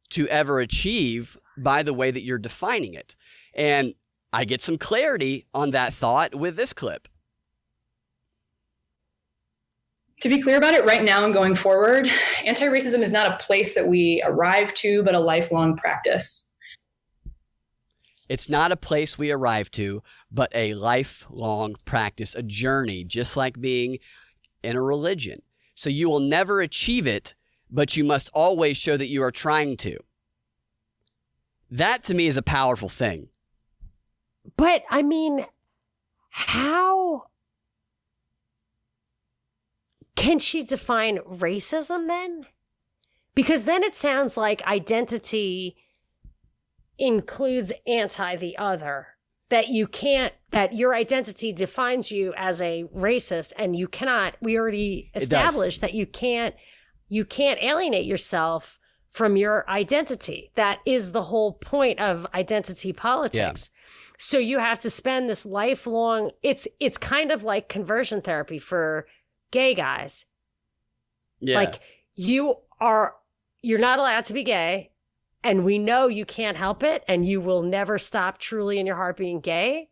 to ever achieve by the way that you're defining it. And I get some clarity on that thought with this clip. To be clear about it right now and going forward, anti-racism is not a place that we arrive to, but a lifelong practice. It's not a place we arrive to, but a lifelong practice, a journey, just like being in a religion. So you will never achieve it, but you must always show that you are trying to. That to me is a powerful thing. But I mean, how can she define racism then? Because then it sounds like identity includes anti the other. That you can't, that your identity defines you as a racist, and you cannot, we already established that you can't alienate yourself from your identity. That is the whole point of identity politics. Yeah. So you have to spend this lifelong, it's kind of like conversion therapy for gay guys. Yeah. Like you're not allowed to be gay, and we know you can't help it, and you will never stop truly in your heart being gay,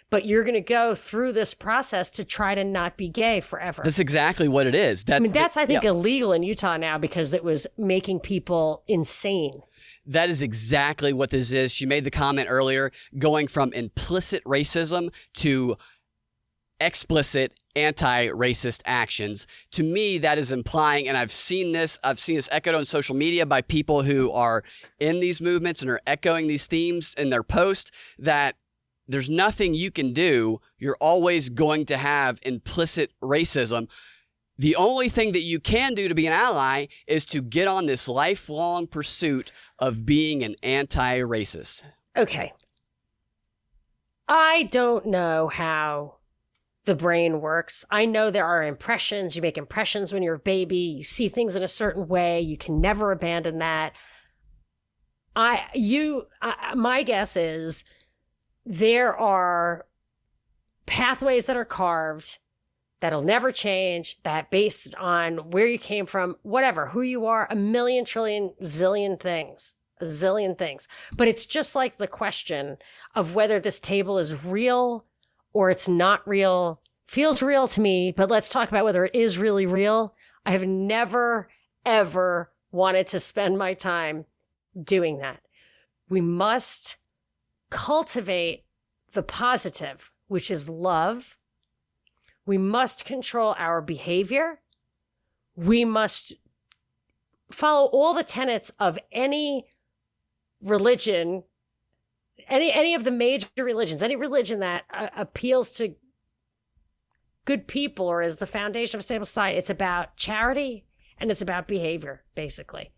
but you're going to go through this process to try to not be gay forever. That's exactly what it is. That's I think illegal in Utah now because it was making people insane. That is exactly what this is. She made the comment earlier, going from implicit racism to explicit anti-racist actions. To me, that is implying, and I've seen this echoed on social media by people who are in these movements and are echoing these themes in their posts, that there's nothing you can do. You're always going to have implicit racism. The only thing that you can do to be an ally is to get on this lifelong pursuit of being an anti-racist. Okay. I don't know how the brain works. I know there are impressions. You make impressions when you're a baby. You see things in a certain way. You can never abandon that. My guess is there are pathways that are carved that'll never change, that based on where you came from, whatever, who you are, a million, trillion, zillion things, a zillion things. But it's just like the question of whether this table is real or it's not real. Feels real to me, but let's talk about whether it is really real. I have never, ever wanted to spend my time doing that. We must cultivate the positive, which is love. We must control our behavior. We must follow all the tenets of any religion, any of the major religions, any religion that appeals to good people or is the foundation of a stable society. It's about charity and it's about behavior, basically.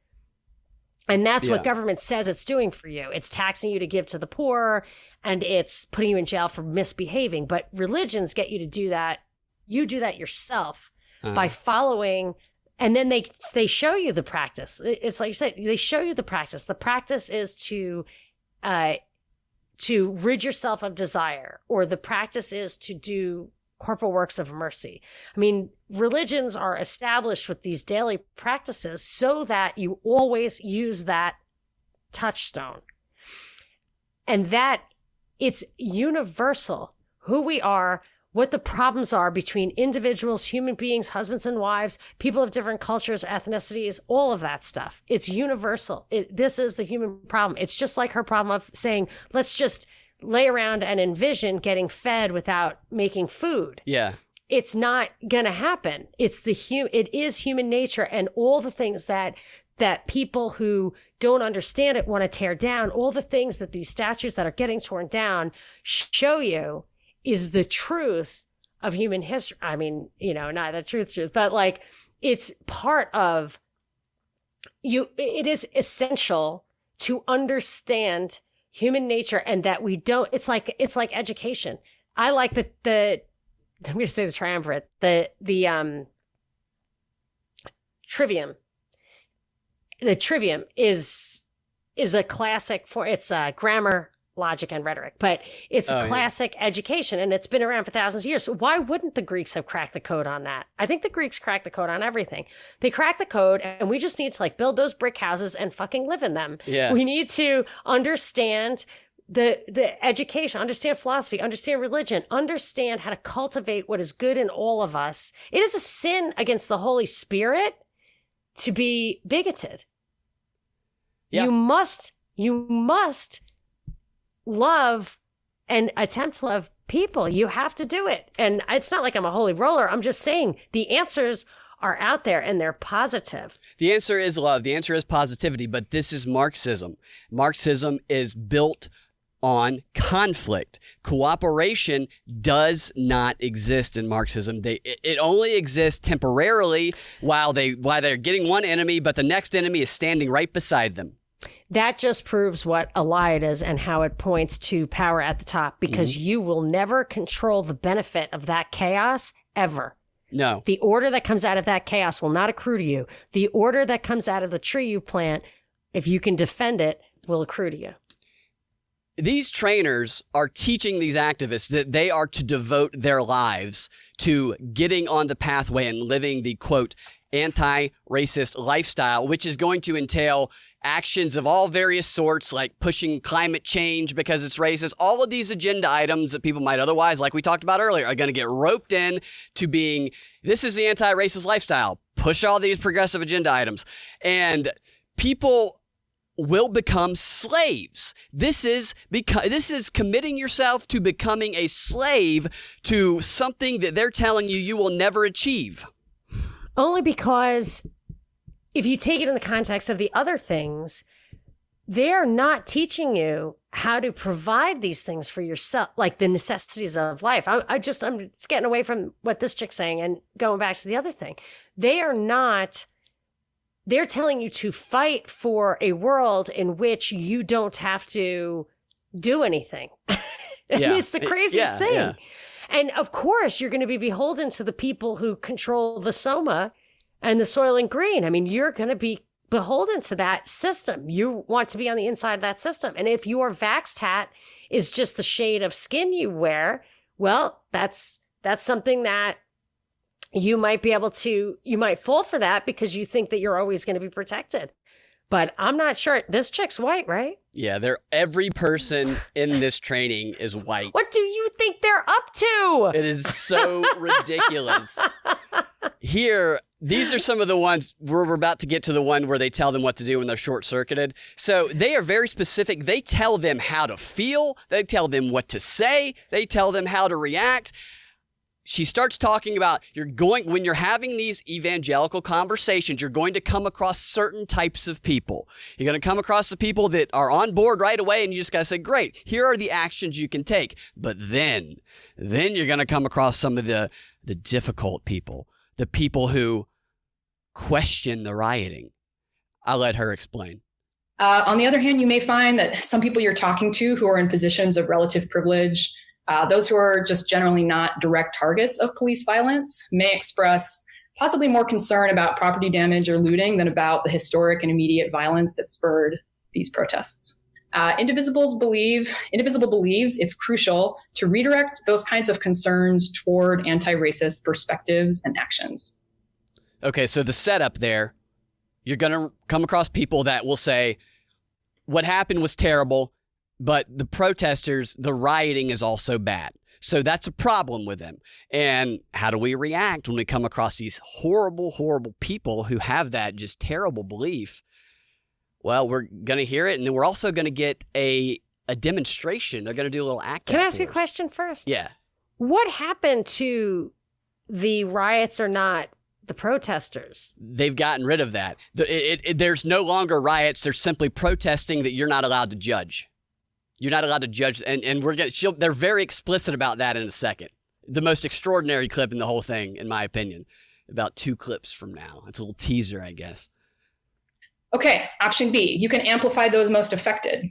And that's what government says it's doing for you. It's taxing you to give to the poor, and it's putting you in jail for misbehaving. But religions get you to do that. You do that yourself by following, and then they show you the practice. It's like you said, they show you the practice. The practice is to rid yourself of desire, or the practice is to do corporal works of mercy. I mean, religions are established with these daily practices so that you always use that touchstone. And that It's universal who we are, what the problems are between individuals, human beings, husbands and wives, people of different cultures, ethnicities, all of that stuff. It's universal. This is the human problem. It's just like her problem of saying, let's just lay around and envision getting fed without making food. Yeah. It's not going to happen. It is human nature, and all the things that people who don't understand it want to tear down, all the things that these statues that are getting torn down show you is the truth of human history. I mean, not the truth, but like it's part of you. It is essential to understand human nature, and that we don't, it's like education. I like I'm going to say the triumvirate, the trivium. The trivium is a classic it's grammar, logic, and rhetoric, but it's classic education, and it's been around for thousands of years. So why wouldn't the Greeks have cracked the code on that? I think the Greeks cracked the code on everything. They cracked the code, and we just need to like build those brick houses and fucking live in them. Yeah. We need to understand the education, understand philosophy, understand religion, understand how to cultivate what is good in all of us. It is a sin against the Holy Spirit to be bigoted. Yeah. You must love and attempt to love people. You have to do it. And it's not like I'm a holy roller. I'm just saying the answers are out there, and they're positive. The answer is love. The answer is positivity, but this is Marxism. Marxism is built on conflict. Cooperation does not exist in Marxism. It only exists temporarily while they're getting one enemy, but the next enemy is standing right beside them. That just proves what a lie it is and how it points to power at the top, because you will never control the benefit of that chaos ever. No. The order that comes out of that chaos will not accrue to you. The order that comes out of the tree you plant, if you can defend it, will accrue to you. These trainers are teaching these activists that they are to devote their lives to getting on the pathway and living the, quote, anti-racist lifestyle, which is going to entail actions of all various sorts, like pushing climate change because it's racist. All of these agenda items that people might otherwise, like we talked about earlier, are going to get roped in to being, this is the anti-racist lifestyle. Push all these progressive agenda items. And people will become slaves. This is committing yourself to becoming a slave to something that they're telling you will never achieve. Only because if you take it in the context of the other things, they're not teaching you how to provide these things for yourself, like the necessities of life. I'm just getting away from what this chick's saying and going back to the other thing. They're telling you to fight for a world in which you don't have to do anything. It's the craziest thing. Yeah. And of course, you're going to be beholden to the people who control the soma and the soil and green. I mean, you're going to be beholden to that system. You want to be on the inside of that system. And if your vax tat is just the shade of skin you wear, well, that's something that you might fall for that because you think that you're always going to be protected. But I'm not sure. This chick's white, right? Yeah, every person in this training is white. What do you think they're up to? It is so ridiculous. Here, these are some of the ones where we're about to get to the one where they tell them what to do when they're short-circuited. So they are very specific. They tell them how to feel. They tell them what to say. They tell them how to react. She starts talking about when you're having these evangelical conversations, you're going to come across certain types of people. You're going to come across the people that are on board right away, and you just got to say, great, here are the actions you can take. But then you're going to come across some of the difficult people, the people who question the rioting. I'll let her explain. On the other hand, you may find that some people you're talking to who are in positions of relative privilege, those who are just generally not direct targets of police violence, may express possibly more concern about property damage or looting than about the historic and immediate violence that spurred these protests. Indivisible believes it's crucial to redirect those kinds of concerns toward anti-racist perspectives and actions. Okay, so the setup there, you're going to come across people that will say, what happened was terrible, but the protesters, the rioting is also bad. So that's a problem with them. And how do we react when we come across these horrible, horrible people who have that just terrible belief? Well, we're going to hear it, and then we're also going to get a demonstration. They're going to do a little act. Can I ask you a question first? Yeah. What happened to the riots or not the protesters? They've gotten rid of that. There's no longer riots. They're simply protesting that you're not allowed to judge. You're not allowed to judge. And they're very explicit about that in a second. The most extraordinary clip in the whole thing, in my opinion. About 2 clips from now. It's a little teaser, I guess. Okay, option B, you can amplify those most affected.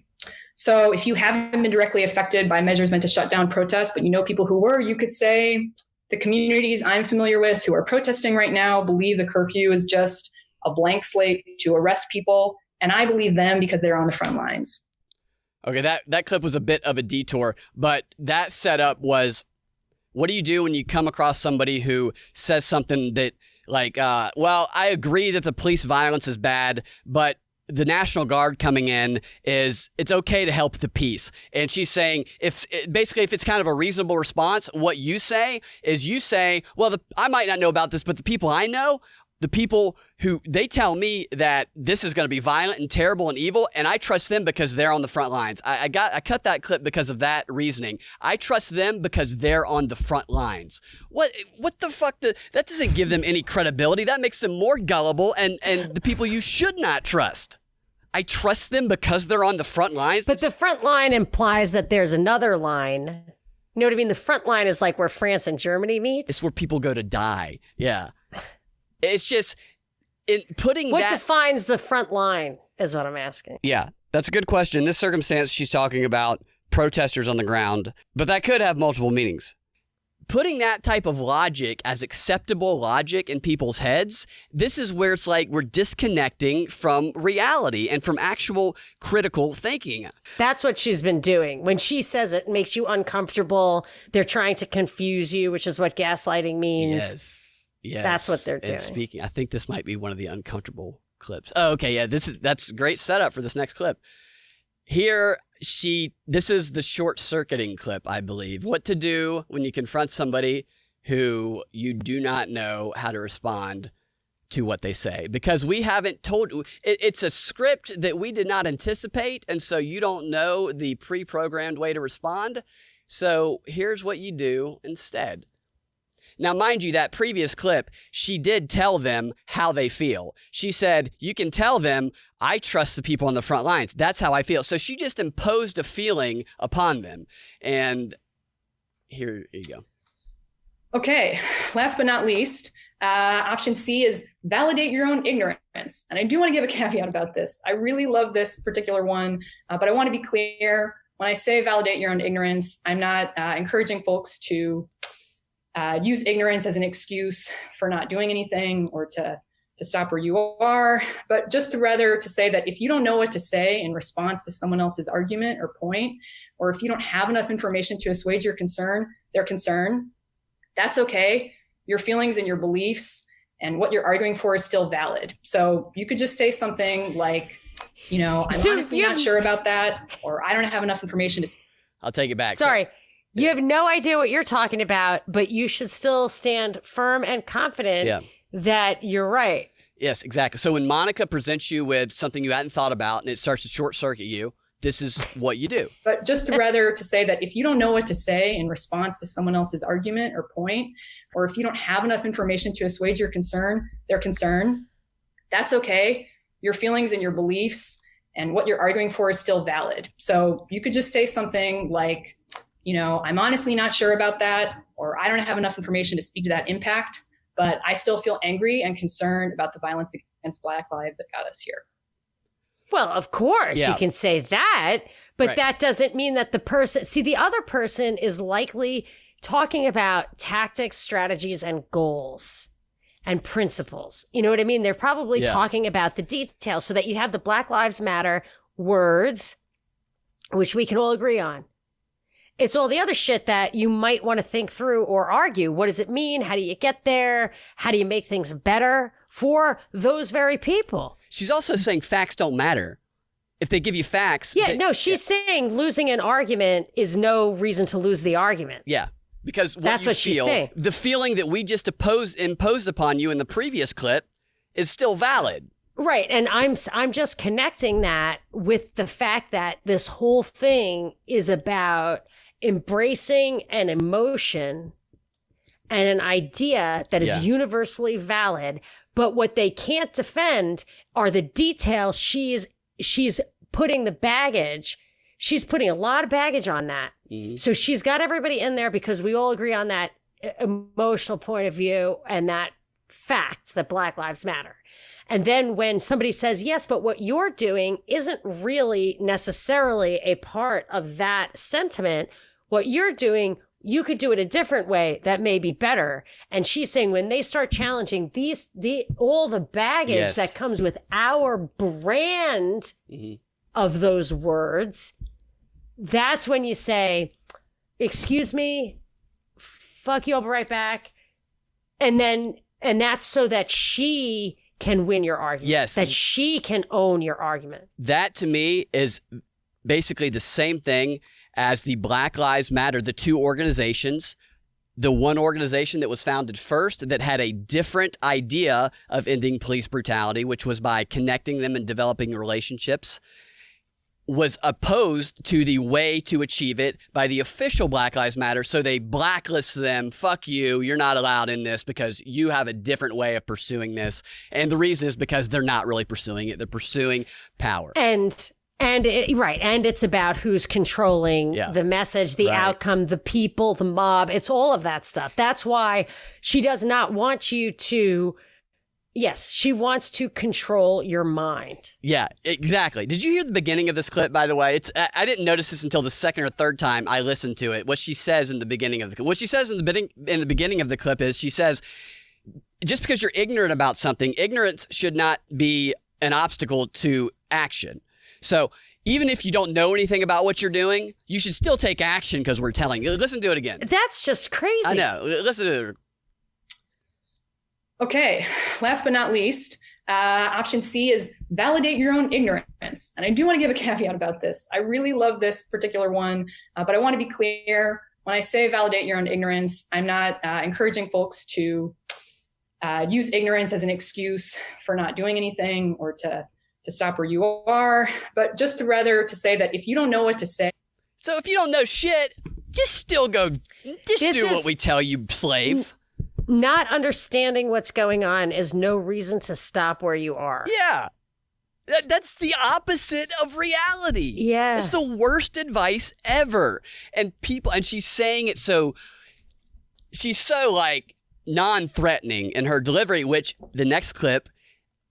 So if you haven't been directly affected by measures meant to shut down protests, but you know people who were, you could say, the communities I'm familiar with who are protesting right now believe the curfew is just a blank slate to arrest people, and I believe them because they're on the front lines. Okay, that clip was a bit of a detour, but that setup was, what do you do when you come across somebody who says something that, like, well, I agree that the police violence is bad, but the National Guard coming in it's okay to help the peace. And she's saying, if it's kind of a reasonable response, what you say is well, I might not know about this, but the people I know, the people who they tell me that this is going to be violent and terrible and evil, and I trust them because they're on the front lines. I cut that clip because of that reasoning. I trust them because they're on the front lines. What the fuck? That doesn't give them any credibility. That makes them more gullible and the people you should not trust. I trust them because they're on the front lines. But the front line implies that there's another line. You know what I mean? The front line is like where France and Germany meet. It's where people go to die. Yeah. It's just what defines the front line is what I'm asking. Yeah, that's a good question. In this circumstance, she's talking about protesters on the ground, but that could have multiple meanings. Putting that type of logic as acceptable logic in people's heads, this is where it's like we're disconnecting from reality and from actual critical thinking. That's what she's been doing. When she says it makes you uncomfortable, they're trying to confuse you, which is what gaslighting means. Yes, that's what they're doing. And speaking, I think this might be one of the uncomfortable clips. Oh, okay, yeah, that's a great setup for this next clip. Here, this is the short-circuiting clip, I believe. What to do when you confront somebody who you do not know how to respond to what they say. Because we haven't told, it's a script that we did not anticipate, and so you don't know the pre-programmed way to respond. So here's what you do instead. Now, mind you, that previous clip, she did tell them how they feel. She said, you can tell them, I trust the people on the front lines. That's how I feel. So she just imposed a feeling upon them. And here you go. Okay, last but not least, option C is validate your own ignorance. And I do want to give a caveat about this. I really love this particular one, but I want to be clear. When I say validate your own ignorance, I'm not encouraging folks to use ignorance as an excuse for not doing anything or to stop where you are, but just to say that if you don't know what to say in response to someone else's argument or point, or if you don't have enough information to assuage their concern, that's okay. Your feelings and your beliefs and what you're arguing for is still valid. So you could just say something like, I'm honestly not sure about that, or I don't have enough information to. I'll take it back. Sorry. You have no idea what you're talking about, but you should still stand firm and confident that you're right. Yes, exactly. So when Monica presents you with something you hadn't thought about and it starts to short circuit you, this is what you do. But just to say that if you don't know what to say in response to someone else's argument or point, or if you don't have enough information to assuage their concern, that's okay. Your feelings and your beliefs and what you're arguing for is still valid. So you could just say something like, I'm honestly not sure about that, or I don't have enough information to speak to that impact, but I still feel angry and concerned about the violence against Black lives that got us here. Well, of course you can say that, but that doesn't mean that the other person is likely talking about tactics, strategies, and goals and principles. You know what I mean? They're probably talking about the details so that you have the Black Lives Matter words, which we can all agree on. It's all the other shit that you might want to think through or argue. What does it mean? How do you get there? How do you make things better for those very people? She's also saying facts don't matter. if they give you facts. Yeah, no, she's saying losing an argument is no reason to lose the argument. Yeah, because that's what she's saying. The feeling that we just imposed upon you in the previous clip is still valid. Right, and I'm just connecting that with the fact that this whole thing is about embracing an emotion and an idea that is universally valid, but what they can't defend are the details. She's putting the baggage. She's putting a lot of baggage on that. Mm-hmm. So she's got everybody in there because we all agree on that emotional point of view and that fact that Black Lives Matter. And then when somebody says, yes, but what you're doing isn't really necessarily a part of that sentiment. What you're doing, you could do it a different way that may be better. And she's saying when they start challenging all the baggage that comes with our brand of those words, that's when you say, excuse me, fuck you, I'll be right back. And that's so that she can win your argument. Yes. That she can own your argument. That to me is basically the same thing as the Black Lives Matter, the two organizations. The one organization that was founded first that had a different idea of ending police brutality, which was by connecting them and developing relationships, was opposed to the way to achieve it by the official Black Lives Matter. So they blacklist them. Fuck you. You're not allowed in this because you have a different way of pursuing this. And the reason is because they're not really pursuing it. They're pursuing power. And it's about who's controlling the message, the outcome, the people, the mob. It's all of that stuff. That's why she does not want you to. Yes, she wants to control your mind. Yeah, exactly. Did you hear the beginning of this clip, by the way? I didn't notice this until the second or third time I listened to it. What she says in the beginning of the clip. What she says in the beginning of the clip is she says, just because you're ignorant about something, ignorance should not be an obstacle to action. So even if you don't know anything about what you're doing, you should still take action because we're telling you. Listen to it again. That's just crazy. I know. Listen to it. Okay, last but not least, option C is validate your own ignorance. And I do want to give a caveat about this. I really love this particular one, but I want to be clear. When I say validate your own ignorance, I'm not encouraging folks to use ignorance as an excuse for not doing anything or to stop where you are, but just to say that if you don't know what to say. So if you don't know shit, just still go, do what we tell you, slave. Not understanding what's going on is no reason to stop where you are. Yeah. That's the opposite of reality. Yeah. It's the worst advice ever. And she's saying it she's so like non-threatening in her delivery, which the next clip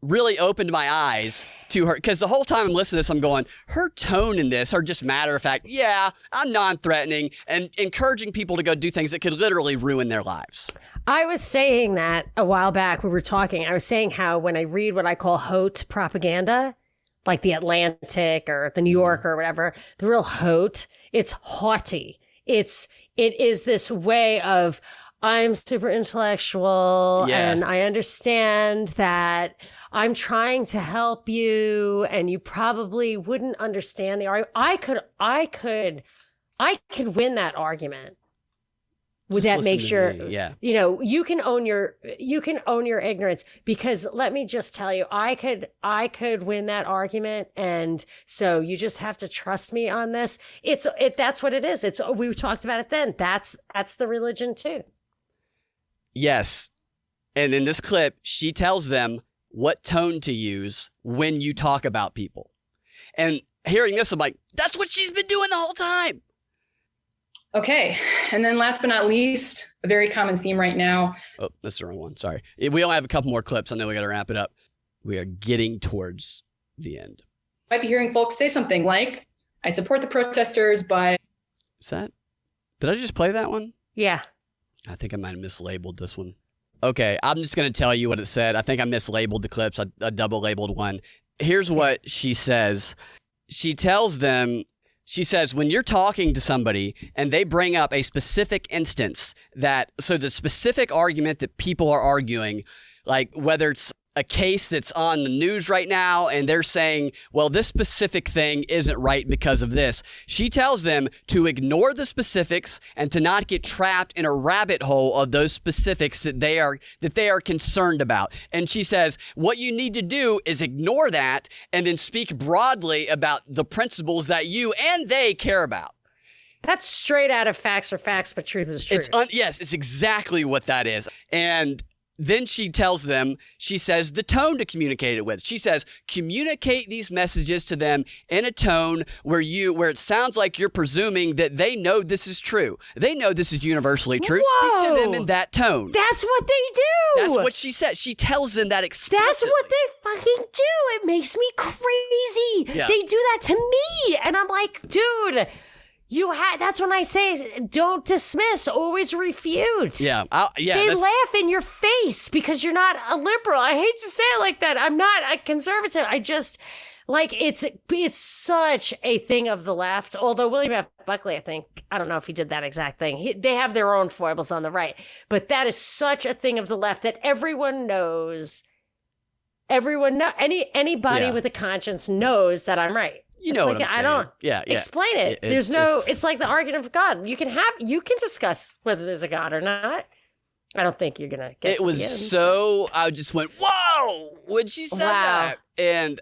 really opened my eyes to her. Because the whole time I'm listening to this, I'm going, her tone in this, her just matter of fact, yeah, I'm non-threatening and encouraging people to go do things that could literally ruin their lives. I was saying that a while back. We were talking. I was saying how when I read what I call haute propaganda, like the Atlantic or the New Yorker or whatever, the real haute, it's haughty. It is this way of, I'm super intellectual and I understand that I'm trying to help you and you probably wouldn't understand the argument. I could win that argument. Would that make sure, you can own your ignorance, because let me just tell you, I could win that argument. And so you just have to trust me on this. That's what it is. We talked about it then. That's the religion too. Yes. And in this clip, she tells them what tone to use when you talk about people. And hearing this, I'm like, that's what she's been doing the whole time. Okay. And then last but not least, a very common theme right now. Oh, that's the wrong one. Sorry. We only have a couple more clips. I know we got to wrap it up. We are getting towards the end. Might be hearing folks say something like, I support the protesters, but... Did I just play that one? Yeah. I think I might have mislabeled this one. Okay, I'm just going to tell you what it said. I think I mislabeled the clips. I double labeled one. Here's what she says. She tells them... She says, when you're talking to somebody and they bring up a specific instance so the specific argument that people are arguing, like whether it's a case that's on the news right now and they're saying, well, this specific thing isn't right because of this. She tells them to ignore the specifics and to not get trapped in a rabbit hole of those specifics that they are concerned about. And she says, what you need to do is ignore that and then speak broadly about the principles that you and they care about. That's straight out of Facts Are Facts, but Truth is Truth. Yes, it's exactly what that is. And then she tells them, she says the tone to communicate it with. She says, communicate these messages to them in a tone where it sounds like you're presuming that they know this is true. They know this is universally true. Whoa. Speak to them in that tone. That's what they do. That's what she said. She tells them that explicitly. That's what they fucking do. It makes me crazy. Yeah. They do that to me. And I'm like, dude, that's when I say, don't dismiss, always refute. Yeah. They laugh in your face because you're not a liberal. I hate to say it like that. I'm not a conservative. I just, like, it's such a thing of the left. Although William F. Buckley, I don't know if he did that exact thing. They have their own foibles on the right. But that is such a thing of the left that everyone knows. Anybody with a conscience knows that I'm right. You know what I'm saying. I don't explain it. It's like the argument of God. You can discuss whether there's a God or not. I don't think you're going to get it. It was I just went, whoa, when she said that. And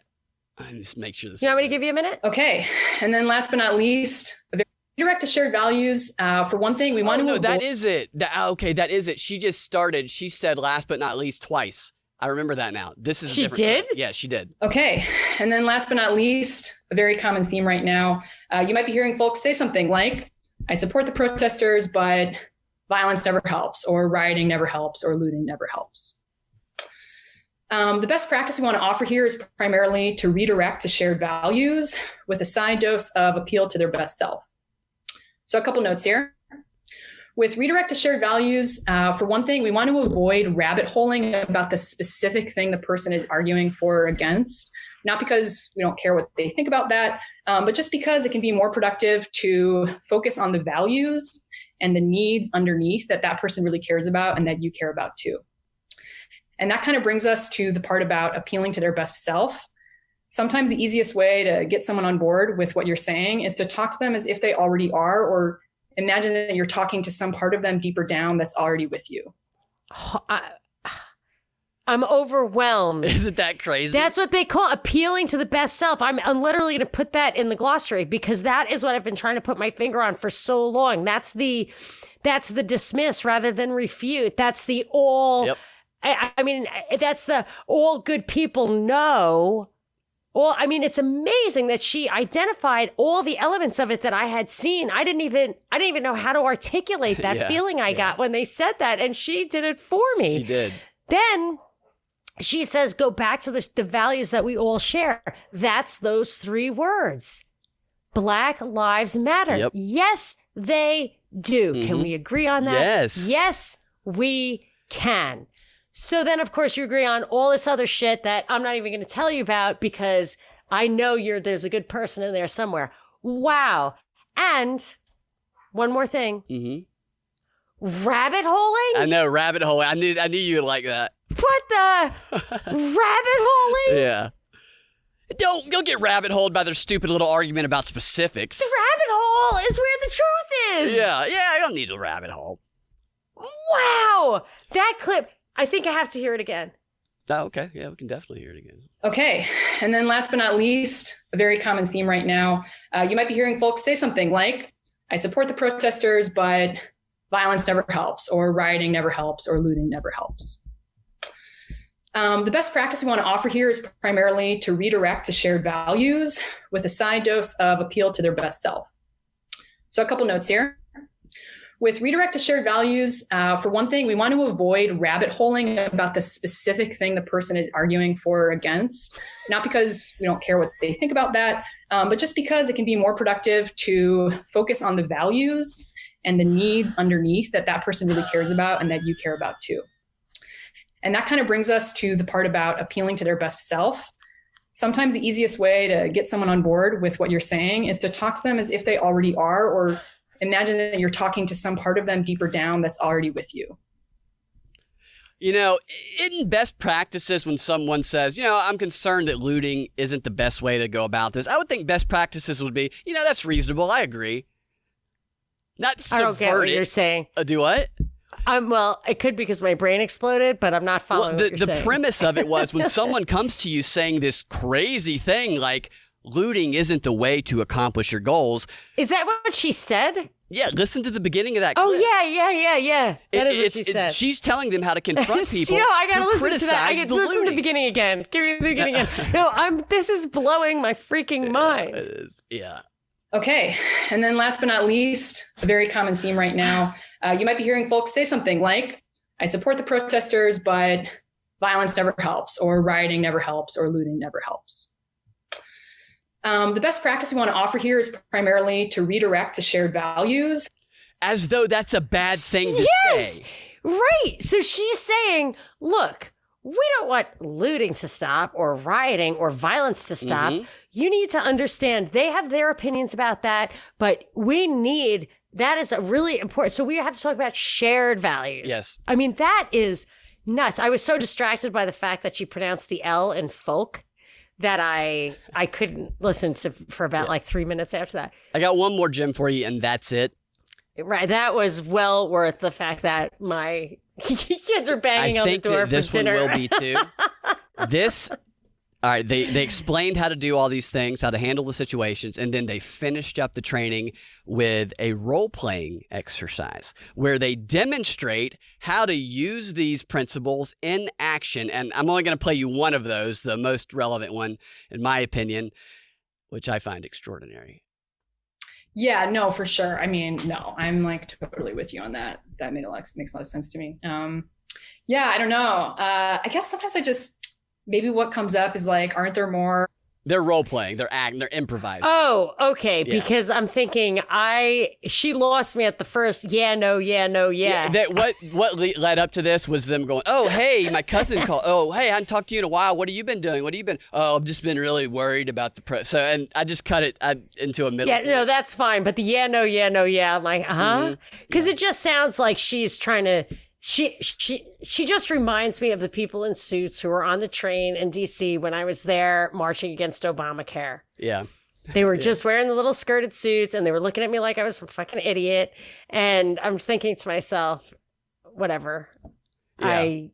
I just make sure this. You want me to give you a minute? Okay. And then last but not least, direct to shared values. For one thing, we want to avoid. That is it. That is it. She just started. She said last but not least twice. I remember that now. She did? Yeah, she did. Okay. And then last but not least, a very common theme right now. You might be hearing folks say something like, I support the protesters, but violence never helps, or rioting never helps, or looting never helps. The best practice we want to offer here is primarily to redirect to shared values with a side dose of appeal to their best self. So a couple notes here. With redirect to shared values, for one thing, we want to avoid rabbit holing about the specific thing the person is arguing for or against, not because we don't care what they think about that, but just because it can be more productive to focus on the values and the needs underneath that person really cares about and that you care about too. And that kind of brings us to the part about appealing to their best self. Sometimes the easiest way to get someone on board with what you're saying is to talk to them as if they already are, or imagine that you're talking to some part of them deeper down that's already with you. I'm overwhelmed. Isn't that crazy? That's what they call appealing to the best self. I'm literally going to put that in the glossary because that is what I've been trying to put my finger on for so long. That's the dismiss rather than refute. That's the all. Yep. I mean, that's the all good people know. Well, I mean, it's amazing that she identified all the elements of it that I had seen. I didn't even know how to articulate that feeling I got when they said that, and she did it for me. She did. Then she says, go back to the values that we all share. That's those 3 words. Black Lives Matter. Yep. Yes, they do. Mm-hmm. Can we agree on that? Yes. Yes, we can. So then, of course, you agree on all this other shit that I'm not even going to tell you about because I know there's a good person in there somewhere. Wow. And one more thing. Mm-hmm. Rabbit holing? I know, rabbit holing. I knew you would like that. What the? Rabbit holing? Yeah. Don't get rabbit holed by their stupid little argument about specifics. The rabbit hole is where the truth is. Yeah, I don't need a rabbit hole. Wow. That clip. I think I have to hear it again. Oh, okay. Yeah, we can definitely hear it again. Okay. And then last but not least, a very common theme right now. You might be hearing folks say something like, I support the protesters, but violence never helps, or rioting never helps, or looting never helps. The best practice we want to offer here is primarily to redirect to shared values with a side dose of appeal to their best self. So a couple notes here. With redirect to shared values, for one thing, we want to avoid rabbit holing about the specific thing the person is arguing for or against, not because we don't care what they think about that, but just because it can be more productive to focus on the values and the needs underneath that person really cares about and that you care about too. And that kind of brings us to the part about appealing to their best self. Sometimes the easiest way to get someone on board with what you're saying is to talk to them as if they already are, or imagine that you're talking to some part of them deeper down that's already with you. You know, isn't best practices when someone says, you know, I'm concerned that looting isn't the best way to go about this. I would think best practices would be, you know, that's reasonable. I agree. Not subvert I don't get what it. you're saying. Do what? Well, it could be because my brain exploded, but I'm not following what you're saying. The premise of it was when someone comes to you saying this crazy thing like looting isn't the way to accomplish your goals. Is that what she said? Yeah, listen to the beginning of that clip. Oh, yeah. That is what she said. She's telling them how to confront people. You know, I gotta who listen to that. I criticize gotta the listen to the looting. beginning again. Give me the beginning again. No, this is blowing my freaking mind. It is. Yeah. Okay, and then last but not least, a very common theme right now, you might be hearing folks say something like, I support the protesters, but violence never helps, or rioting never helps, or looting never helps. The best practice we want to offer here is primarily to redirect to shared values. As though that's a bad thing to say. Right. So she's saying, look, we don't want looting to stop or rioting or violence to stop. Mm-hmm. You need to understand they have their opinions about that, but that is a really important. So we have to talk about shared values. Yes. I mean, that is nuts. I was so distracted by the fact that she pronounced the L in folk that I couldn't listen to for about like 3 minutes after that. I got one more gem for you, and that's it. Right. That was well worth the fact that my kids are banging on the door for dinner. I think this one will be too. All right, they explained how to do all these things, how to handle the situations, and then they finished up the training with a role-playing exercise where they demonstrate how to use these principles in action. And I'm only going to play you one of those, the most relevant one, in my opinion, which I find extraordinary. Yeah, no, for sure. I mean, no, I'm like totally with you on that. That makes a lot of sense to me. Yeah, I don't know. I guess sometimes maybe what comes up is like, aren't there more? They're role playing. They're acting. They're improvising. Oh, okay. Yeah. Because I'm thinking she lost me at the first. Yeah, no. What led up to this was them going, oh, hey, my cousin called. Oh, hey, I haven't talked to you in a while. What have you been doing? Oh, I've just been really worried about the So, and I just cut it into a middle. Yeah, no, that's fine. But the yeah, no. I'm like, because it just sounds like she's trying to. She just reminds me of the people in suits who were on the train in DC when I was there marching against Obamacare. Yeah. They were just wearing the little skirted suits and they were looking at me like I was some fucking idiot. And I'm thinking to myself, whatever. Yeah. I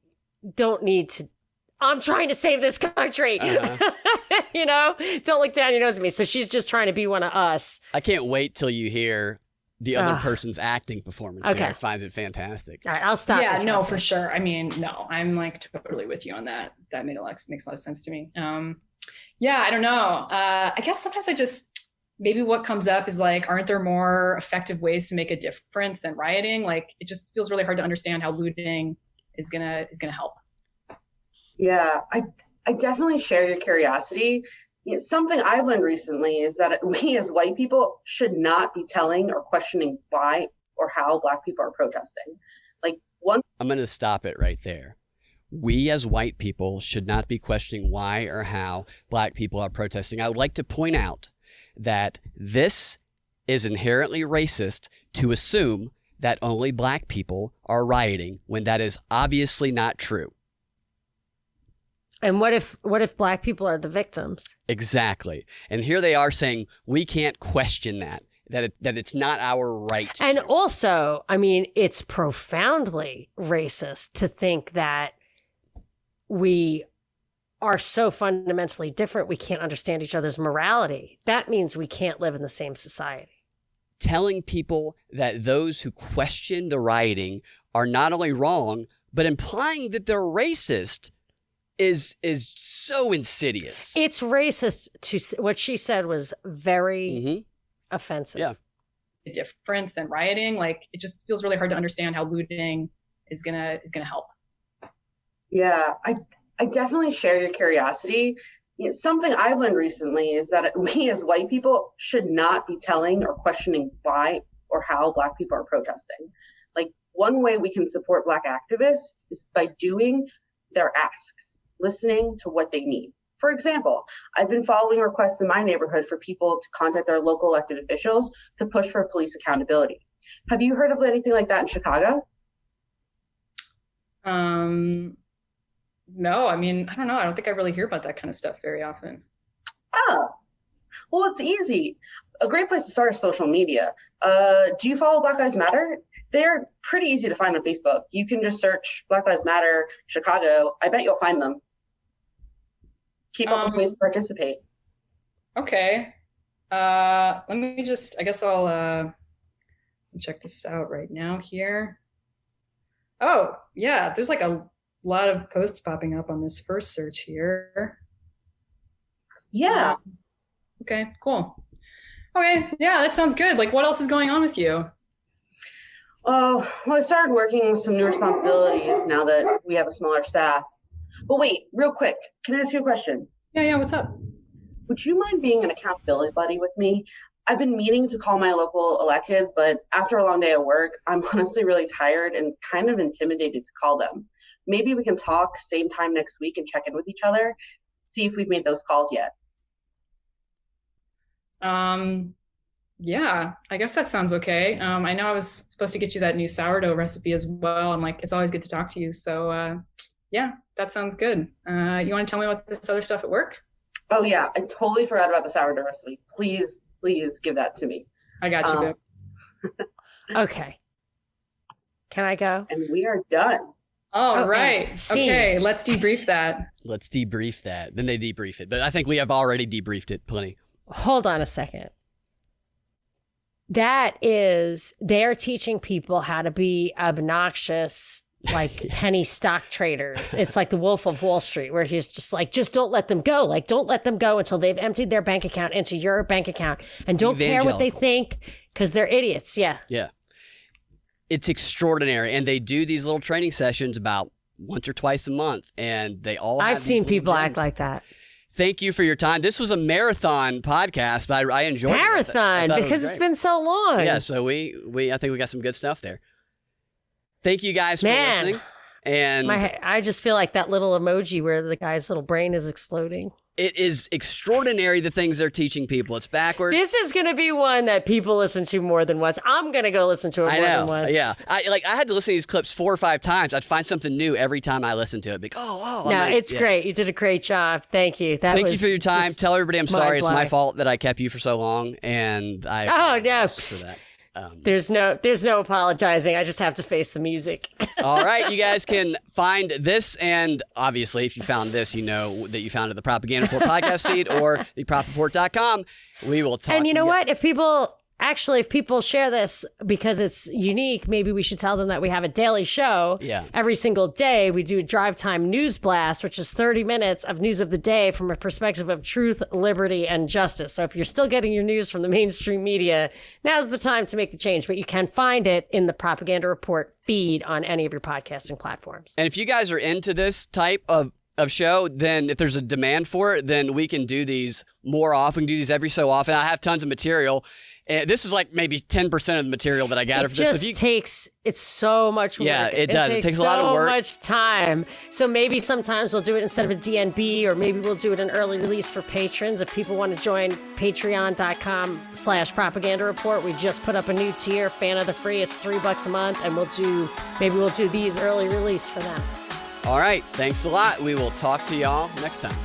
don't need to. I'm trying to save this country. You know, don't look down your nose at me. So she's just trying to be one of us. I can't wait till you hear the other person's acting performance. Okay. I find it fantastic. All right, I'll stop. Yeah, no, for sure. I mean, no, I'm like totally with you on that. That makes a lot of sense to me. Yeah, I don't know. I guess sometimes maybe what comes up is like, aren't there more effective ways to make a difference than rioting? Like, it just feels really hard to understand how looting is gonna help. Yeah, I definitely share your curiosity. Something I've learned recently is that we as white people should not be telling or questioning why or how Black people are protesting. I'm going to stop it right there. We as white people should not be questioning why or how Black people are protesting. I would like to point out that this is inherently racist to assume that only Black people are rioting when that is obviously not true. And what if Black people are the victims? Exactly. And here they are saying we can't question that it's not our right to. And also, I mean, it's profoundly racist to think that we are so fundamentally different we can't understand each other's morality. That means we can't live in the same society. Telling people that those who question the rioting are not only wrong, but implying that they're racist is so insidious. It's racist what she said was very offensive. Yeah. A difference than rioting. Like, it just feels really hard to understand how looting is gonna help. Yeah, I definitely share your curiosity. Something I've learned recently is that we as white people should not be telling or questioning why or how Black people are protesting. Like, one way we can support Black activists is by doing their asks, listening to what they need. For example, I've been following requests in my neighborhood for people to contact their local elected officials to push for police accountability. Have you heard of anything like that in Chicago? No, I mean, I don't know. I don't think I really hear about that kind of stuff very often. Oh, well, it's easy. A great place to start is social media. Do you follow Black Lives Matter? They're pretty easy to find on Facebook. You can just search Black Lives Matter Chicago. I bet you'll find them. Keep up with ways to participate. Okay. Let me just, I guess I'll check this out right now here. Oh, yeah, there's like a lot of posts popping up on this first search here. Yeah. Okay, cool. Okay, yeah, that sounds good. Like, what else is going on with you? Oh, well, I started working with some new responsibilities now that we have a smaller staff. But wait, real quick, can I ask you a question? Yeah, what's up? Would you mind being an accountability buddy with me? I've been meaning to call my local elect kids, but after a long day of work, I'm honestly really tired and kind of intimidated to call them. Maybe we can talk same time next week and check in with each other, see if we've made those calls yet. Yeah, I guess that sounds okay. I know I was supposed to get you that new sourdough recipe as well, and like, it's always good to talk to you. So, yeah, that sounds good. You want to tell me about this other stuff at work? Oh yeah, I totally forgot about the sourdough recipe. Please give that to me. I got you, babe. Okay. Can I go? And we are done. All right. Okay, let's debrief that. Let's debrief that. Then they debrief it. But I think we have already debriefed it plenty. Hold on a second. They're teaching people how to be obnoxious, like penny stock traders. It's like the Wolf of Wall Street, where he's just like, just don't let them go. Like, don't let them go until they've emptied their bank account into your bank account. And don't care what they think, because they're idiots. Yeah. Yeah. It's extraordinary. And they do these little training sessions about once or twice a month. And they all have I've seen these little people gems. act like that. Thank you for your time. This was a marathon podcast, but I enjoyed Marathon, it. because it's been so long. Yeah, so I think we got some good stuff there. Thank you guys for listening. And I just feel like that little emoji where the guy's little brain is exploding. it is extraordinary the things they're teaching people. It's backwards. This is going to be one that people listen to more than once. I'm going to go listen to it more than once. Yeah. I had to listen to these clips 4 or 5 times. I'd find something new every time I listened to it. Like, it's great. You did a great job. Thank you. Thank you for your time. Tell everybody I'm sorry. It's my fault that I kept you for so long. And I apologize for that. There's no apologizing. I just have to face the music. All right. You guys can find this. And obviously, if you found this, you know that you found it at the Propaganda Report podcast feed or thepropreport.com. We will talk. And you know what? If people share this because it's unique, maybe we should tell them that we have a daily show. Yeah. Every single day, we do a drive time news blast, which is 30 minutes of news of the day from a perspective of truth, liberty, and justice. So if you're still getting your news from the mainstream media, now's the time to make the change. But you can find it in the Propaganda Report feed on any of your podcasting platforms. And if you guys are into this type of show, then if there's a demand for it, then we can do these more often, do these every so often. I have tons of material. This is like maybe 10% of the material that I gathered for this. It's so much work. Yeah, it does. It takes a lot of work. So much time. So maybe sometimes we'll do it instead of a DNB, or maybe we'll do it an early release for patrons. If people want to join patreon.com/propaganda report, we just put up a new tier, Fan of the Free. It's $3 a month, and we'll do these early release for them. All right. Thanks a lot. We will talk to y'all next time.